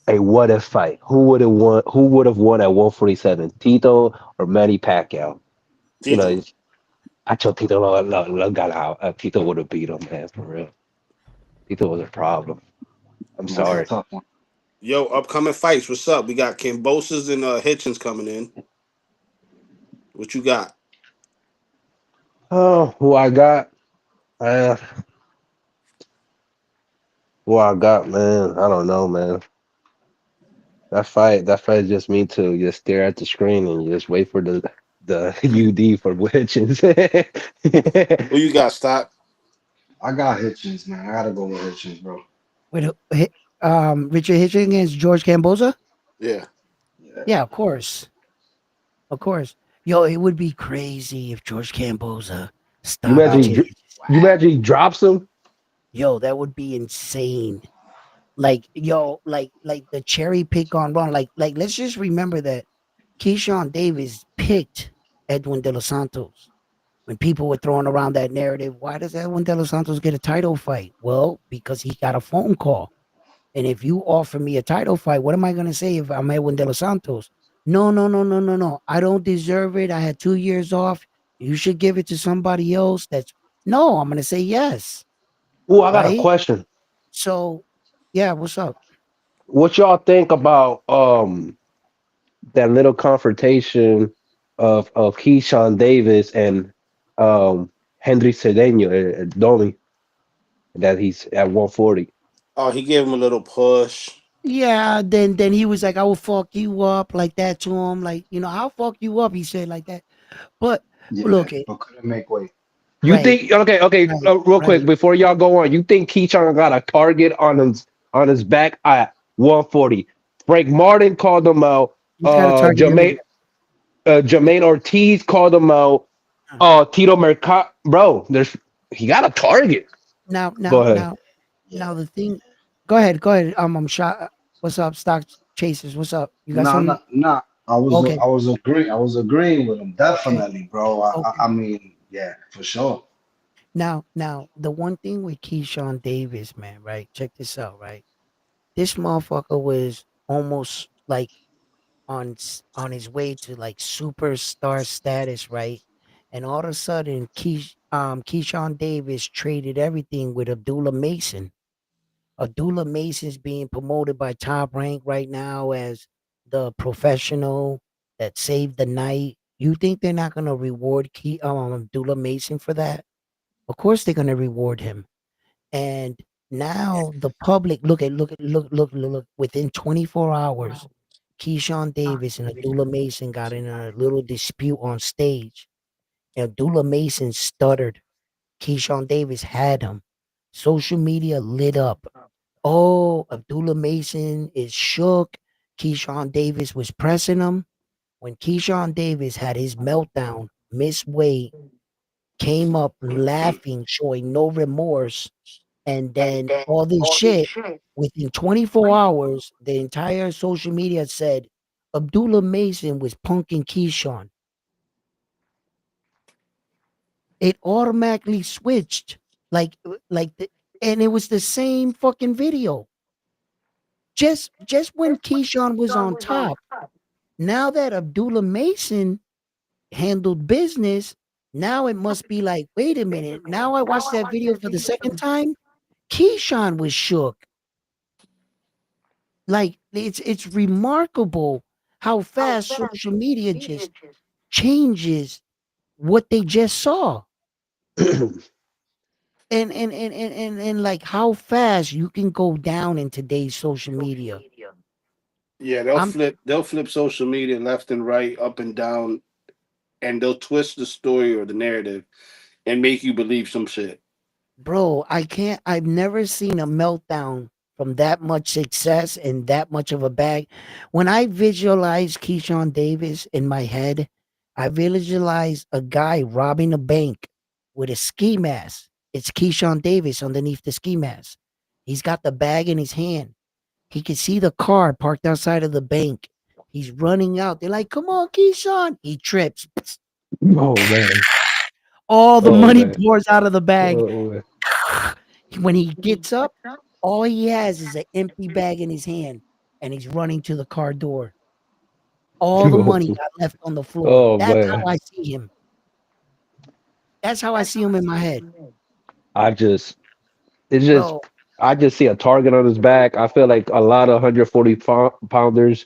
a what if fight? Who would have won? Who would have won at 147, Tito or Manny Pacquiao? You know, Tito. I told Tito, got out. Tito would have beat him, man, for real. Tito was a problem. I'm That's a sorry. tough one. Yo, upcoming fights. What's up? We got Cambosos and Hitchens coming in. What you got? Oh, who I got? Uh, who I got, man? I don't know, man. That fight just me to just stare at the screen and just wait for the UD for Hitchens. Who you got, Stock? I got Hitchens, man. I gotta go with Hitchens, bro. With Richard Hitchens against George Camboza? Yeah. Yeah. Yeah, of course. Of course. Yo, it would be crazy if George Camboza you stopped That imagine he, would Richard dr- be Hitchens. you whack. imagine he drops him? Yo, that would be insane. Like, yo, like the cherry pick on wrong. Like let's just remember that Keyshawn Davis picked Edwin De Los Santos. When people were throwing around that narrative, why does Edwin De Los Santos get a title fight? Well, because he got a phone call. And if you offer me a title fight, what am I gonna say if I'm Edwin De Los Santos? No, no, no, no, no, no. I don't deserve it. I had 2 years off. You should give it to somebody else. That's no, I'm gonna say yes. Oh, I got a Right? question. So yeah, what's up? What y'all think about that little confrontation of Keyshawn Davis and Henry Cedeño, Domi, that he's at 140? Oh, he gave him a little push. Yeah, then he was like, I will fuck you up like that to him. Like, I'll fuck you up, he said like that. But Yeah, look it, but couldn't make weight. You right, think okay, right, real quick right. before y'all go on, you think Keyshawn got a target on his back at 140? Frank Martin called him out. He's got to target Jermaine everybody. Jermaine Ortiz called him out. Uh, Tito Mercado, bro, he got a target. Now, Go now, ahead. now, Yeah. now the thing. Go ahead. I'm shot. What's up, stock chasers? What's up? You got Nah, some? nah, nah. Okay, I was agreeing with him. okay, Definitely, bro. okay. I mean, yeah, for sure. Now, the one thing with Keyshawn Davis, man, right? Check this out, right? This motherfucker was almost like on his way to like superstar status, right? And all of a sudden, Keyshawn Davis traded everything with Abdullah Mason. Abdullah Mason's being promoted by Top Rank right now as the professional that saved the night. You think they're not gonna reward Abdullah Mason for that? Of course they're gonna reward him. And now the public look within 24 hours, Keyshawn Davis and Abdullah Mason got in a little dispute on stage. And Abdullah Mason stuttered. Keyshawn Davis had him. Social media lit up. Oh, Abdullah Mason is shook. Keyshawn Davis was pressing him. When Keyshawn Davis had his meltdown, missed weight, came up laughing, showing no remorse, and then all this shit, within 24 hours, the entire social media said, Abdullah Mason was punking Keyshawn, it automatically switched like and it was the same fucking video. Just when Keyshawn was on top. Now that Abdullah Mason handled business, now it must be like, wait a minute. Now I watched that video for the second time. Keyshawn was shook. Like it's remarkable how fast social media just changes what they just saw. And like how fast you can go down in today's social media. Yeah, I'm they'll flip social media left and right, up and down, and they'll twist the story or the narrative and make you believe some shit. Bro, I've never seen a meltdown from that much success and that much of a bag. When I visualize Keyshawn Davis in my head, I visualize a guy robbing a bank with a ski mask. It's Keyshawn Davis underneath the ski mask. He's got the bag in his hand. He can see the car parked outside of the bank. He's running out. They're like, come on, Keyshawn. He trips. Oh man. All the Oh money man. pours out of the bag. Oh man. When he gets up, all he has is an empty bag in his hand, and he's running to the car door. All the money got left on the floor. Oh That's how man. I see him. That's how I see him in my head, I just it's just bro. I just see a target on his back. I feel like a lot of 140 pounders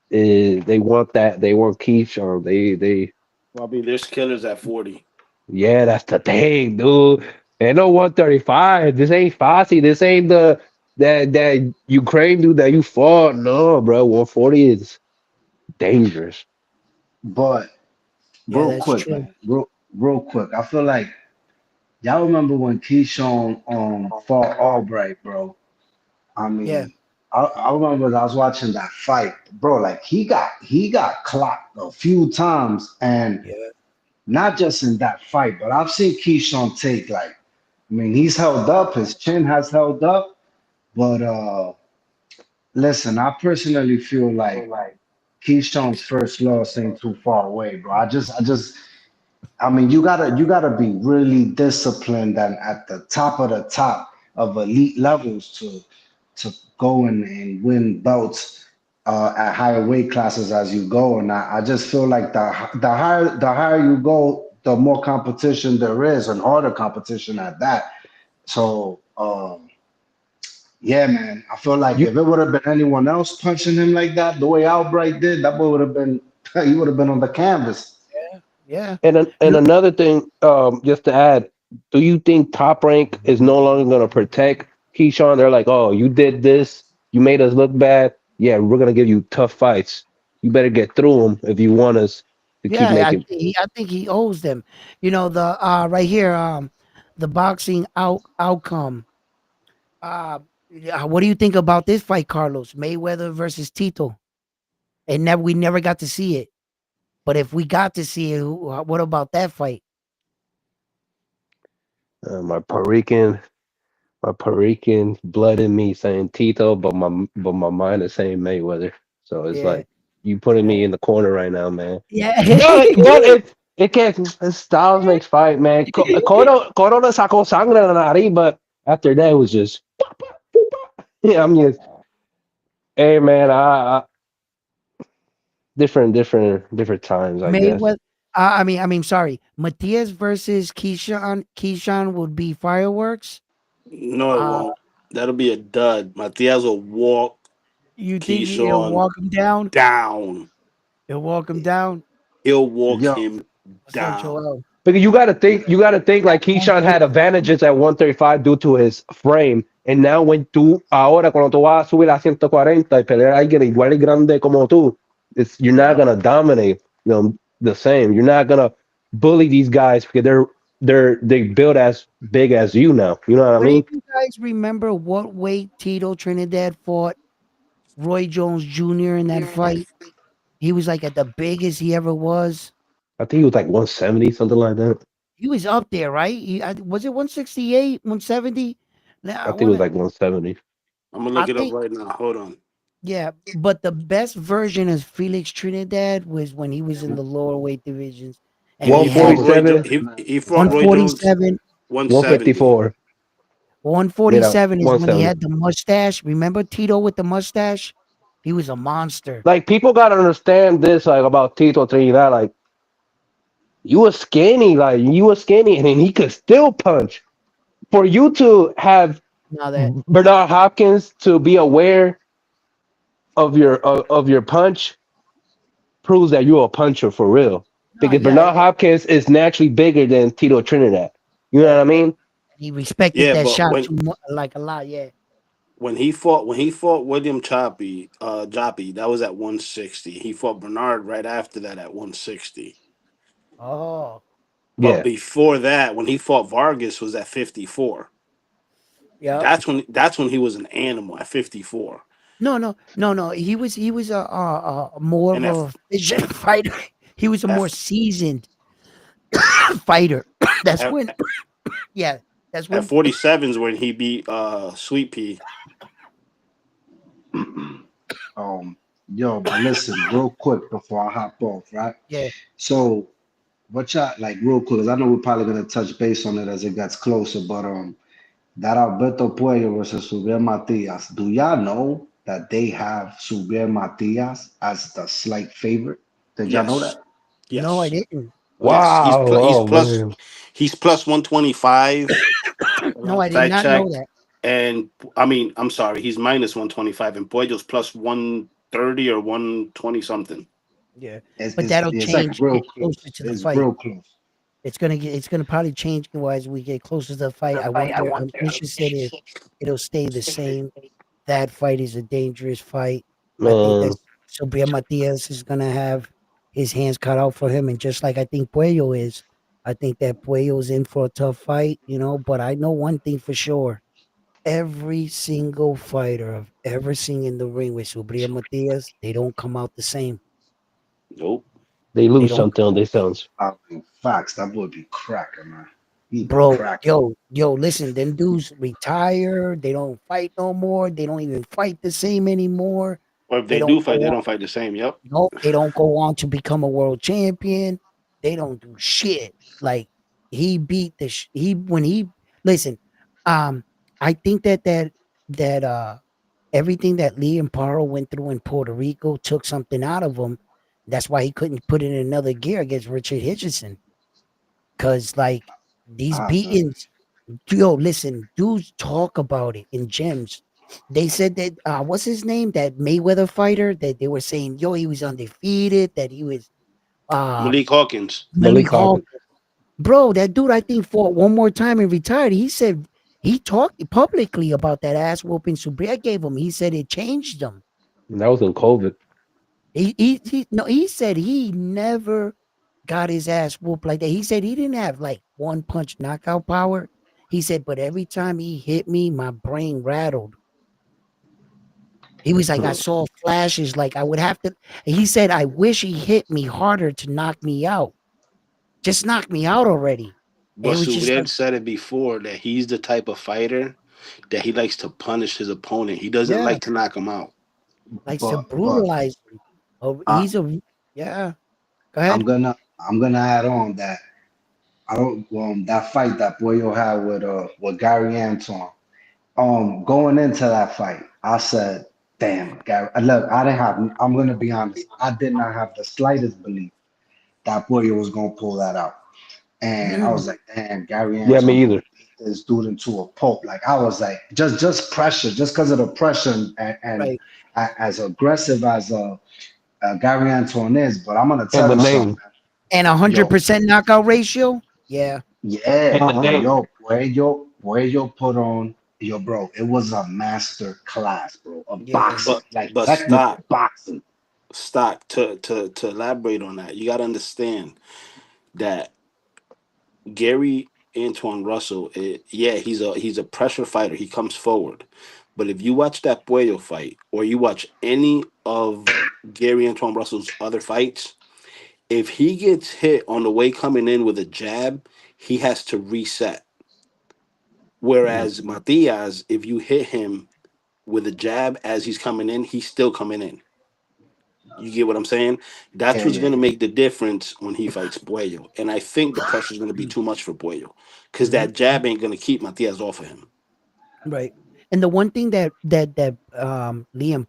they want that. They want Keyshawn. They Well, I mean, there's killers at 40. yeah, that's the thing, dude. Ain't no 135. This ain't Fossey. This ain't the that Ukraine dude that you fought. No, bro. 140 is dangerous. But Yeah, real that's quick, true. man, real quick. I feel like y'all remember when Keyshawn fought Albright, bro. I Yeah, mean, I remember I was watching that fight, bro. Like he got clocked a few times, and yeah, not just in that fight, but I've seen Keyshawn take like, I mean, he's held up, his chin has held up, but listen, I personally feel like Keyshawn's first loss ain't too far away, bro. I mean, you gotta be really disciplined and at the top of the top of elite levels to go and win belts at higher weight classes as you go. And I just feel like the higher you go, the more competition there is and harder competition at that. So yeah, man, I feel like You if it would have been anyone else punching him like that, the way Albright did, that boy would have been he would have been on the canvas. yeah. and You another thing, just to add, do you think Top Rank is no longer gonna protect Keyshawn? They're like, oh, you did this, you made us look bad. Yeah, we're gonna give you tough fights. You better get through them if you want us to keep yeah, making. I think he owes them. You know the right here the boxing outcome. Yeah, what do you think about this fight, Carlos? Mayweather versus Tito. And never we never got to see it. But if we got to see it, what about that fight? My Puerto Rican blood in me saying Tito, but my mind is saying Mayweather. So it's Yeah. like you putting Yeah. me in the corner right now, man. Yeah. But it can't. Styles makes fight, man. Coro le sacó sangre de la nariz, but after that it was just yeah. I'm just hey man. Different times, I guess. Mayweather. Sorry. Matias versus Keyshawn. Keyshawn would be fireworks. No, it Uh, won't. That'll be a dud. Matias will walk you think he'll Keyshawn walk him down? down. He'll walk him down. He'll walk Yo, him What's up, down. Joel? Because you gotta think like Keyshawn had advantages at 135 due to his frame. And now ahora cuando tú vas a subir a 140 y pelear a alguien igual y grande como tú, you're not gonna dominate them the same. You're not gonna bully these guys because they build as big as you now. You know what I What do mean? you guys remember? What weight Tito Trinidad fought Roy Jones Jr. in that fight? He was like at the biggest he ever was. I think he was like 170, something like that. He was up there, right? Was it 168, 170? Now I I think it was want to. like 170. I'm gonna I look it up think right now. Hold on. Yeah, but the best version of Felix Trinidad was when he was in the lower weight divisions, and He he fought had Roy. 147, He fought Roy Jones 147. 170. 154. Mira, 147 is when he 170. had the mustache. Remember Tito with the mustache? He was a monster. Like people gotta understand this, like about Tito Trinidad. Like you were skinny, and then he could still punch. For you to have Now that, Bernard Hopkins to be aware of your punch proves that you're a puncher for real. no, Because yeah, Bernard Hopkins is naturally bigger than Tito Trinidad. You know yeah, what I mean? he respected Yeah, that but shot too much, like a lot. Yeah. when he fought William Joppy, that was at 160. He fought Bernard right after that at 160. Oh, But Yeah. before that, when he fought Vargas, was at 54. yep. That's when he was an animal at 54. No, no, no, no. He was a more of And a vision fighter. He was a more at, seasoned fighter. That's at, when, yeah, that's at when, 47 is when he beat Sweet Pea. Um, yo, but listen, real quick before I hop off, right? yeah. So, what y'all like, real quick? 'Cause I know we're probably gonna touch base on it as it gets closer, but that Alberto Puello versus Subriel Matias. Do y'all know that they have Subriel Matias as the slight favorite? Did y'all know Yes. that? No, I Yes. didn't. Yes. Wow. Oh man. He's plus 125. No, I did Fact not know check. that. And I mean, I'm sorry, he's minus 125 and Puello's plus 130 or 120 something. Yeah, It's but it's, that'll it's like change real get closer close. to the It's fight. real close. It's gonna probably change as we get closer to the fight. I wonder. Misha said if it'll stay the same. That fight is a dangerous fight. I think that Man. Sobria Matias is gonna have his hands cut out for him, and just like I think Puello is, I think that Puello's in for a tough fight. But I know one thing for sure: every single fighter I've ever seen in the ring with Sobria Matias, they don't come out the same. Nope. They They lose don't. something on their stones. I mean, facts. That boy be cracking, man. He be Bro, cracking. yo, listen, them dudes retire. They don't fight no more. They don't even fight the same anymore. Or if They they don't do go fight, they on. don't fight the same. Yep. No, they don't go on to become a world champion. They don't do shit. Like he beat the he when he listen. Um, I think that everything that Lee and Paro went through in Puerto Rico took something out of him. That's why he couldn't put it in another gear against Richard Hitchison. Cause like these I agree. beatings, yo, listen, dudes talk about it in gyms. They said that what's his name? That Mayweather fighter that they were saying, yo, he was undefeated, that he was uh Malik Hawkins. Malik Malik Hall. Hawkins. Bro, that dude I think fought one more time and retired. He said he talked publicly about that ass whooping Subria gave him. He said it changed him. That was in COVID. He no, he said he never got his ass whooped like that. He said he didn't have like one punch knockout power. He said, but every time he hit me, my brain rattled. He was like, I Hmm. saw flashes, like I would have to. He said, I wish he hit me harder to knock me out. Just knock me out already. And But it was just Subriel like, said it before that he's the type of fighter that he likes to punish his opponent. He doesn't yeah, like to knock him out. likes to But brutalize him. Oh, I, he's a yeah. Go I'm ahead. gonna I'm gonna add on that I don't that fight that Boyo had with Gary Anton. Going into that fight, I said, "Damn, Gary." Look, I didn't have. I'm gonna be honest. I did not have the slightest belief that Boyo was gonna pull that out, and I Mm, was like, "Damn, Gary Yeah, me Anton gonna either. beat this dude into a pulp." Like I was like, just pressure, just because of the pressure and right. as aggressive as Gary Anton is. But I'm gonna And tell the you something, name. And a hundred yo. percent knockout ratio. Yeah. Yeah, And the name. yo, Puello put on, yo, bro, it was a master class, bro, of Yeah. boxing, But like but technical boxing. stock to elaborate on that. You got to understand that Gary Antoine Russell, yeah, he's a pressure fighter. He comes forward, but if you watch that Puello fight or you watch any of Gary Antoine Russell's other fights, if he gets hit on the way coming in with a jab, he has to reset. Mm. Whereas Matias, if you hit him with a jab as he's coming in, he's still coming in. You get what I'm saying? That's Yeah, what's yeah, going to yeah. make the difference when he fights Puello. And I think the pressure's going to be too much for Puello because Mhm. that jab ain't going to keep Matias off of him. Right. And the one thing that Liam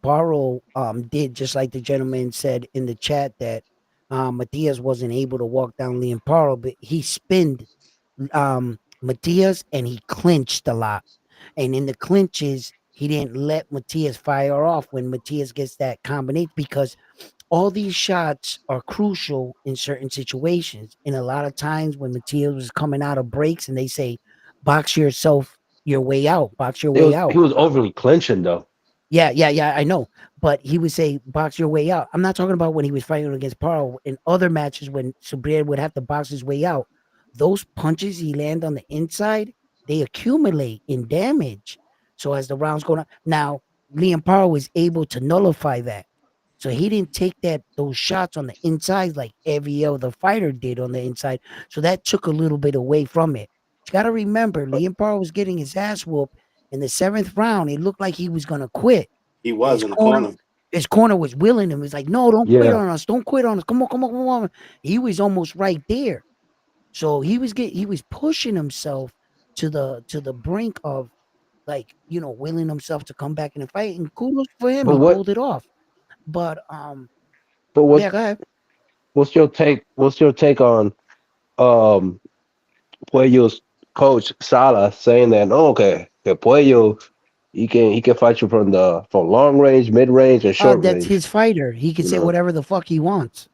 Paro did, just like the gentleman said in the chat, that Matias wasn't able to walk down Liam Paro, but he spinned Matias and he clinched a lot. And in the clinches, he didn't let Matias fire off when Matias gets that combination, because all these shots are crucial in certain situations. And a lot of times when Matias was coming out of breaks and they say, box yourself your way out, box your way He out. was overly clinching though. Yeah, yeah, yeah, I know. But he would say, box your way out. I'm not talking about when he was fighting against Paro. In other matches, when Subriel would have to box his way out, those punches he land on the inside, they accumulate in damage. So as the rounds go on, now Liam Paro was able to nullify that. So he didn't take those shots on the inside like every other fighter did on the inside. So that took a little bit away from it. You got to remember, Liam Paro was getting his ass whooped in the seventh round. It looked like he was gonna quit. He And was in the corner. his corner was willing him. He's like, "No, don't quit Yeah, on us. Don't quit on us. Come on, come on, come on." He was almost right there. So he was pushing himself to the brink of, like, willing himself to come back in the fight. And kudos for him. but He what? pulled it off. But But yeah, go ahead. what's your take? What's your take on um Puello's coach Sala saying that? Oh, okay, que Puello he can fight you from long range, mid range, and short That's range. his fighter. He can You say know. whatever the fuck he wants.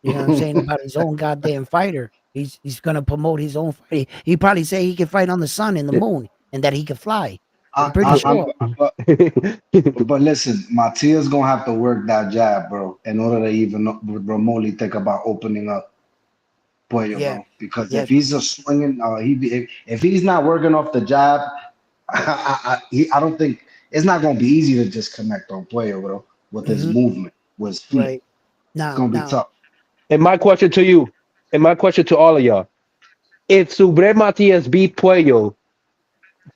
You know what I'm saying, about his own goddamn fighter. He's gonna promote his own fight. He probably say he can fight on the sun and the moon and that he can fly. I'm pretty I'm, sure. but but listen, Matias gonna have to work that jab, bro, in order to even remotely think about opening up Puello, Yeah. bro. Because if Yes. he's a swinging, if he's not working off the jab, I don't think it's not gonna be easy to just connect on Puello, bro, with his Hmm. movement, with his feet. Right. It's Now, gonna be now, tough. And my question to you, and my question to all of y'all: if Subre Matias beat Puello,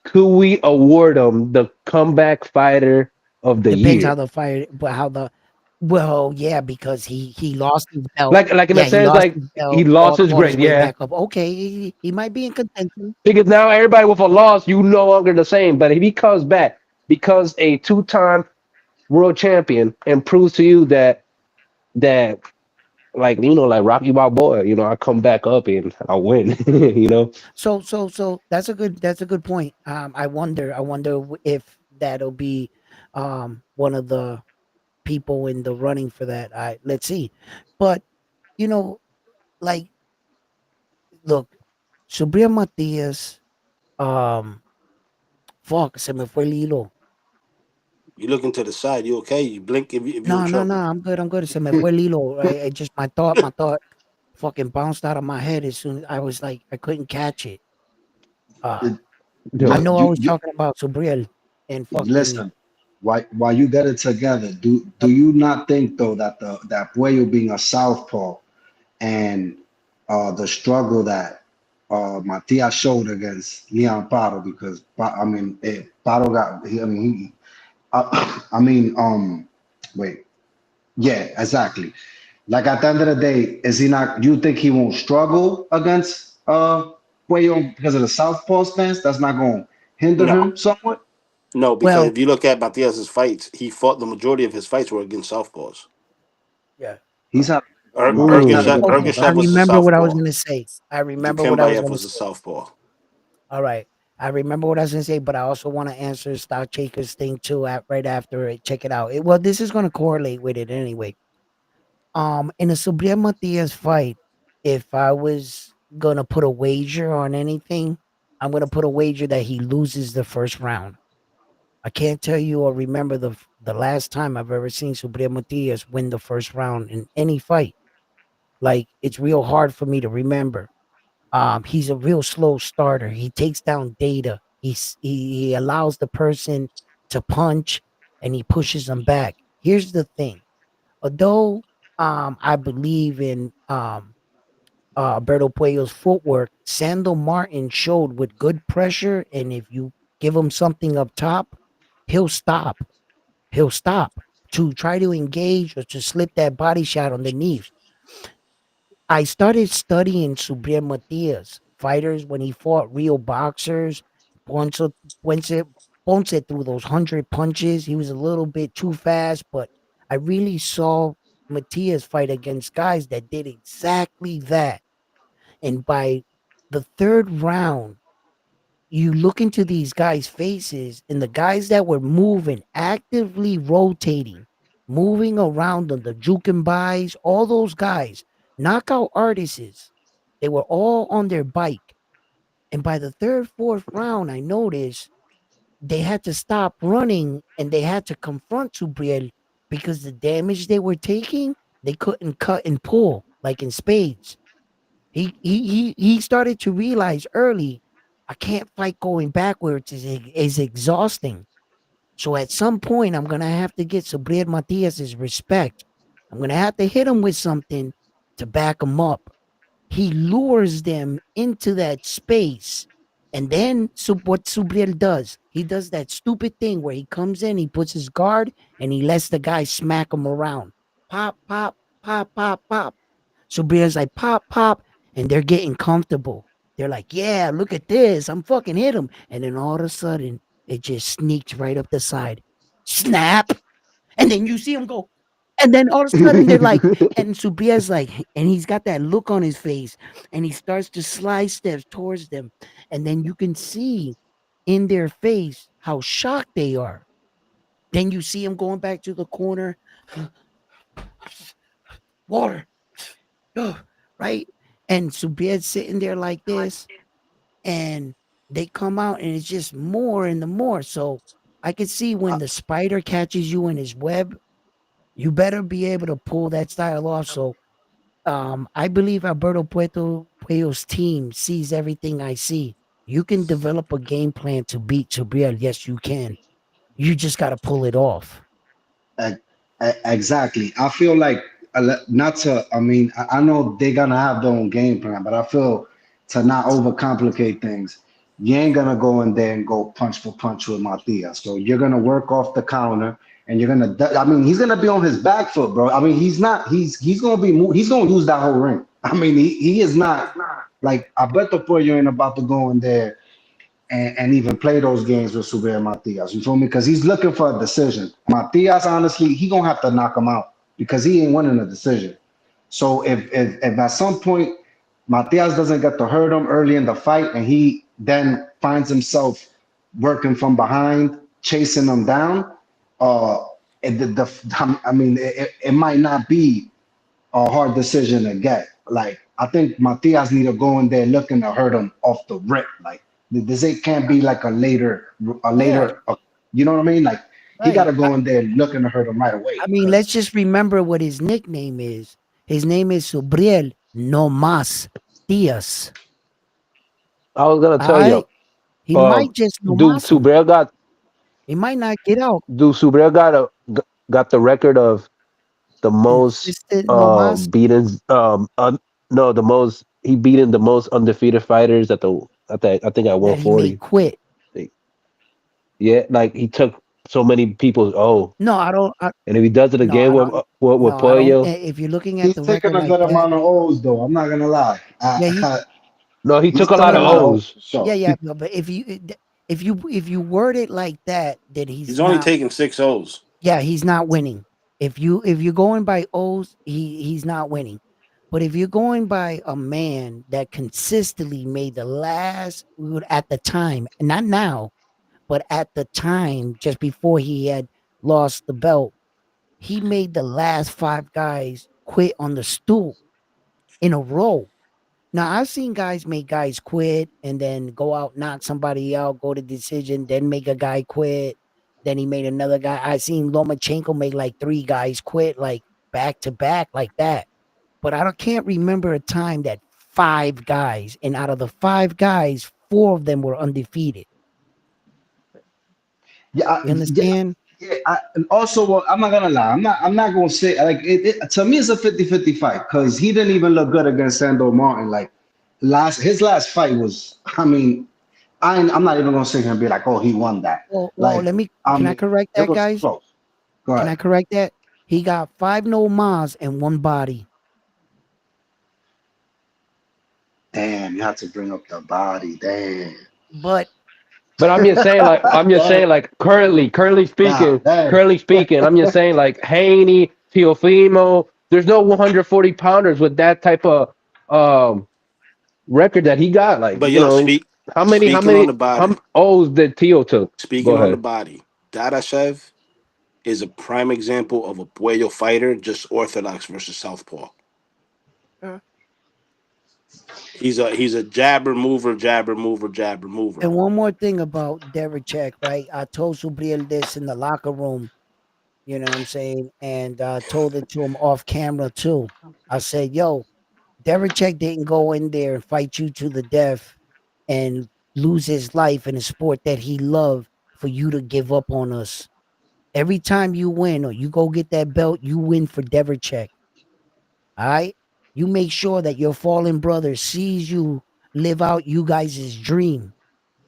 could we award him the comeback fighter of the depends how year? the fight, but how the, well, yeah, because he lost his belt. Like in a Yeah, he sense, lost like his he belt, lost his fought his grade, way yeah. back up. Okay, he might be in contention. Because now everybody with a loss, you no longer the same. But if he comes back, becomes a two-time world champion, and proves to you that like like Rocky Balboa, I come back up and I win. So that's a good point. I wonder if that'll be one of the people in the running for that. I Let's see. But you know, like, look, Subriel Matias, um, fuck, se me fue el hilo. You looking to the side. You okay? You blink if you in No, no, no, trouble. I'm good. I'm good. Se me fue el hilo. I just my thought fucking bounced out of my head as soon as I was like, I couldn't catch it. Uh, It- I Yo, know I was you talking about Subriel and fucking. listen. While you get it together, do you not think though that that Puello being a southpaw and the struggle that Matias showed against Leon Pato because Pato got I mean wait, yeah, exactly. Like at the end of the day, is he not? Do you think he won't struggle against Cuello because of the southpaw stance? That's not going to hinder No, him somewhat. no, because Well, if you look at Matias's fights, he fought the majority of his fights were against southpaws. yeah. He's had no, he's had a Ergashev, good Okay, run. I Ergashev was a remember what I was southpaw. gonna say. I remember what I was Dukembayev gonna was a say. southpaw. All right. I remember what I was gonna say, but I also want to answer Stock Shaker's thing too right after it. Check it out. Well, this is gonna correlate with it anyway. In a Subriel Matias fight, if I was gonna put a wager on anything, I'm gonna put a wager that he loses the first round. I can't tell you or remember the last time I've ever seen Subriel Matias win the first round in any fight. Like, it's real hard for me to remember. He's a real slow starter. He takes down data. He allows the person to punch and he pushes them back. Here's the thing. Although I believe in Alberto Puello's footwork, Sandro Martin showed with good pressure, and if you give him something up top, he'll stop. He'll stop to try to engage or to slip that body shot underneath. I started studying Subriel Matias fighters when he fought real boxers. Ponce, Ponce, Ponce threw those 100 punches. He was a little bit too fast, but I really saw Matias fight against guys that did exactly that. And by the third round, you look into these guys' faces, and the guys that were moving, actively rotating, moving around them, the juke buys, all those guys, knockout artists, they were all on their bike. And by the third, fourth round, I noticed they had to stop running and they had to confront Subriel because the damage they were taking, they couldn't cut and pull like in spades. He started to realize early, I can't fight going backwards. Is exhausting. So at some point, I'm gonna have to get Sabriel Matias's respect. I'm gonna have to hit him with something to back him up. He lures them into that space. And then what Subriel does, he does that stupid thing where he comes in, he puts his guard, and he lets the guy smack him around. Pop, pop, pop, pop, pop. So Brian's like, pop, pop, and they're getting comfortable. They're like, yeah, look at this. I'm fucking hit him. And then all of a sudden, it just sneaks right up the side. Snap. And then you see him go. And then all of a sudden they're like, and Subria's like, and he's got that look on his face, and he starts to slide steps towards them. And then you can see in their face how shocked they are. Then you see him going back to the corner. Water. Right? And Subria's sitting there like this, and they come out, and it's just more and the more. So I could see when the spider catches you in his web, you better be able to pull that style off. So I believe Alberto Puello's team sees everything I see. You can develop a game plan to beat Subriel. Yes, you can. You just got to pull it off. E- Exactly. I feel like not to. I mean, I know they're gonna have their own game plan, but I feel to not overcomplicate things. You ain't gonna go in there and go punch for punch with Matias. So you're gonna work off the counter, and you're gonna. I mean, he's gonna be on his back foot, bro. I mean, he's not. He's gonna be. He's gonna use that whole ring. I mean, he is not like. I bet the poor you ain't about to go in there and even play those games with Suber Matias. You feel me? Because he's looking for a decision. Matias, honestly, he gonna have to knock him out because he ain't winning a decision. So if at some point Matias doesn't get to hurt him early in the fight and he then finds himself working from behind, chasing him down, uh, I mean, it might not be a hard decision to get. Like I think Matias need to go in there looking to hurt him off the rip. Like this ain't can't be like a Yeah, later. You know what I mean? Like he got right. to go in there looking to hurt him right I away. mean, let's Cause just remember what his nickname is. His name is Subriel No Mas Diaz. I was gonna tell I you, He um, might just no do mas him. Subriel got He might not get out. do Subriel got the record of the most Consistent no mas. beaten no the most he beaten the most undefeated fighters I think at That he may 140. quit. Yeah, like he took so many people's No, I don't. and if he does it No, again I don't. with No, I don't. Pollo, If you're looking at he's the taking record a like good that, amount of O's though. I'm not gonna lie. yeah, he, no, he He's took a took lot a yeah, of lot of but O's O's. for yeah, sure. yeah, but if you word it like that, that He's he's only not. taking 6 O's. Yeah, he's not winning. If you're going by O's, he's not winning. But if you're going by a man that consistently made the last at the time, not now, but at the time just before he had lost the belt, he made the last five guys quit on the stool in a row. Now I've seen guys make guys quit and then go out, knock somebody out, go to decision, then make a guy quit. Then he made another guy. I seen Lomachenko make like three guys quit like back to back like that. But I can't remember a time that five guys, and out of the five guys, four of them were undefeated. Yeah, You yeah, understand? yeah. And also, well, I'm not gonna lie. I'm not gonna say like to me it's a 50-50 fight because he didn't even look good against Sandor Martin. Like his last fight was, I mean, I'm not even gonna sit here and be like, oh, he won that. Well, Like, let me. I Can I mean, correct it that, was guys? close. Go Can ahead. I correct that? He got 5 no mas and 1 body. Damn, you have to bring up the body. Damn. But But I'm just God, saying, like God damn. currently speaking, I'm just saying, like Haney, Teofimo. There's no 140 pounders with that type of um record that he got. Like, But yo, how speaking on many the body, O's did Teo took? Go speaking on the ahead. body, Dadashev is a prime example of a Puello fighter, just orthodox versus southpaw. uh, He's a jabber mover, jabber mover, jabber mover. and one more thing about Derek Check, right? I told Subriel this in the locker room. You know what I'm saying? And told it to him off camera too. I said, "Yo, Derek Check didn't go in there and fight you to the death and lose his life in a sport that he loved for you to give up on us. Every time you win or you go get that belt, you win for Check. All right? You make sure that your fallen brother sees you live out you guys' dream.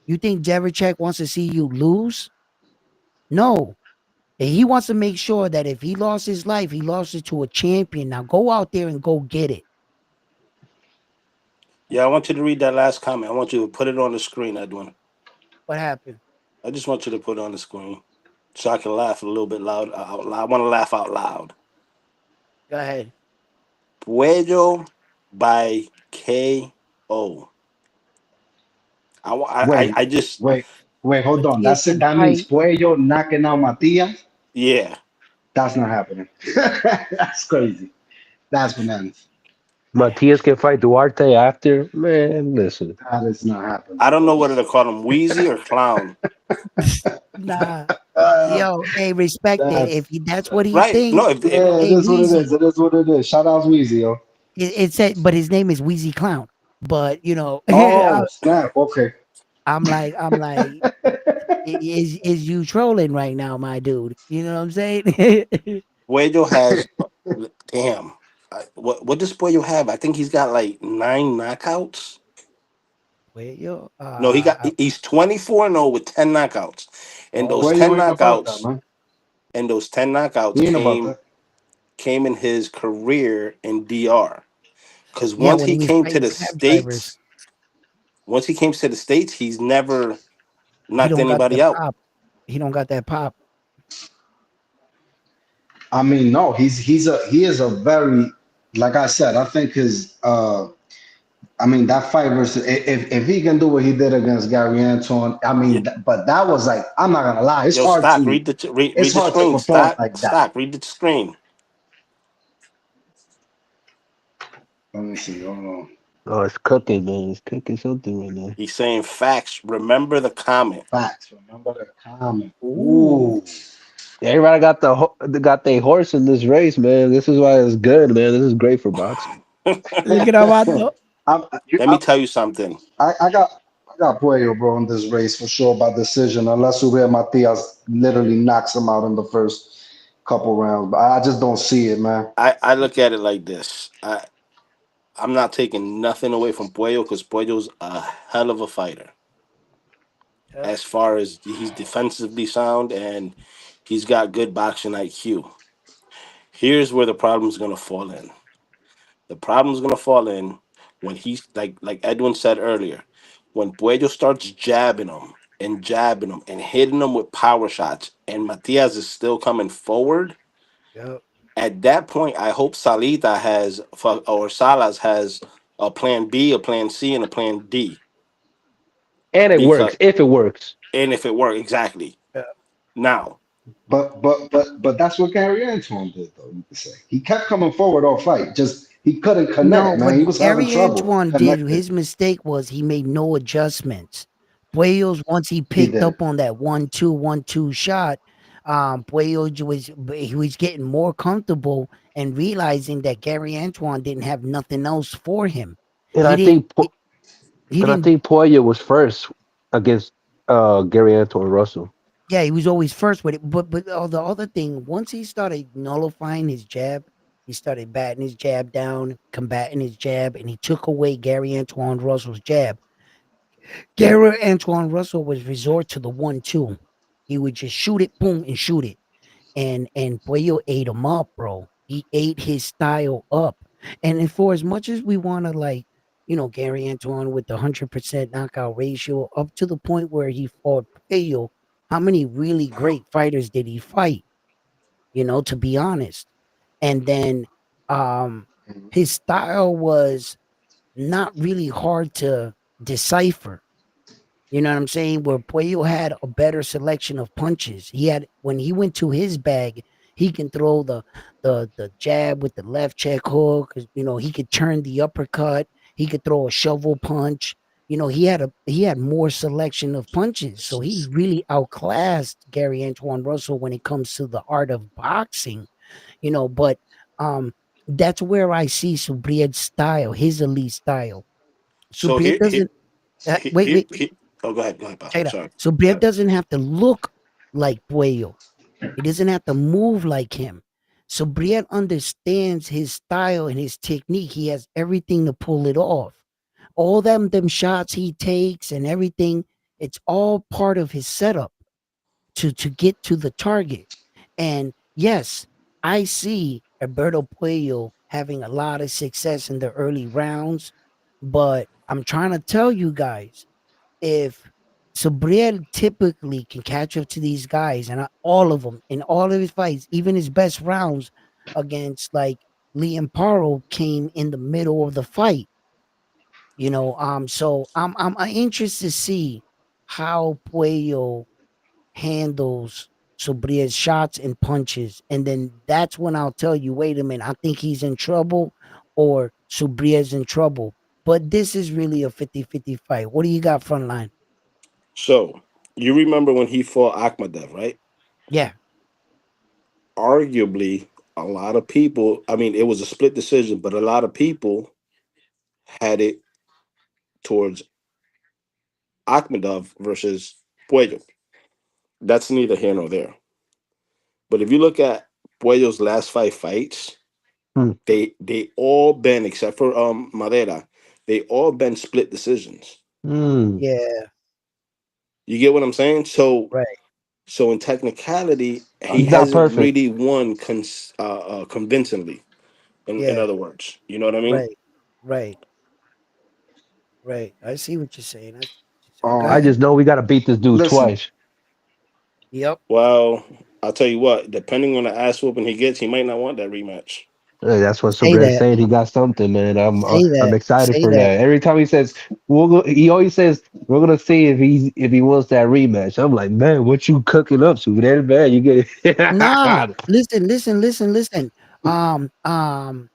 You think Check wants to see you lose? No. And he wants to make sure that if he lost his life, he lost it to a champion. Now go out there and go get it. Yeah, I want you to read that last comment. I want you to put it on the screen, Edwin. What happened? I just want you to put it on the screen so I can laugh a little bit loud. Out loud. I want to laugh out loud. Go ahead. Puello by KO. Wait, I just, wait, hold on. Matias That's it. can That means fight. Puello knocking out Matias. yeah. That's not happening. That's crazy. That's bananas. Matias can fight Duarte after. Man, listen. That is not happening, I don't bro. know whether to call him Wheezy or Clown. Nah. Uh, Yo, hey, respect it. that's If that's what he Right. No, thinks, yeah. It hey, is what it is. Wheezy. It is what it is. Shout out Weezy, yo. It said, but his name is Wheezy Clown. But Oh snap. Okay. I'm like, is you trolling right now, my dude? You know what I'm saying? Puello has, damn. What does Puello have? I think he's got like 9 knockouts. Where yo? No, he's 24-0 with 10 knockouts. And those Oh, 10 Puello ain't about that, knockouts, man. and those 10 knockouts He ain't about came that. came in his career in DR. Because yeah, when he was fighting cab drivers, once he came to the States, he's never he knocked don't got anybody that out. pop. He don't got that pop. I mean, no. He is a very, like I said. I think his I mean, that fight versus if he can do what he did against Gary Anton, I Yeah. mean, but that was like, I'm not gonna lie, Yo, Stock, it's read the hard to screen. perform Stock, like that. Stock, read the screen. Let me see. Hold on. Oh, it's cooking, man. It's cooking something right now. He's saying facts. Remember the comment. Facts. Remember the comment. Ooh, Ooh, Everybody got got their horse in this race, man. This is why it's good, man. This is great for boxing. look at Armando. I'm, Let me tell you something. I got Puello, bro, in this race for sure by decision, unless Uriel Matias literally knocks him out in the first couple rounds. But I just don't see it, man. I look at it like this. I'm not taking nothing away from Puello because Puello's a hell of a fighter. Yep. As far as he's defensively sound and he's got good boxing IQ. Here's where the problem's gonna fall in. The problem's gonna fall in when he's like Edwin said earlier, when Puello starts jabbing him and hitting him with power shots, and Matias is still coming forward. Yep. At that point, I hope Salita or Salas has a plan B, a plan C, and a plan D. And it Because works if it works. and if it worked exactly Yep. now, But that's what Gary Antoine did, though. You could say he kept coming forward all fight, just he couldn't No, connect, man. what He was having Gary trouble Antoine did, connecting. his mistake was he made no adjustments. Puellos, once he He picked did. up on that 1-2, 1-2 shot, Puello he was getting more comfortable and realizing that Gary Antoine didn't have nothing else for him. And He I didn't. think He and I didn't. think Poirier was first against Gary Antoine Russell. Yeah, he was always first with it. But the other thing, once he started nullifying his jab, he started batting his jab down, combating his jab, and he took away Gary Antoine Russell's jab. Garrett Antoine Russell was resort to the 1-2. He would just shoot it, boom, and shoot it. And Puello ate him up, bro. He ate his style up. And for as much as we want to like, Gary Antoine with the 100% knockout ratio, up to the point where he fought Puello, how many really great fighters did he fight? To be honest. And then um his style was not really hard to decipher. You know what I'm saying? Where Puello had a better selection of punches. He had when he went to his bag, he can throw the jab with the left check hook. He could turn the uppercut. He could throw a shovel punch. He had more selection of punches. So he really outclassed Gary Antoine Russell when it comes to the art of boxing. But um that's where I see Subriel's style, his elite style. So Subriel doesn't wait, wait, oh, go ahead, pal. check it out. Sorry. So Go Brev ahead. doesn't have to look like Puello. He doesn't have to move like him. So Briette understands his style and his technique. He has everything to pull it off. All them shots he takes and everything, it's all part of his setup to get to the target. And yes, I see Alberto Puello having a lot of success in the early rounds, but I'm trying to tell you guys, if Subriel typically can catch up to these guys and all of them in all of his fights, even his best rounds against like Liam Paro came in the middle of the fight. So I'm interested to see how Puello handles Subriel's shots and punches, and then that's when I'll tell you, wait a minute, I think he's in trouble, or Subriel's in trouble. But this is really a 50-50 fight. What do you got, frontline? So you remember when he fought Akhmadev, right? Yeah, Arguably, a lot of people. I mean, it was a split decision, but a lot of people had it towards Akhmedov versus Puello. That's neither here nor there. But if you look at Puello's last five fights, Hmm. they all been except for Madera, they all been split decisions. Hmm. yeah, You get what I'm saying? right. So in technicality, he He's not hasn't perfect. really won convincingly. In Yeah, other words, you know what I mean? right, right, right. I see what you're saying. I see what you're saying. Go I ahead. just know we got to beat this dude Listen, twice. Yep. Well, I'll tell you what. Depending on the ass whooping he gets, he might not want that rematch. Hey, that's what Say Sabret's that. saying. He got something, man. I'm Say I'm that. excited Say for that. that. Every time he says he always says we're gonna see if he wants that rematch. I'm like, man, what you cooking up, Sabret? Man, you get Nah, it. listen, listen, listen, listen. Um, um,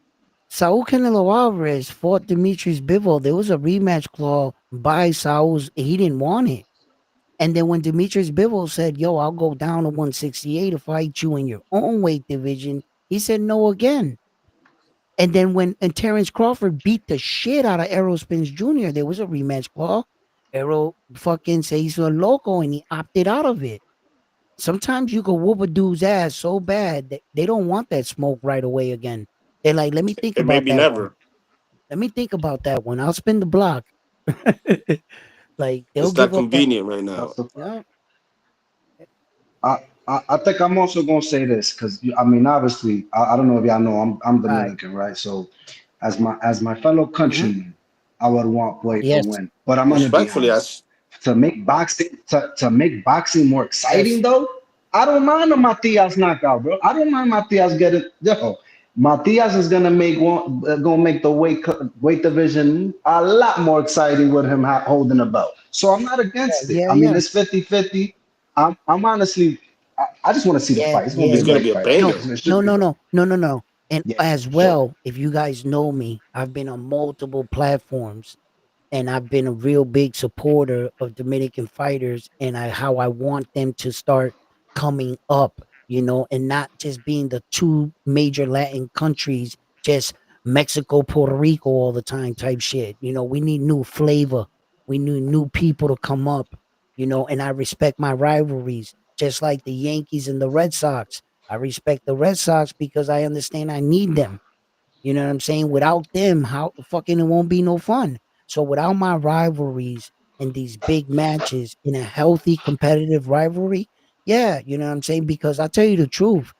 Saul Canelo Alvarez fought Demetrius Bivol. There was a rematch clause by Saul's. He didn't want it. And then when Demetrius Bivol said, "Yo, I'll go down to 168 to fight you in your own weight division," he said no again. And then when Terrence Crawford beat the shit out of Errol Spence Jr., there was a rematch clause. Errol fucking says he's a loco and he opted out of it. Sometimes you can whoop a dude's ass so bad that they don't want that smoke right away again. They're like, let me think It may about be that one. never. Let me think about that one. I'll spin the block. Like they'll It's not give up that. convenient right now. that's a fact. Yeah, I think I'm also gonna say this because I mean obviously I don't know if y'all know I'm all right. Dominican, right? So as my fellow Mm-hmm. countrymen, I would want Boy to Yes. win. But I'm gonna be Respectfully, honest. To make boxing more exciting Yes. though, I don't mind a Matias knockout, bro. I don't mind Matias getting Matias is gonna make the weight division a lot more exciting with him holding the belt. So I'm not against it. Yeah. I mean Yeah. it's 50-50. I'm honestly I just want to see the Yeah. fight. It's gonna Yeah. be a it's going to Yeah. be great a fight. I No. banger. guess it should No. be a No. great. No. No. No. No. And Yeah, as for sure. well, if you guys know me, I've been on multiple platforms and I've been a real big supporter of Dominican fighters and how I want them to start coming up, and not just being the two major Latin countries, just Mexico, Puerto Rico all the time type shit. We need new flavor. We need new people to come up, and I respect my rivalries, just like the Yankees and the Red Sox. I respect the Red Sox because I understand I need them. You know what I'm saying? Without them, how fucking it won't be no fun. So without my rivalries in these big matches in a healthy competitive rivalry, yeah, you know what I'm saying? Because I'll tell you the truth,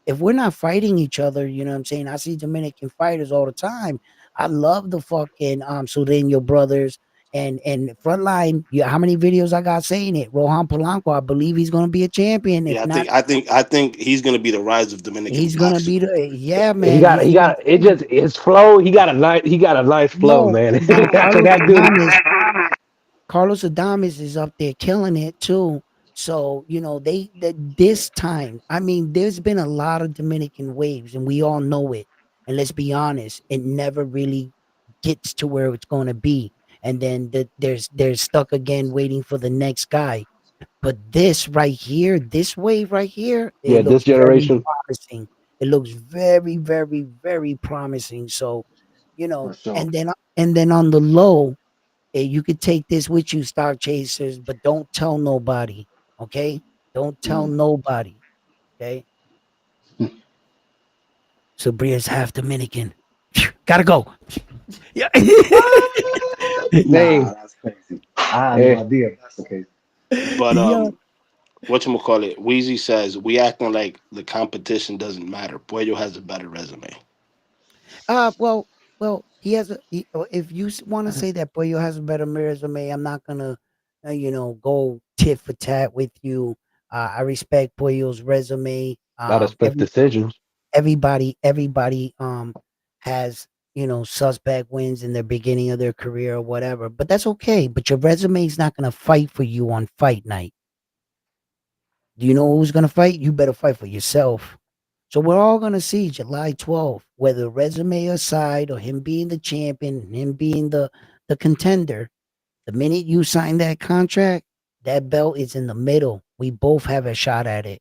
if we're not fighting each other, you know what I'm saying? I see Dominican fighters all the time. I love the fucking Sureño brothers and Frontline. Yeah, how many videos I got saying it? Rohan Polanco, I believe he's gonna be a champion. If Yeah, not, I think he's gonna be the rise of Dominican he's gonna boxing. be the yeah, He man. got You he know what got it I'm saying? just his flow. He got a nice flow, Yo, man. and then After that dude, Carlos Adames is up there killing it too. So, you know, this time, I mean, there's been a lot of Dominican waves and we all know it. And let's be honest, it never really gets to where it's going to be. And then they're stuck again waiting for the next guy. But this right here, this wave right here, it yeah, this looks very generation. promising. It looks very, very, very promising. So, you For know, sure. and then on the low, you could take this with you, Star Chasers, but don't tell nobody. Okay? Don't tell Mm. nobody. Okay? Sabria's half Dominican. Gotta go. Yeah. Hey, Nah, that's crazy. I had no hey, idea if that's the case. But Yeah. whatchamacallit, Wheezy says we acting like the competition doesn't matter. Puello has a better resume. Well, he has if you want to say that Puello has a better resume, I'm not gonna, you know, go tit for tat with you. I respect Puello's resume. gotta split decisions. Everybody has, you know, suspect wins in their beginning of their career or whatever, but that's okay. But your resume is not gonna fight for you on fight night. Do you know who's gonna fight? You better fight for yourself. So we're all gonna see July 12th, whether resume aside or him being the champion, and him being the contender. The minute you sign that contract, that belt is in the middle. We both have a shot at it.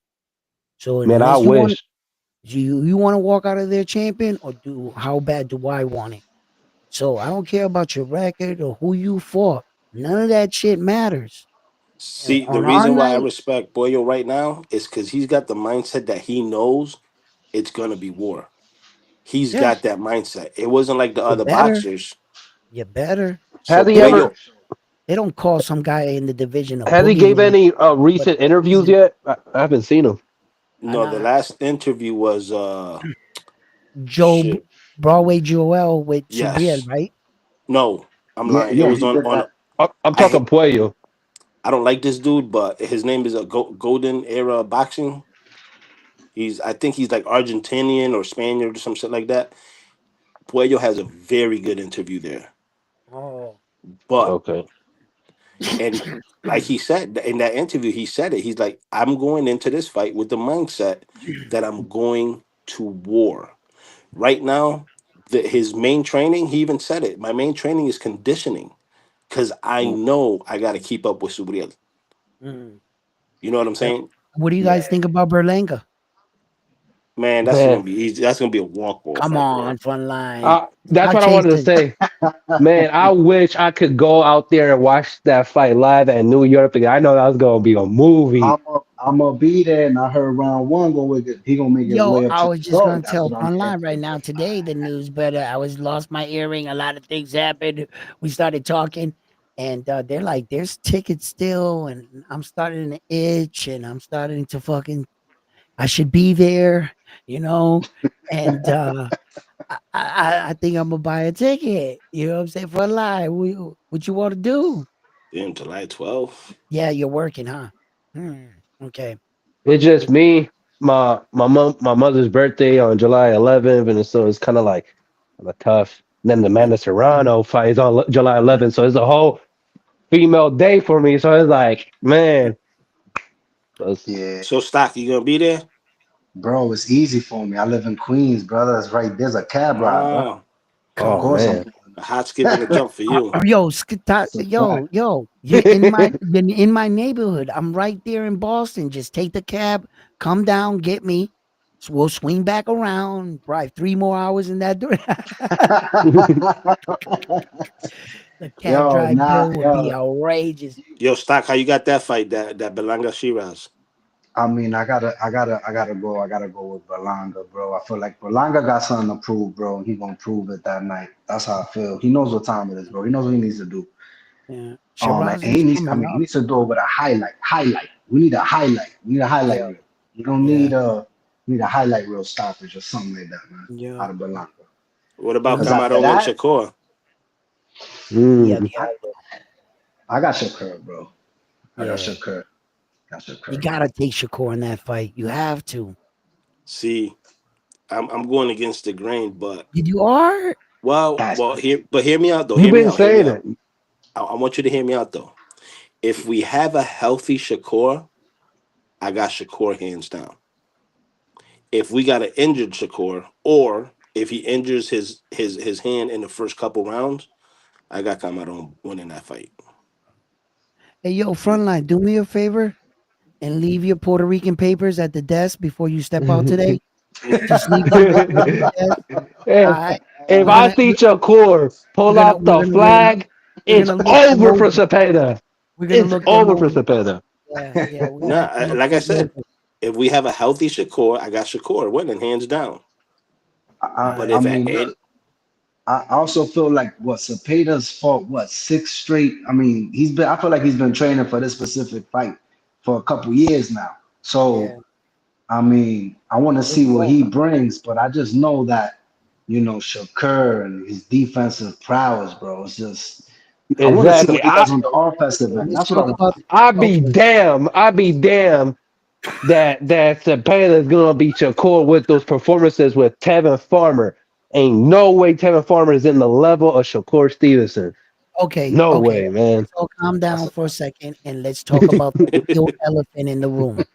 So Man, I unless you want wish. you want to walk out of there champion, or do how bad do I want it? So I don't care about your record or who you fought. None of that shit matters. See, the On our reason why I night, respect Puello right now is because he's got the mindset that he knows it's gonna be war. He's yeah, got that mindset. It wasn't like the you other better, boxers. you better. So Has he They don't ever? Puello, they don't call some guy in the division a Has he gave boogeyman, any but recent the interviews reason yet? I haven't seen him. no, and the last interview was Job shit. Broadway Joel with Subriel, Yes. right? No, I'm Yeah, lying. It yeah, was he did on that. I'm I hate, talking Puello. I don't like this dude, but his name is a Golden Era Boxing. I think he's like Argentinian or Spaniard or some shit like that. Puello has a very good interview there. Oh. But Okay. and like he said in that interview, he said it. He's like, I'm going into this fight with the mindset that I'm going to war. Right now, his main training, he even said it. My main training is conditioning because I Mm. know I got to keep up with Subriel. Mm. You know what I'm Uh, saying? what do you guys Yeah. think about Berlanga? Man, that's gonna Man, be easy. That's gonna be a walk off Come right on, there. front line. that's Star what I wanted to chasers. say. Man, I wish I could go out there and watch that fight live at New York because I know that was gonna be a movie. I'm gonna be there, and I heard round one he gonna make his Yo, way up I to was just Detroit. gonna That's tell what I'm hearing Frontline right too. now today the news, but I was lost my earring. A lot of things happened. We started talking, and they're like, "There's tickets still," and I'm starting to itch, and I'm starting to fucking. I should be there, you know, and I think I'm gonna buy a ticket. You know what I'm saying? For a lie. What you want to do? Damn, July 12th. Yeah, you're working, huh? Hmm. Okay. It's just It, me, my mother's birthday on July 11th, and so it's kind of like kinda tough. And then the mm, Amanda mm. Serrano fight is on July 11th, so it's a whole female day for me. So it's like, man, it's- Yeah, So Stock, you gonna be there? bro, it's easy for me. I live in Queens, brother. It's right there's a cab ride, bro. Ah, Come Of oh course, on. I'm man. pulling a hot skip and a up. jump for you. Yo, That's a fact. you're in my neighborhood. I'm right there in Boston. Just take the cab, come down, get me. So we'll swing back around, drive 3 more hours in that direction. The cab Yo, drive nah, bill would be yo. outrageous. Yo, Stock, how you got that fight? That Belanga Shiraz. I mean, I gotta go with Berlanga, bro. I feel like Berlanga got something to prove, bro, and he gonna prove it that night. That's how I feel. He knows what time it is, bro. He knows what he needs to do. Yeah. Oh man, Shiraz he is needs. I coming mean, he up. needs to do it with a highlight. Highlight. We need a highlight. We need a Yeah, highlight reel. You don't yeah, need a. You need a highlight reel stoppage or something like that, man. yeah. Out of Blanco. What Yo, about Because no, after Camarón and that, Shakur? yeah, Mm. I, Diablo. I got Shakur, bro. I got Yeah, Shakur. Got you Shakur, man. gotta take Shakur in that fight. You have to. See, I'm going against the grain, but You are? That's hear me out though. You've Hear me been out. Hear me saying out. it. I want you to hear me out though. If we have a healthy Shakur, I got Shakur hands down. If we got an injured Shakur, or if he injures his hand in the first couple rounds, I got Camarón winning that fight. Hey, yo, Frontline, do me a favor and leave your Puerto Rican papers at the desk before you step out today. Just leave them right there at the desk. All if right. if We're I gonna see Shakur we're pull gonna out we're the gonna look flag, we're it's gonna look them over for over. Cepeda. We're gonna It's look them over for over. Cepeda. Yeah, yeah, we're gonna Nah, have to look like I them said, over. if we have a healthy Shakur, I got Shakur winning hands down. All But I right. if mean, it, look. I also feel like what Cepeda's fought what six straight. I mean, he's been. I feel like he's been training for this specific fight for a couple years now. Yeah. So I mean, I want to Let's see what go. he brings, but I just know that Shakur and his defensive prowess, bro. It's just I want to see Exactly. what he does on the offensive end. Let's That's what I talk want. about I'd be okay. damn. I'd be damn that Cepeda is gonna be Shakur with those performances with Tevin Farmer. Ain't no way Tevin Farmer is in the level of Shakur Stevenson. Okay, No okay. way, man. Let's all calm That's down for a second and let's talk about the real elephant in the room.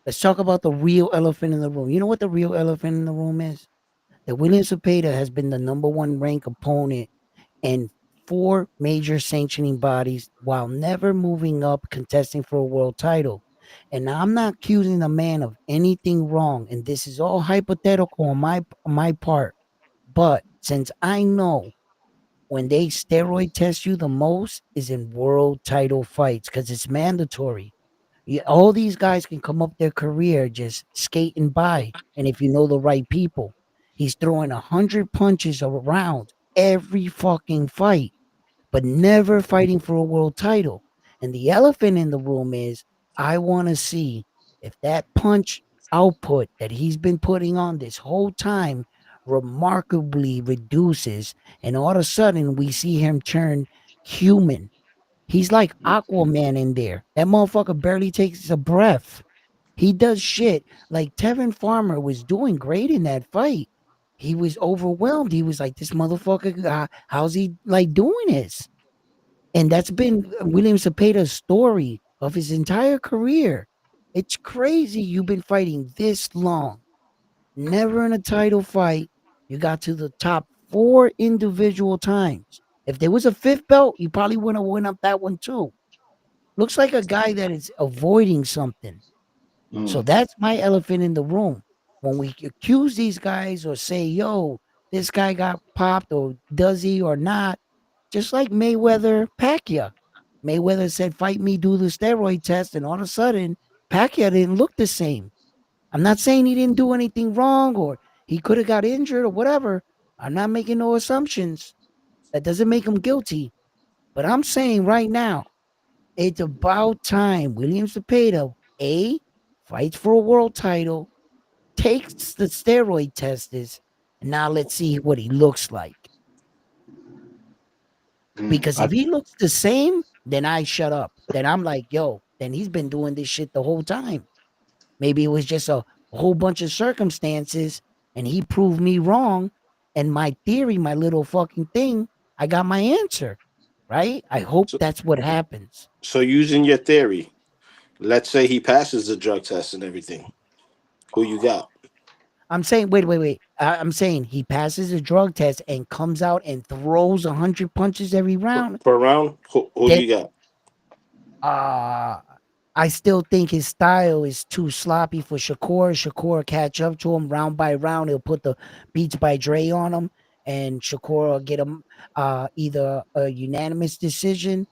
Let's talk about the real elephant in the room. You know what the real elephant in the room is? That William Cepeda has been the number one ranked opponent in four major sanctioning bodies while never moving up contesting for a world title. And I'm not accusing the man of anything wrong, and this is all hypothetical on my part. But since I know when they steroid test you the most is in world title fights because it's mandatory. All these guys can come up their career just skating by, and if you know the right people, he's throwing 100 punches around every fucking fight but never fighting for a world title. And the elephant in the room is I want to see if that punch output that he's been putting on this whole time remarkably reduces, and all of a sudden we see him turn human. He's like Aquaman in there. That motherfucker barely takes a breath. He does shit like Tevin Farmer was doing great in that fight. He was overwhelmed. He was like, "This motherfucker, how's he like doing this?" And that's been William Cepeda's story of his entire career. It's crazy you've been fighting this long, never in a title fight. You got to the top four individual times. If there was a fifth belt, you probably would have won up that one too. Looks like a guy that is avoiding something. So Mm, that's my elephant in the room. When we accuse these guys or say, yo, this guy got popped or does he or not, just like Mayweather Pacquiao. Mayweather said, fight me, do the steroid test. And all of a sudden, Pacquiao didn't look the same. I'm not saying he didn't do anything wrong or he could have got injured or whatever. I'm not making no assumptions. That doesn't make him guilty. But I'm saying right now, it's about time William Cepeda, A, fights for a world title, takes the steroid test is, and now let's see what he looks like. mm. Because if he looks the same, then I shut up. Then I'm like, yo, then he's been doing this shit the whole time. Maybe it was just a whole bunch of circumstances and he proved me wrong. And my theory, my little fucking thing, I got my answer. Right? I hope so, that's what happens. so using your theory, let's say he passes the drug test and everything. Who you got I'm saying, wait. I'm saying he passes a drug test and comes out and throws 100 punches every round. per round? Who Then you got? uh I still think his style is too sloppy for Shakur. Shakur catch up to him round by round. He'll put the Beats by Dre on him, and Shakur will get him either a unanimous decision.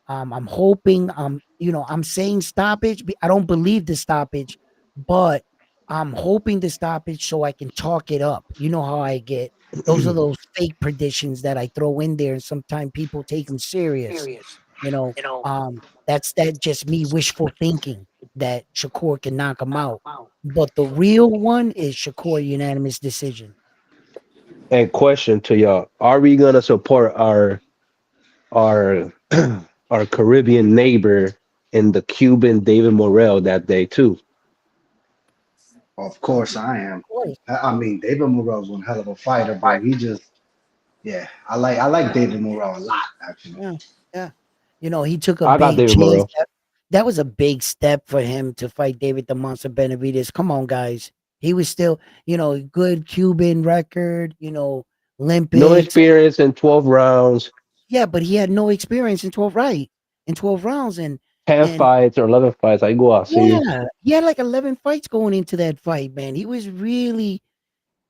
I'm hoping. I'm saying stoppage. I don't believe the stoppage, but I'm hoping the stoppage so I can talk it up. You know how I get. Those are those fake predictions that I throw in there, and sometimes people take them serious. You know, that's just me wishful thinking that Shakur can knock him out. But the real one is Shakur unanimous decision. And question to y'all: are we gonna support our our Caribbean neighbor in the Cuban David Morrell that day too? Of Oh, course I of am. course. I mean, David Morrell's one hell of a fighter, bro. He just, yeah, I like David Morrell a lot, actually. Yeah, yeah. You know, he took a I got big David chance. Morrell. That was a big step for him to fight David the Monster Benavidez. Come on, guys. He was still, good Cuban record, No Olympics. experience in 12 rounds, Yeah, but he had no experience in 12 right in 12 rounds, 10 and fights or 11 fights. I go out see yeah, he had like 11 fights going into that fight, man. He was really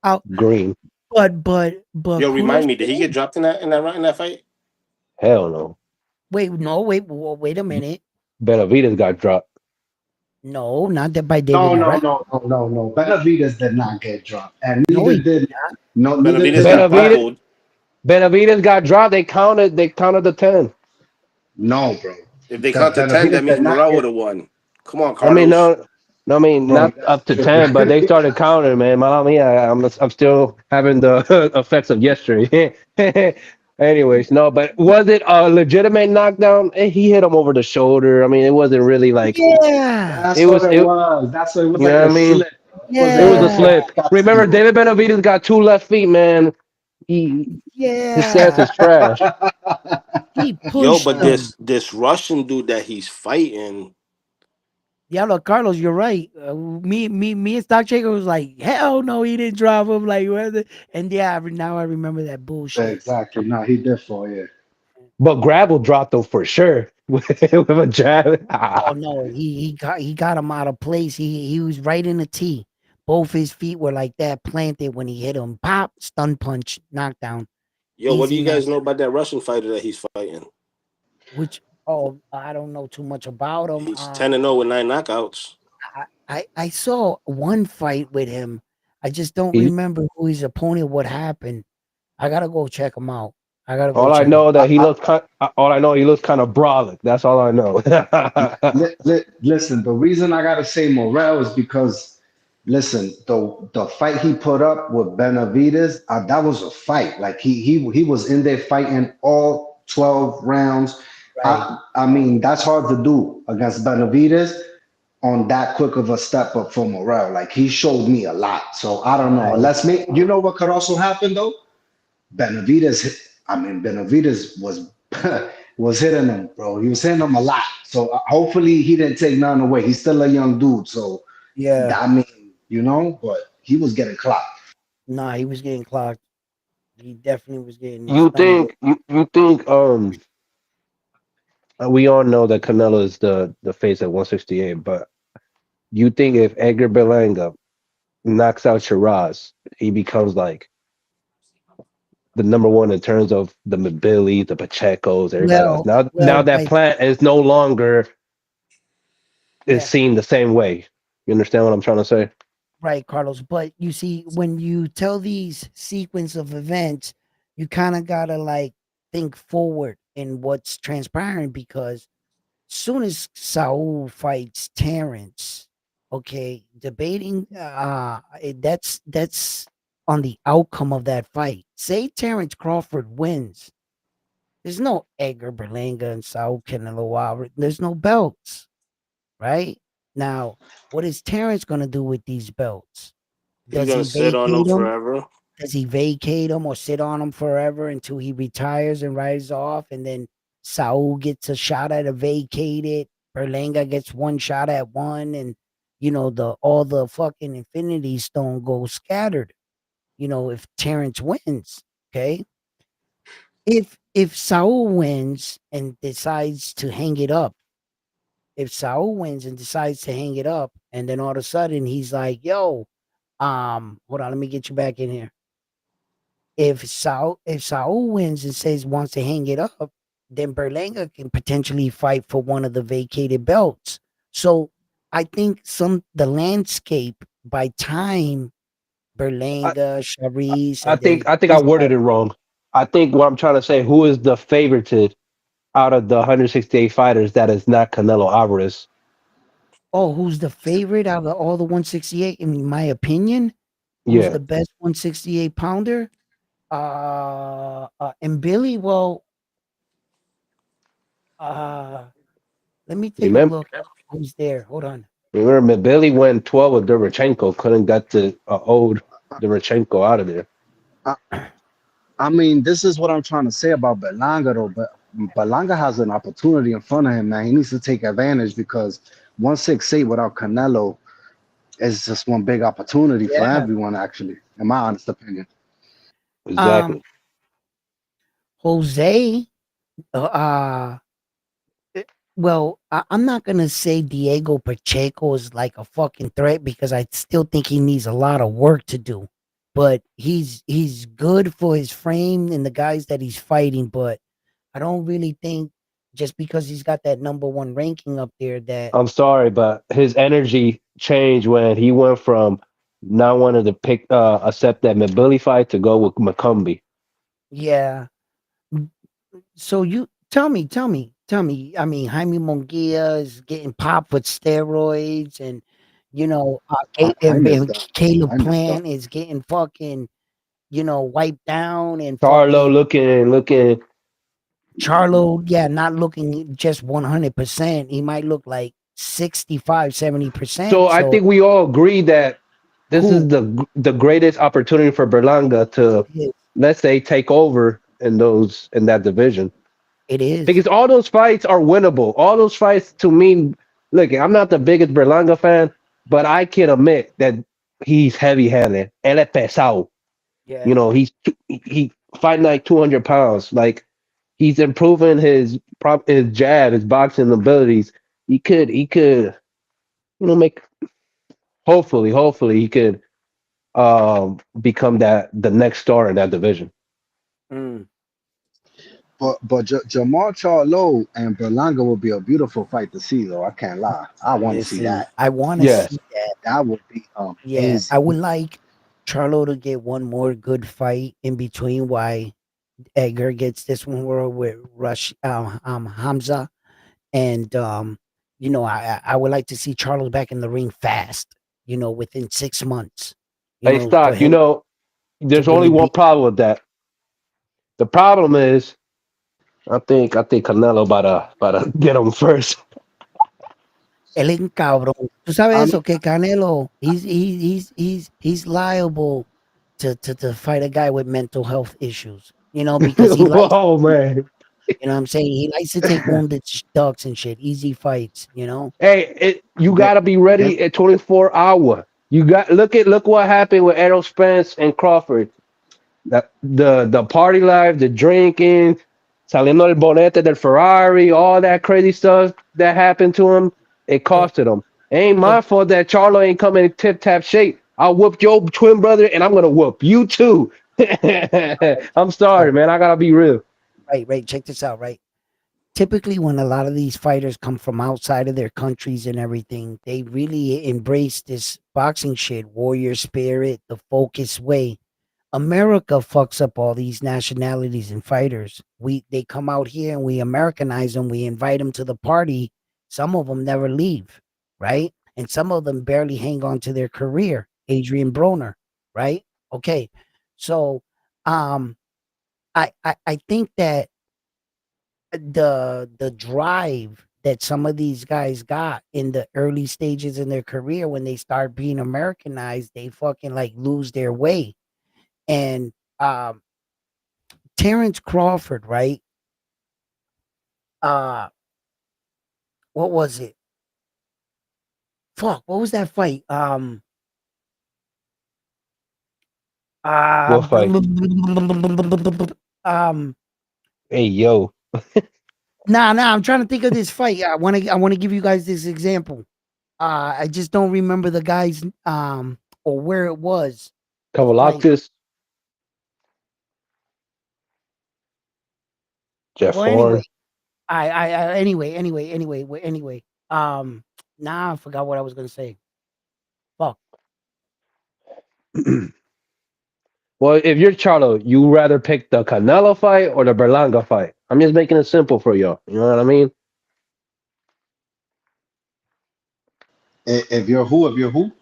out, green. but Yo, kudos remind me, to did he get him. dropped in that fight? Hell no. Wait, no, wait a minute. Benavidez got dropped. No, not that by David No, no, Morrell. no, no, no, no. Benavidez did not get dropped, and No, neither he did did not. no, neither Benavidez did got Benavidez buckled. Benavidez got dropped. They counted the 10. no, bro. If they The count to 10, that Benavidez means did not Morel would get, have won. Come on, I mean, Carlos. no, I mean bro. not That's up to tripping. 10, but they started counting, man. I mean, I'm still having the effects of yesterday. Anyways, no, but was it a legitimate knockdown? He hit him over the shoulder. I mean, it wasn't really like Yeah, That's it what was. it was. That's what it was You like know a what I mean? slip. It It wasn't was like a a yeah, bad slip. Remember, casino. David Benavidez got two left feet, man. He his stance yeah. is trash. He Yo, pushed but him. this Russian dude that he's fighting, Yeah, look, Carlos, you're right. Me, and Stock Shaker was like, hell no, he didn't drop him. Like, whether, and yeah, now I remember that bullshit. Exactly. No, he did fall. Yeah. But Gravel dropped him for sure with a jab. Oh no, he got him out of place. He was right in the tee. Both his feet were like that planted when he hit him. Pop, stun punch, knockdown, yo, what do easy you knock. guys know about that Russian fighter that he's fighting? Which I don't know too much about him. He's 10-0 with 9 knockouts. I saw one fight with him. I just don't He, remember who his opponent. What happened? I gotta go check him out. I gotta go all I check him. know I, that he I, looks kind. All I know he looks kind of brolic. That's all I know. listen, the reason I gotta say Morel is because, listen, the fight he put up with Benavidez, that was a fight. Like he was in there fighting all 12 rounds. Right. I mean, that's hard to do against Benavidez on that quick of a step up for Morel. Like he showed me a lot. So I don't know. Right. Unless me, you know what could also happen though? Benavidez was was hitting him, bro. He was hitting him a lot. So hopefully he didn't take none away. He's still a young dude. So Yeah. I mean, but he was getting clocked. Nah, he was getting clocked. He definitely was getting his you stomach. think you think we all know that Canelo is the face at 168, but you think if Edgar Berlanga knocks out Shiraz, he becomes like the number one in terms of the mobility, the Pachecos, everybody else. Now Well, that plant is no longer is yeah, seen the same way. You understand what I'm trying to say? right, Carlos. But you see, when you tell these sequence of events, you kind of gotta like think forward in what's transpiring because soon as Saul fights Terrence, okay, debating that's on the outcome of that fight. Say Terrence Crawford wins. There's no Edgar Berlanga and Saul Canelo Alvarez. There's no belts, right? Now, what is Terrence gonna do with these belts? He's Does gonna he sit on him vacate them? forever. Does he vacate them or sit on them forever until he retires and rides off? And then Saul gets a shot at a vacated. Berlanga gets one shot at one, and the all the fucking Infinity Stone goes scattered. If Terrence wins, okay. If Saul wins and decides to hang it up, if Saul wins and decides to hang it up, and then all of a sudden he's like, "Yo, hold on, let me get you back in here." If Saul wins and says wants to hang it up, then Berlanga can potentially fight for one of the vacated belts. So I think the landscape by time I, Berlanga, Sharice, I and think then I think I this guy, worded it wrong. I think what I'm trying to say, who is the favorited out of the 168 fighters that is not Canelo Alvarez. Oh, who's the favorite out of all the 168? In my opinion, who's Yeah, the best 168 pounder? And Billy. Well, uh, let me take a remember, look at who's there. Hold on. remember Billy went 12 with Derevchenko, couldn't get the old Derevchenko out of there. I, I mean, this is what I'm trying to say about Belanga, though. But Belanga has an opportunity in front of him, man. He needs to take advantage because 168 without Canelo is just one big opportunity for Yeah. everyone, actually, in my honest opinion. Um, Exactly. Jose. Uh, eh, well, I'm not gonna say Diego Pacheco is like a fucking threat because I still think he needs a lot of work to do. But he's good for his frame and the guys that he's fighting. But I don't really think just because he's got that number one ranking up there that I'm sorry, but his energy changed when he went from not wanting to pick accept that Billy fight to go with McCumbee. yeah. So you tell me. I mean, Jaime Munguia is getting popped with steroids, and Jaime's And done. Caleb Jaime's done. Plant is getting fucking wiped down, and Charlo fucking looking Charlo, yeah, not looking just 100%. He might look like 65, 70%. so I So think we all agree that this is who the greatest opportunity for Berlanga to, it is? let's say, take over in that division. It is. Because all those fights are winnable. All those fights to me, look, I'm not the biggest Berlanga fan, but I can admit that he's heavy handed. Él es pesado. You Yeah. know, he fighting like 200 pounds. Like he's improving his jab, his boxing abilities. He could make, hopefully he could become that the next star in that division. Mm. But Jamal Charlo and Berlanga will be a beautiful fight to see, though. I can't lie. I want to see Listen, that. I want to see Yes, that. That would be Yeah, I amazing. would like Charlo to get one more good fight in between. Why Edgar gets this one world with Hamza, and I would like to see Charlo back in the ring fast. Within 6 months. hey For stock. him to There's only really one be problem with that. The problem is I think Canelo about to get him first. él es un cabrón. Tú sabes I mean, eso que Canelo, he's liable to fight a guy with mental health issues. Because he likes. Oh man. You know what I'm saying? He likes to take wounded ducks and shit, easy fights. Hey, you they, gotta be they, ready at 24 hour. You got look what happened with Errol Spence and Crawford. The party life, the drinking, saliendo el bonete del Ferrari, all that crazy stuff that happened to him, it Eh, costed him. Ain't eh, my fault that Charlo ain't coming in tip tap shape. I'll whoop your twin brother and I'm gonna whoop you too. I'm sorry, so, man. I gotta be real. right, check this out, right? Typically, when a lot of these fighters come from outside of their countries and everything, they really embrace this boxing shit, warrior spirit, the focus way. America fucks up all these nationalities and fighters. They come out here and we Americanize them. We invite them to the party. Some of them never leave, right? And some of them barely hang on to their career. Adrian Broner, right? Okay, so um, I think that the drive that some of these guys got in the early stages in their career when they start being Americanized, they fucking like lose their way. And Terrence Crawford, right? Uh, what was it? Fuck, what was that fight? What fight? Um, Hey yo. nah, I'm trying to think of this fight. I want to give you guys this example. I just don't remember the guy's or where it was. The fight. Kavalitis, Jeff Well, anyway, Horn. anyway. Nah, I forgot what I was gonna say. Fuck. Well, if you're Charlo, you rather pick the Canelo fight or the Berlanga fight? I'm just making it simple for y'all. You know what I mean? If you're who, if you're who,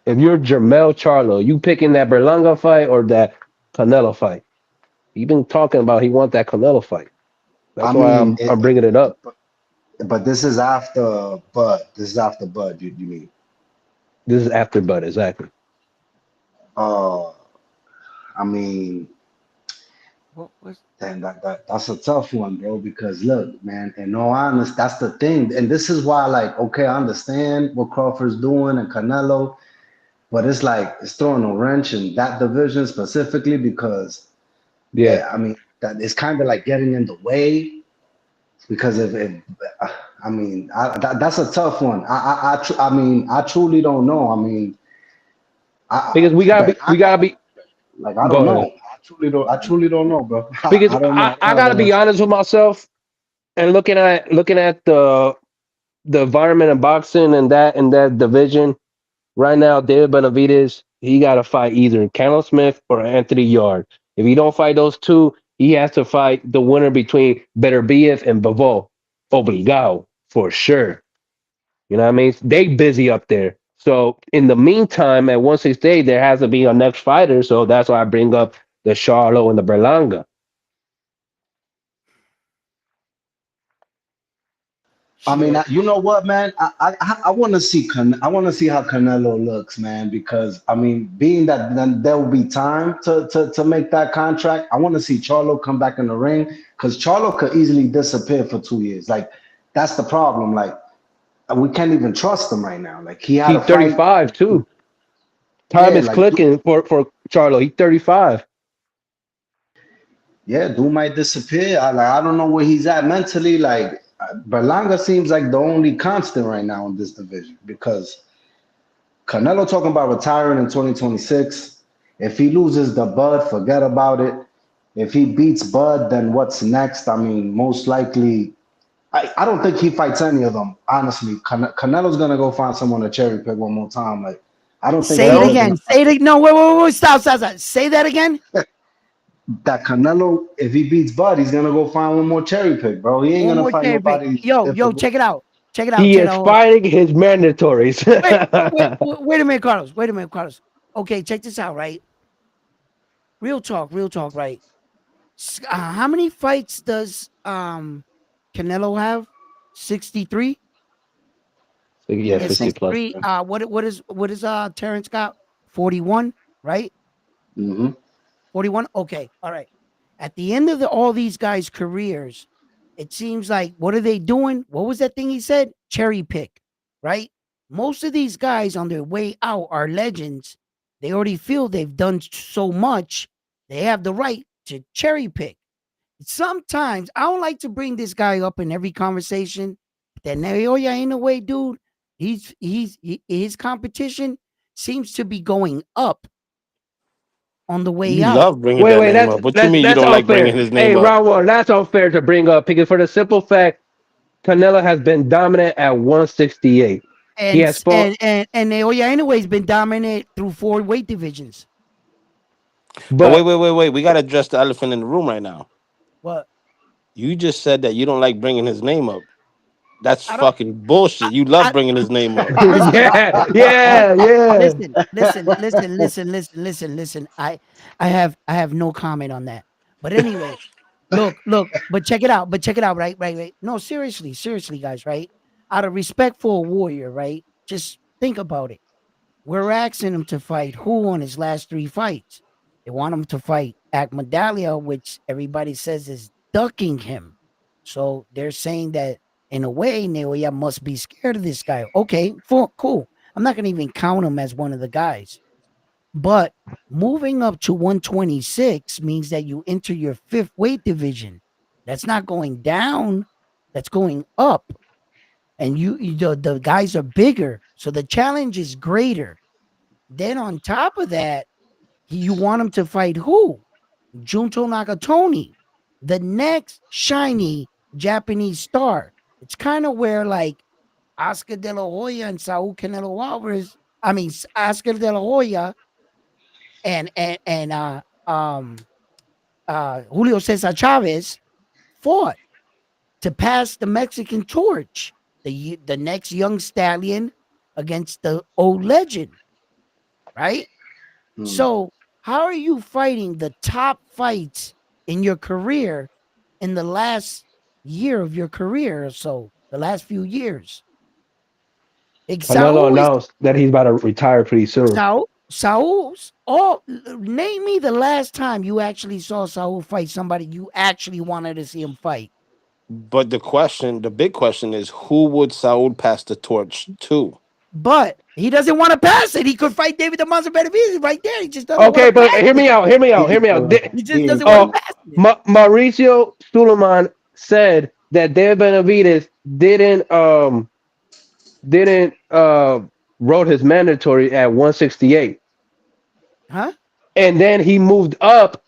If you're Jermel Charlo, you picking that Berlanga fight or that Canelo fight? He been talking about he want that Canelo fight. I That's why mean, I'm bringing it up. but this is after Bud. This is after Bud. You mean? This is after Bud, exactly. Uh, I mean, What was and that's a tough one, bro. Because look, man, in all honest, that's the thing, and this is why, like, okay, I understand what Crawford's doing and Canelo, but it's like it's throwing a wrench in that division specifically because, Yeah, I mean, that it's kind of like getting in the way because if I mean, that's a tough one. I mean, I truly don't know. I mean, because but we gotta be. like, I don't Go know. ahead. I truly don't know, bro. Because I don't know. I don't I have gotta an be answer. honest with myself and looking at the environment of boxing and that division right now. David Benavidez, he got to fight either Callum Smith or Anthony Yard. If he don't fight those two, he has to fight the winner between Beterbiev and Bivol. Obligado for sure. You know what I mean? They busy up there. So in the meantime, at 168, there has to be a next fighter. So that's why I bring up the Charlo and the Berlanga. I mean, shit? you know what, man? I want to see I want to see how Canelo looks, man. Because I mean, being that then there will be time to make that contract. I want to see Charlo come back in the ring because Charlo could easily disappear for 2 years. Like that's the problem. Like we can't even trust him right now. Like he had He a fight. 35 too. Time Yeah, is like clicking for Charlo. He 35. yeah, dude might disappear. I don't know where he's at mentally. Like Berlanga seems like the only constant right now in this division because Canelo talking about retiring in 2026. If he loses the Bud, forget about it. If he beats Bud, then what's next? I mean, most likely, I don't think he fights any of them. Honestly, Canelo's gonna go find someone to cherry pick one more time. Like, I don't think Say it anyone's Well, again. gonna fight Say it. No, wait. Stop. Say that again. that Canelo. If he beats Bud, he's gonna go find one more cherry pick, bro. He ain't One gonna more fight cherry pick. nobody. Yo, check it out. Check it out. he Check it is out. fighting his mandatories. Wait a minute, Carlos. Wait a minute, Carlos. Okay, check this out, right? Real talk, right? How many fights does Canelo have? 63? Yeah, He has 60 plus. 63. What is Terrence got? 41, right? Mm-hmm. 41. Okay, all right. At the end of all these guys' careers, it seems like what are they doing? What was that thing he said? Cherry pick, right? Most of these guys on their way out are legends. They already feel they've done so much, they have the right to cherry pick. Sometimes I don't like to bring this guy up in every conversation. Then oh yeah, in a way, dude, his competition seems to be going up on the way You out. love bringing that Wait, name up. What you mean you that's don't like bringing unfair. his Hey, name up? round one, that's unfair to bring up because for the simple fact, Canelo has been dominant at 168. He And has fought, Naoya anyways been dominant through four weight divisions. But but wait. We got to address the elephant in the room right now. What You just said that you don't like bringing his name up. That's I don't fucking bullshit. You love I bringing his name up. listen, yeah, I yeah, yeah. listen. I have no comment on that. But anyway, look, but check it out. Right. No, seriously, guys, right? Out of respect for a warrior, right? Just think about it. We're asking him to fight who on his last three fights? They want him to fight Akmadalia, which everybody says is ducking him. So they're saying that in a way, Naoya must be scared of this guy. Okay, cool. I'm not going to even count him as one of the guys. But moving up to 126 means that you enter your fifth weight division. That's not going down, that's going up. And the guys are bigger. So the challenge is greater. Then on top of that, you want him to fight who? Junto Nakatoni, the next shiny Japanese star. It's kind of where like Oscar De La Hoya and Saul Canelo Alvarez. I mean Oscar De La Hoya and Julio Cesar Chavez fought to pass the Mexican torch. The next young stallion against the old legend, right? Mm. So how are you fighting the top fights in your career in the last year of your career or so, the last few years? Like Canelo Saul is announced that he's about to retire pretty soon. Saul's all name me the last time you actually saw Saul fight somebody you actually wanted to see him fight. But the big question is, who would Saud pass the torch to? But he doesn't want to pass it. He could fight David the Monster Benavidez right there. He just doesn't want Okay, to but pass hear it. me out. Hear me He out. Hear ain't me out. going. He just He ain't doesn't want to Uh, going. pass it. Mauricio Suleiman said that David Benavidez didn't wrote his mandatory at 168, Huh? and then he moved up.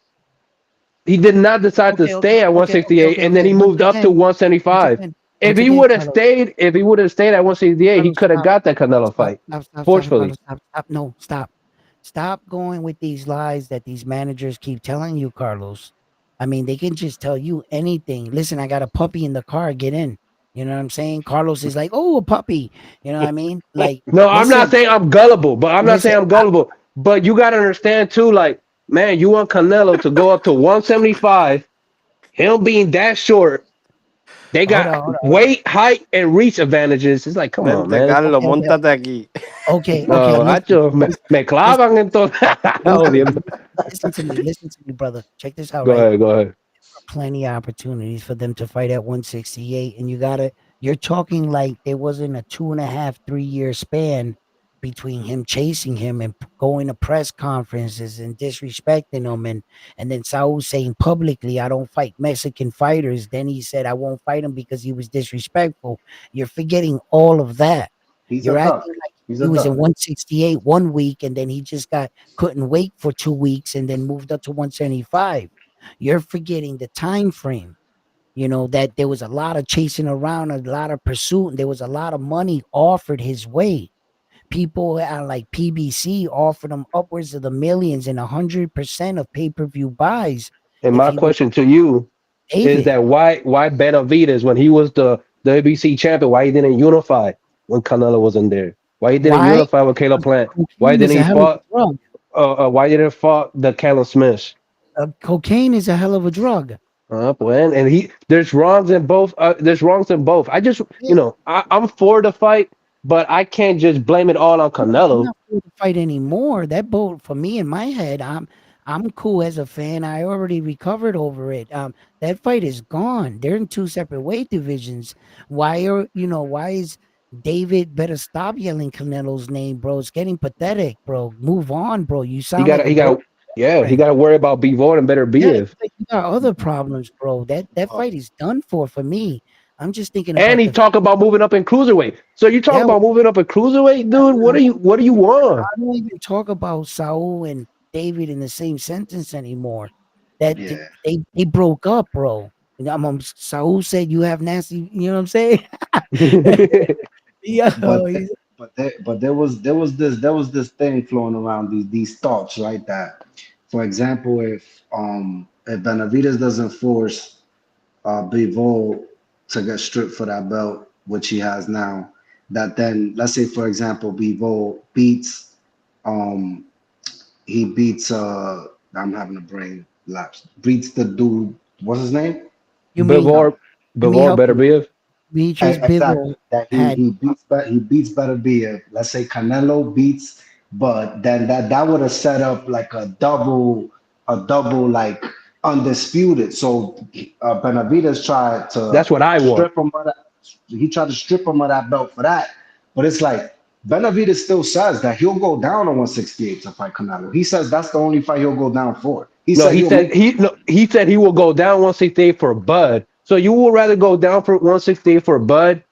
He did not decide to Okay, okay, stay at okay, okay, 168, okay, and then okay. he moved up to Once 175. again, once Carlos, If he would have stayed at 168, he Carlos, could have stop. got that Canelo Stop, fight stop, stop, stop, forcefully. Carlos, stop, stop. No, stop. Stop going with these lies that these managers keep telling you, Carlos. I mean, they can just tell you anything. Listen, I got a puppy in the car. Get in. You know what I'm saying? Carlos is like, oh, a puppy. You know what I mean? Like, No, I'm not listen, saying I'm gullible, but I'm not listen. saying I'm gullible. But you got to understand too, like, man, you want Canelo to go up to 175, him being that short, they Hold got on, hold on, hold on. weight, height, and reach advantages. It's like, come on, Vente, man. Carlos, Okay, okay, montate aquí. okay, okay. No, Listen, listen, me listen, clavan entonces. listen, Jodiendo. listen to me, brother. Check this out, Go right? ahead, go ahead. Plenty of opportunities for them to fight at 168, and you're talking like there wasn't a 2.5 3 year span between him chasing him and going to press conferences and disrespecting him, and then Saul saying publicly, I don't fight Mexican fighters. Then he said, I won't fight him because he was disrespectful. You're forgetting all of that. He's a You're duck. acting like He's he a was in duck. 168 1 week, and then he just got couldn't wait for 2 weeks and then moved up to 175. You're forgetting the time frame. You know that there was a lot of chasing around, a lot of pursuit, and there was a lot of money offered his way. People like PBC offered him upwards of the millions and 100% of pay-per-view buys And if my he would question to you is David. that why Benavidez, when he was the ABC champion, why he didn't unify when Canelo wasn't there? Why he didn't Why? unify with Caleb Because Plant? Why cocaine is didn't a he hell of a fought? drug. Why didn't he fought the Callum Smith? Cocaine is a hell of a drug. Well, and there's wrongs in both. There's wrongs in both. I just, Yeah. I'm for the fight, but I can't just blame it all on I'm Canelo. not for the fight anymore. That boat for me in my head, I'm cool as a fan. I already recovered over it. That fight is gone. They're in two separate weight divisions. Why is David better stop yelling Canelo's name, bro? It's getting pathetic, bro. Move on, bro. You He sound got, like a he broken got, yeah, he friend. got to worry about Bivol and better Yeah, Biev. you got other problems, bro. That Uh, fight is done for me. I'm just thinking And about he the talk about moving up in cruiserweight. So you talk yeah. about moving up in cruiserweight, dude? What do you want? I don't even talk about Saul and David in the same sentence anymore. That yeah. they broke up, bro. And Saul said you have nasty. You know what I'm saying? But Yo, th- but there was this thing flowing around these thoughts, right? That, for example, if Benavides doesn't force Bivol to get stripped for that belt, which he has now, that then let's say for example Bivol beats um he beats I'm having a brain lapse, beats the dude, what's his name? you mean? Uh, Bivol, Let me Bivol help better you. Biev. Demetrius Exactly. Bivol That had he beats Better Beer. Let's say Canelo beats, but then that would have set up like a double like undisputed. So Benavidez tried to That's what I want. strip him of that. He tried to strip him of that belt for that. But it's like Benavidez still says that he'll go down to 168 to fight Canelo. He says that's the only fight he'll go down for. He No, said he'll make. he said he will go down 168 for Bud. So you would rather go down for 168 for Bud,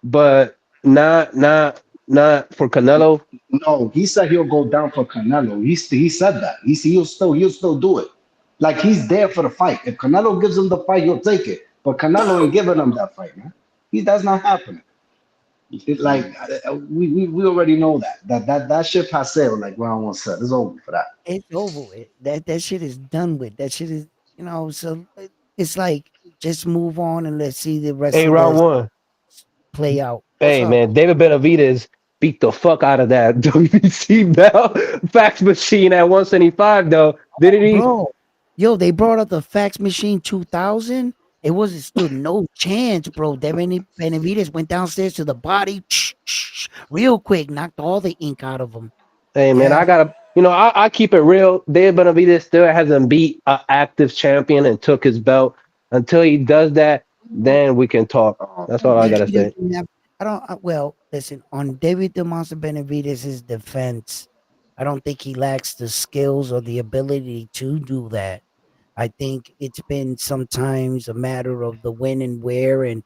but not for Canelo. No, he said he'll go down for Canelo. He said that. He'll still do it. Like he's there for the fight. If Canelo gives him the fight, he'll take it. But Canelo ain't giving him that fight, man. That's not happening. Like we already know that ship has sailed. Like round one said, it's over for that. it's over with. That shit is done with. That shit is so it's like just move on and let's see the rest Hey, of round the one. play out. What's Hey up, man, David Benavidez beat the fuck out of that WBC bell fax machine at 175 though. Didn't he? bro? Yo, they brought up the fax machine 2000. It wasn't stood no chance, bro. Devin Benavides went downstairs to the body, real quick, knocked all the ink out of him. Hey man, Yeah, I gotta, I keep it real. David Benavidez still hasn't beat an active champion and took his belt. Until he does that, then we can talk. I That's all don't I think gotta he say. doesn't have. I don't. Well, listen. On David the Monster Benavides' defense, I don't think he lacks the skills or the ability to do that. I think it's been sometimes a matter of the when and where and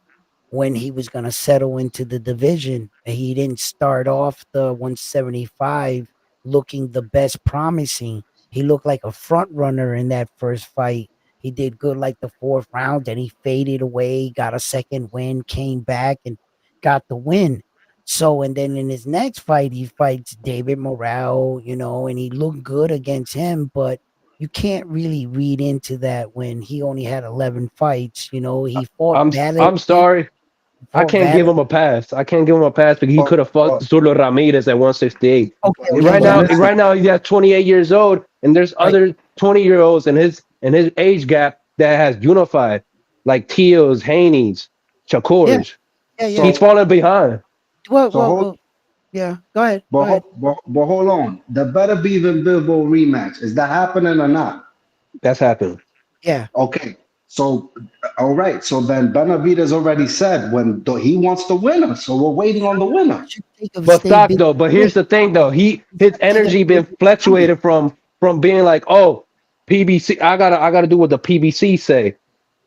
when he was going to settle into the division. He didn't start off the 175 looking the best promising. He looked like a front runner in that first fight. He did good like the fourth round, then he faded away, got a second win, came back and got the win. So, and then in his next fight, he fights David Morrell, and he looked good against him, but you can't really read into that when he only had 11 fights. He fought I'm valiantly, sorry. I fought can't give valiantly. him a pass. I can't give him a pass because he But could have fought but Zurdo Ramirez at 168. Okay, And okay, right but yeah, now, listen, right now he's at 28 years old, and there's right. other 20-year-olds in his age gap that has unified, like Teals, Haney's, Yeah, Shakur's. yeah, yeah. He's so falling behind. Well, so well, hold well. Yeah. Go ahead. Go ahead. but hold on. The Better Beaver Bivol rematch, is that happening or not? That's happened. Yeah. Okay. So all right. So then Benavides already said he wants the winner. So we're waiting on the He winner. should take a But stay stock busy though. But here's break. the thing though. He's His got to take a energy stay been busy break. fluctuated from being like, oh, PBC. I gotta do what the PBC say.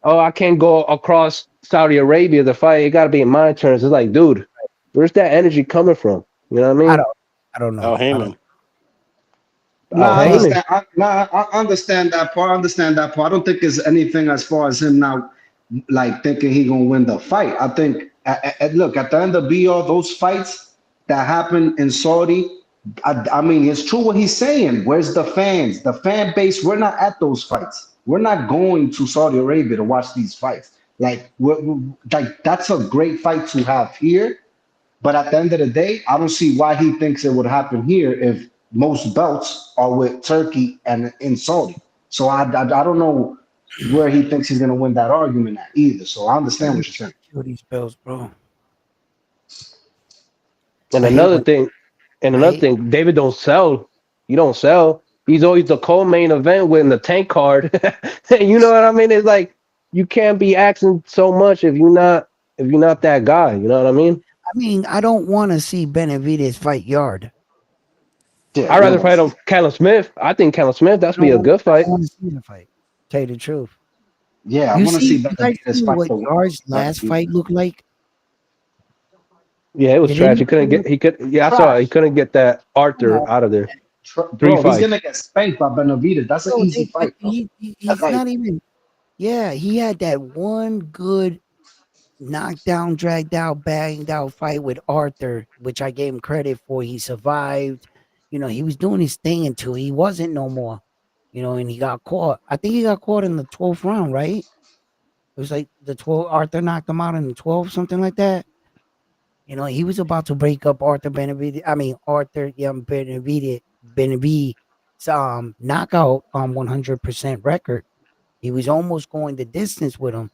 Oh, I can't go across Saudi Arabia to fight. It got to be in my terms. It's like, dude, where's that energy coming from? You know what I I mean? don't. I don't Al know. I don't. Heyman. Al Nah, I Heyman. understand. I understand that part. I understand that part. I don't think it's anything as far as him now, like thinking he gonna win the fight. I think, look, at the end of be all those fights that happen in Saudi. I mean, it's true what he's saying. Where's the fans? The fan base. We're not at those fights. We're not going to Saudi Arabia to watch these fights. Like that's a great fight to have here. But at the end of the day, I don't see why he thinks it would happen here if most belts are with Turkey and in Saudi. So I don't know where he thinks he's going to win that argument at either. So I I understand hate what you're saying. kill these bills, bro. And I hate another when. thing, and I another hate. thing, David don't sell. He don't sell. He's always the co-main event with the tank card. You know what I mean? It's like you can't be asking so much if you're not that guy. You know what I mean? I mean, I don't want to see Benavides fight Yard. Yeah, I'd we don't rather want to fight see on that. Callum Smith. I think Callum Smith I that's be don't a want. good I don't fight. want to see the fight. Tell you the truth. Yeah, I You want to see, see you guys Benavides see fight what the winner Yard's of last fight Benavides. looked like? Yeah, it was Did trash. He anybody couldn't look? get. He could. Yeah, I saw it. He Trash. couldn't get that Come Arthur on, out of there. Three Bro, he's going fights. to get spanked by Benavides. That's an bro. easy But fight, bro. he's Like, not even. Yeah, he had that one good knockdown, dragged out, banged out fight with Arthur, which I gave him credit for. He survived. He was doing his thing until he wasn't no more. And he got caught. I think he got caught in the 12th round, right? It was like the 12. Arthur knocked him out in the 12th, something like that. He was about to break up Arthur Benavides. I mean, Arthur, yeah, Benavides, knockout 100% record. He was almost going the distance with him,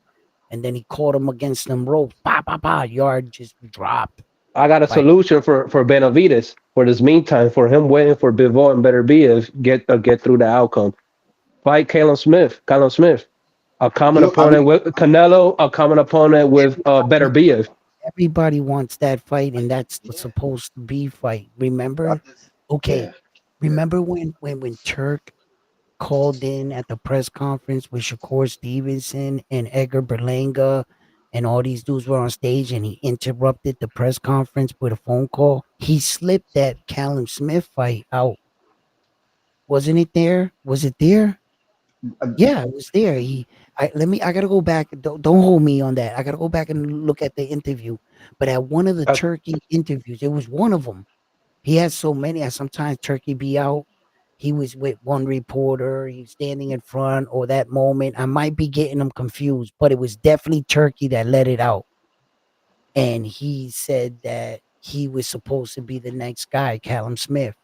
and then he caught him against them ropes. Pa pa pa. Yard just dropped. I got a Like, solution for Benavides for this meantime for him waiting for Bivol and Better be if get through the outcome. Fight Callum Smith. Callum Smith. A common you, I opponent mean, with Canelo. A common opponent with Better everybody, be if. everybody wants that fight, and that's the yeah, supposed to be fight. I Remember? just, Okay. yeah, yeah. Remember when Turk called in at the press conference with Shakur Stevenson and Edgar Berlanga, and all these dudes were on stage, and he interrupted the press conference with a phone call. He slipped that Callum Smith fight out. Wasn't it there? Was it there? Uh, Yeah, it was there. I gotta go back. Don't hold me on that. I gotta go back and look at the interview. But at one of the Uh, Turkey interviews, it was one of them. He had so many. Sometimes Turkey be out. he was with one reporter, he was standing in front, or that moment. I might be getting them confused, but it was definitely Turkey that let it out. And he said that he was supposed to be the next guy, Callum Smith.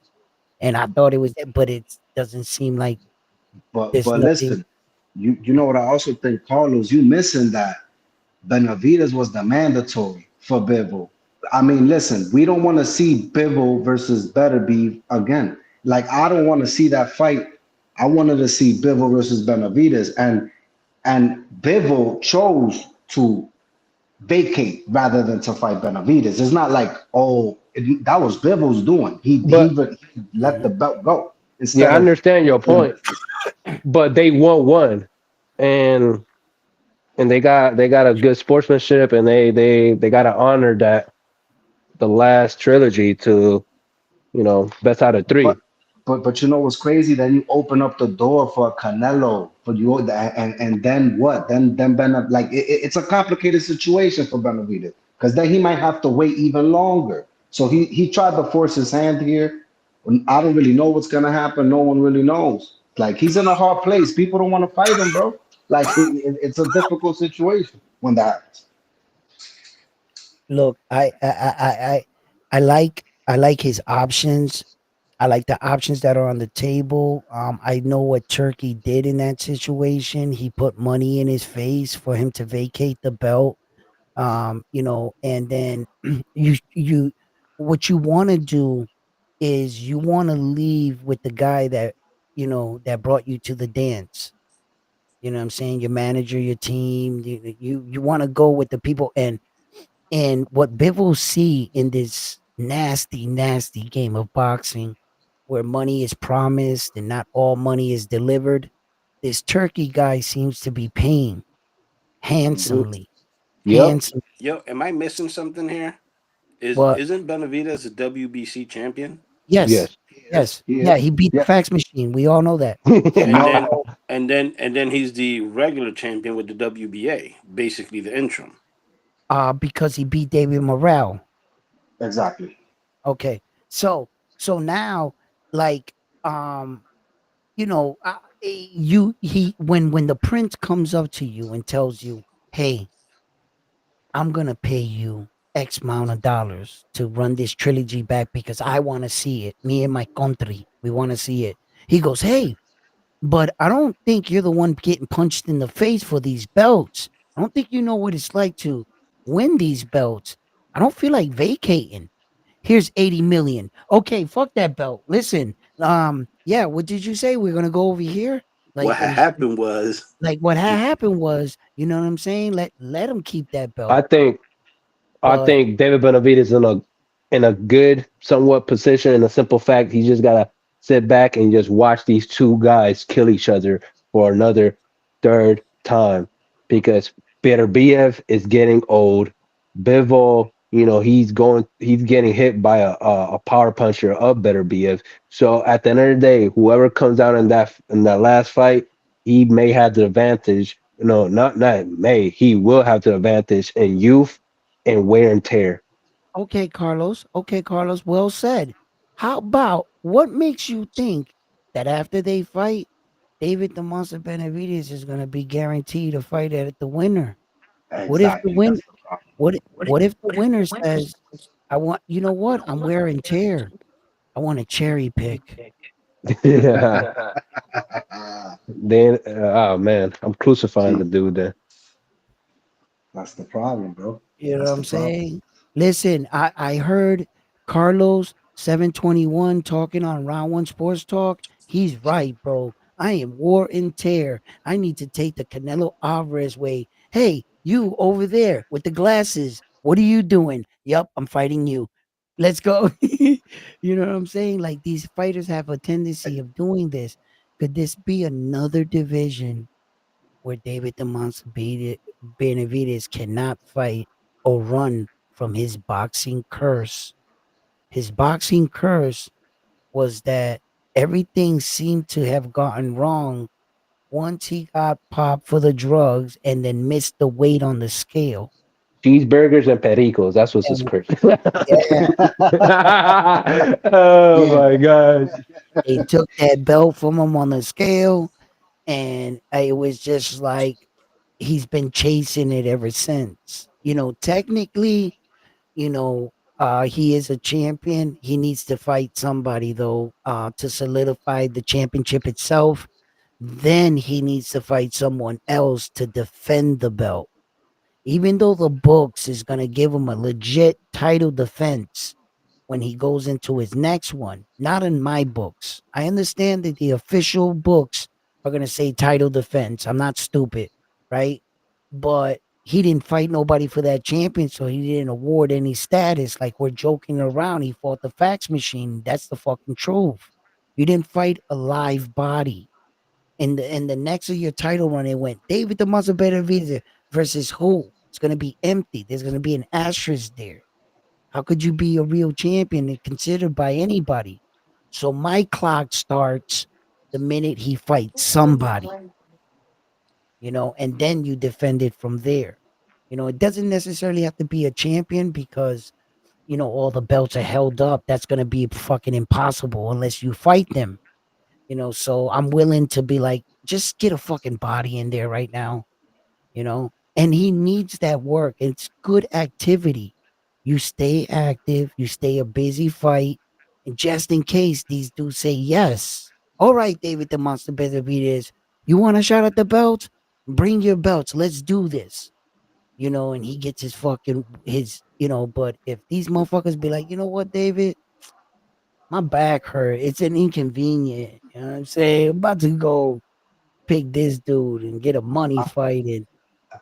And I thought it was, but it doesn't seem like there's But nothing. listen, you know what I also think, Carlos, you missing that Benavides was the mandatory for Bivol. I mean, listen, we don't want to see Bivol versus Beterbiev again. Like, I don't want to see that fight. I wanted to see Bivol versus Benavides, and Bivol chose to vacate rather than to fight Benavides. It's not like, oh, that was Bivol's doing. But He let the Mhm. belt go yeah, instead I of. understand your point. But they won one, and they got a good sportsmanship, and they got to honor that the last trilogy to best out of But three. but you know what's crazy? Then you open up the door for Canelo for you, and then what? Then like it's a complicated situation for Benavidez because then he might have to wait even longer. So he tried to force his hand here. I don't really know what's gonna happen. No one really knows. Like he's in a hard place. People don't want to fight him, bro. Like it's a difficult situation when that happens. Look, I like his options. I like the options that are on the table. I know what Turkey did in that situation. He put money in his face for him to vacate the belt. And then you what you want to do is you want to leave with the guy that that brought you to the dance. You know what I'm saying? Your manager, your team. You want to go with the people, and what Bivol see in this nasty, nasty game of boxing, where money is promised and not all money is delivered, this Turkey guy seems to be paying Mhm. handsomely. Yep. Handsome. Yo, am I missing something here? What? Isn't Benavidez a WBC champion? Yes. Yes. He is. Yes. He Yeah, is. he beat the Yeah. fax machine. We all know that. And No. then and then he's the regular champion with the WBA, basically the interim. Because he beat David Morrell. Exactly. Okay. So now, like, um, you he when the prince comes up to you and tells you, "Hey, I'm gonna pay you X amount of dollars to run this trilogy back because I want to see it. Me and my country, we want to see it." He goes, "Hey, but I don't think you're the one getting punched in the face for these belts. I don't think you know what it's like to win these belts. I don't feel like vacating. Here's 80 million. Okay, fuck that belt. Listen, yeah, what did you say? We're gonna go over here? What Like had is happened was like what had happened was, you know what I'm saying? Let him keep that I belt. think I But think David Benavidez in a good somewhat position. In a simple fact, he just gotta sit back and just watch these two guys kill each other for another third time because Beterbiev is getting old. Bivol, he's getting hit by a power puncher of Beterbiev. So at the end of the day, whoever comes out in that last fight, he may have the advantage. No, not may. He will have the advantage in youth and wear and tear. okay, Carlos. Okay, Carlos, well said. How about what makes you think that after they fight, David the Monster Benavides is gonna be guaranteed a fight at the winner? What if the Exactly. win That's the problem. what if the winner says, I want you know what? I'm wearing tear. I want a cherry pick. Yeah. Then, oh man, I'm crucifying the See, dude then. that's the problem, bro. You know what That's I'm the problem. saying? Listen, I heard Carlos 721 talking on Round One Sports Talk. He's right, bro. I am war and tear. I need to take the Canelo Alvarez way. Hey, you over there with the glasses. What are you doing? Yup, I'm fighting you. Let's go. You know what I'm saying? Like these fighters have a tendency of doing this. Could this be another division where David the Monster Benavides cannot fight or run from his boxing curse? His boxing curse was that everything seemed to have gotten wrong once he got popped for the drugs and then missed the weight on the scale. cheeseburgers and pericos. That's what's his And perk. yeah, Oh Yeah. my gosh. they took that belt from him on the scale, and it was just like he's been chasing it ever since. Technically, he is a champion. He needs to fight somebody though, to solidify the championship itself. Then he needs to fight someone else to defend the belt. Even though the books is gonna give him a legit title defense when he goes into his next one, not in my books. I understand that the official books are gonna say title defense. I'm not stupid, right? But he didn't fight nobody for that champion, so he didn't award any status. Like we're joking around. He fought the fax machine. That's the fucking truth. You didn't fight a live body. In the next of your title run, it went David the Muscle Benavidez versus who? It's gonna be empty. There's gonna be an asterisk there. How could you be a real champion and considered by anybody? So my clock starts the minute he fights somebody, and then you defend it from there. It doesn't necessarily have to be a champion because all the belts are held up. That's gonna be fucking impossible unless you fight them. So I'm willing to be like, just get a fucking body in there right now, and he needs that work. It's good activity. You stay active, you stay a busy fight, and just in case these dudes say yes. All right, David the Monster Benavidez, you want a shot at the belt? Bring your belts. Let's do this. And he gets but if these motherfuckers be like, you know what, David, my back hurt. It's an inconvenient. You know what I'm saying? I'm about to go pick this dude and get a money I, fight, and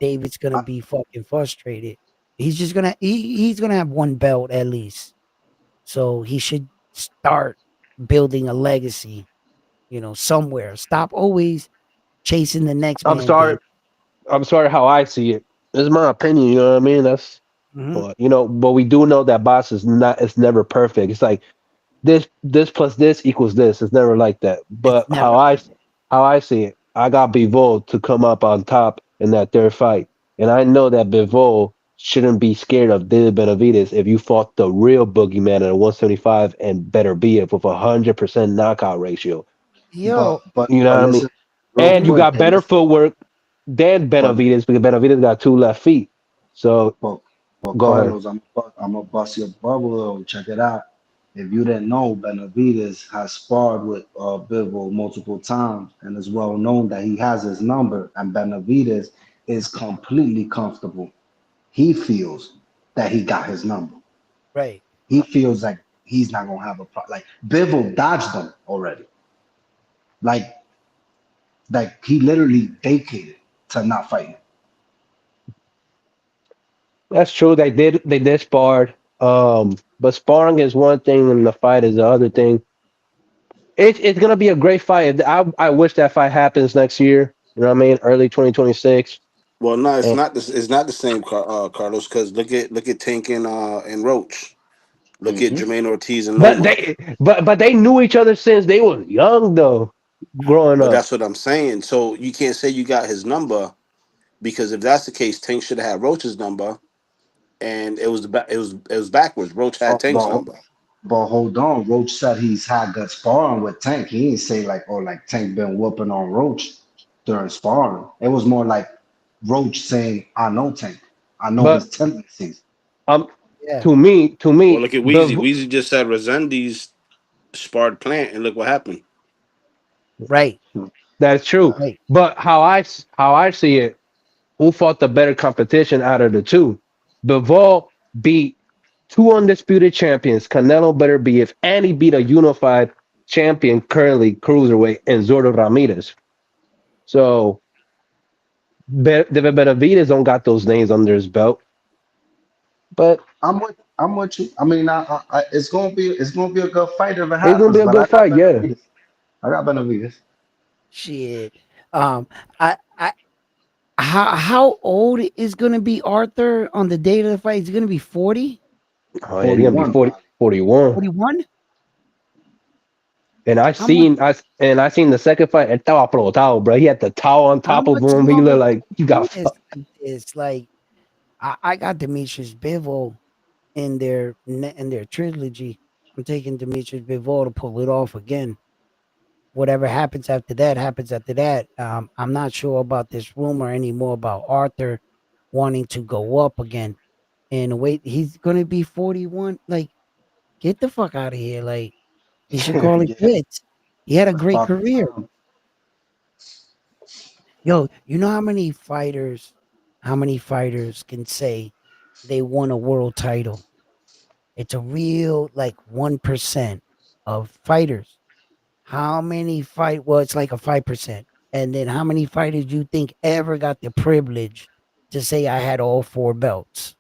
David's gonna I, be fucking frustrated. He's gonna have one belt at least. So he should start building a legacy, somewhere. Stop always chasing the next I'm man, sorry. Dave. I'm sorry how I see it. It's my opinion, you know what I mean? That's Hmm. but but we do know that boss is not it's never perfect. It's like this plus this equals this. It's never like that. It's But never. how I see it, I got Bivol to come up on top in that third fight. And I know that Bivol shouldn't be scared of David Benavidez if you fought the real boogeyman at 175 and better be it with 100% knockout ratio. but Yo, but You know but what I mean? listen, real And you mhm, quick, got and better listen, footwork than but Benavidez because Benavidez got two left feet. So but but go ahead. Carlos, I'm gonna bust your bubble though. Check it out. If you didn't know, Benavidez has sparred with Bivol multiple times, and it's well known that he has his number, and Benavidez is completely comfortable. He feels that he got his number. right. He feels like he's not gonna have a problem. Like Bivol dodged them already. Like he literally vacated to not fight him. That's true. They did spar. But sparring is one thing and the fight is the other thing. It's gonna be a great fight. I wish that fight happens next year. You know what I mean? Early 2026. Well, no, it's And, not. It's not the same, Carlos. Because look at Tank and Roach. Look at Hmm. Jermaine Ortiz and Loma. but they knew each other since they was young though, growing But up. that's what I'm saying. So you can't say you got his number because if that's the case, Tank should have had Roach's number, and it was backwards. Roach had But, Tank's but number. but hold on, Roach said he's had good sparring with Tank. He didn't say like, oh, like Tank been whooping on Roach during sparring. It was more like Roach saying, I know Tank. I know his But tendencies. um, Yeah, Well, to me, look at Weezy. Weezy just said Resendiz sparred Plant, and look what happened. right, that's true. right. But how I see it, who fought the better competition out of the two? Bivol beat two undisputed champions. Canelo better be if and he beat a unified champion currently cruiserweight and Zordo Ramirez. So David Benavidez don't got those names under his belt. But I'm with you. I mean, it's gonna be a good fight if it it's gonna happens. be a But good I got fight, yeah. Benavidez. I got Benavidez. Shit. I how old is gonna be Arthur on the date of the fight? Is he gonna be 40? Oh yeah, he's gonna be 41 40, probably. 41. 41? And How much I seen the second fight. Estaba apretado, bro. He had the towel on how top of much him. He looked longer like you can got this fucked. like this? Like I got Demetrius Bivol in their trilogy. I'm taking Demetrius Bivol to pull it off again. Whatever happens after that happens after that. I'm not sure about this rumor anymore about Arthur wanting to go up again. And wait, he's gonna be 41. Like, get the fuck out of here. Like, he should call it Yeah, quits. He had a that's great about career. time. Yo, you know how many fighters can say they won a world title? It's a real like 1% of fighters. How many fight? Well, it's like a 5%. And then how many fighters do you think ever got the privilege to say I had all four belts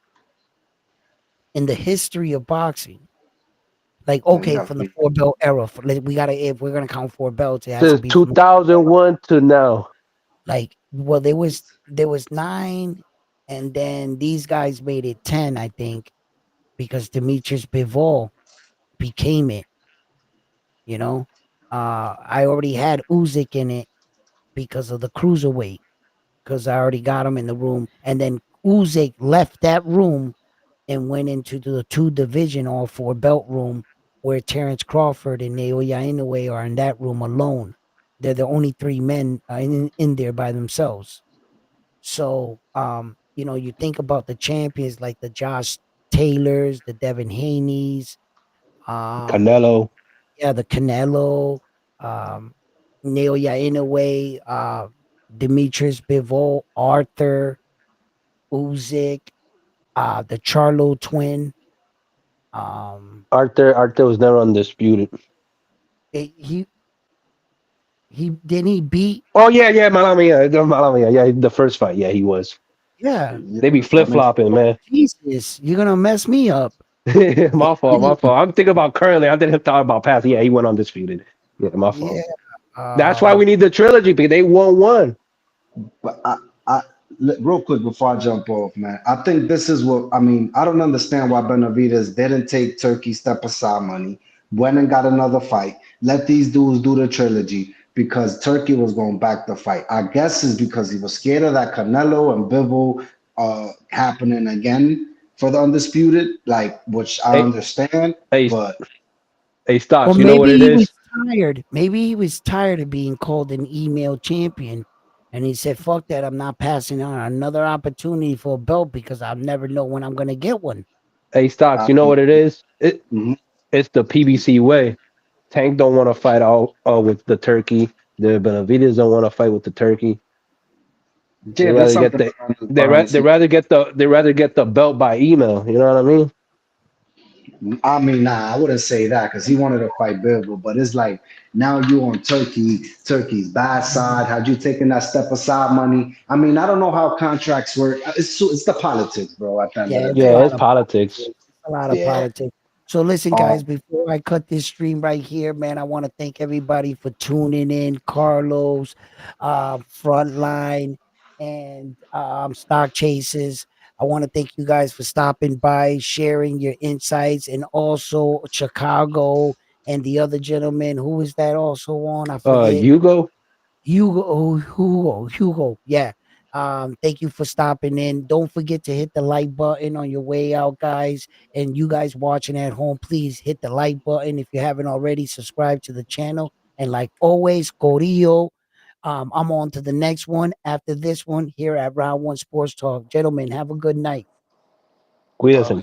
in the history of boxing? Like, Yeah, you okay, gotta from the be. four belt era, we gotta if we're gonna count four belts, it has to Since be from 2001 to now. like well, there was nine, and then these guys made it 10, I think, because Demetrius Bivol became it. You know, I already had Usyk in it because of the cruiserweight, because I already got him in the room, and then Usyk left that room and went into the two division all four belt room where Terrence Crawford and Naoya Inoue are in that room alone. They're the only three men in there by themselves. So, you think about the champions like the Josh Taylors, the Devin Haney's, um, Canelo, yeah, the Canelo, um, Naoya Inoue, Demetrius Bivol, Arthur, Usyk, the Charlo twin. Um, Arthur was never undisputed. he he didn't he beat Oh yeah, Malamia, yeah, the first fight, yeah, he was. yeah. Yeah, They be that flip makes flopping, man. Jesus, you're gonna mess me up. My fault, my fault. I'm thinking about currently. I didn't thought about past. Yeah, he went undisputed. Yeah, my fault. Yeah. That's why Um, we need the trilogy because they won one. But real quick before I jump off, man, I think this is what I mean. I don't understand why Benavidez didn't take Turkey step aside money, went and got another fight, let these dudes do the trilogy because Turkey was going back the fight. I guess is because he was scared of that Canelo and Bivol happening again for the undisputed, like which I Hey, understand, hey, but hey, or stocks. You know what maybe it he was is? tired. Maybe he was tired of being called an email champion. And he said, fuck that. I'm not passing on another opportunity for a belt because I'll never know when I'm going to get one. Hey, stocks. I You know mean, what it is? mhm. It's the PBC way. Tank don't want to fight out with the turkey. The Benavides don't want to fight with the turkey. They Yeah, there's rather get something the behind the they scenes. rather get the belt by email. You know what I mean? I mean, nah, I wouldn't say that because he wanted to fight Bivol, but it's like now you on Turkey's bad side. Had you taken that step aside money? I mean, I don't know how contracts work. It's the politics, bro. At the end of Yeah, the it's a day, Yeah, lot it's of politics. politics. It's a lot of yeah. politics. So listen, guys, Um, before I cut this stream right here, man, I want to thank everybody for tuning in. Carlos, Frontline, and Stock Chases. I want to thank you guys for stopping by, sharing your insights, and also Chicago and the other gentleman. Who is that also on? I forget. Hugo. Hugo. Yeah. Thank you for stopping in. Don't forget to hit the like button on your way out, guys. And you guys watching at home, please hit the like button if you haven't already. Subscribe to the channel. And like always, Corillo. I'm on to the next one after this one here at Round One Sports Talk. Gentlemen, have a good night. Cuídense.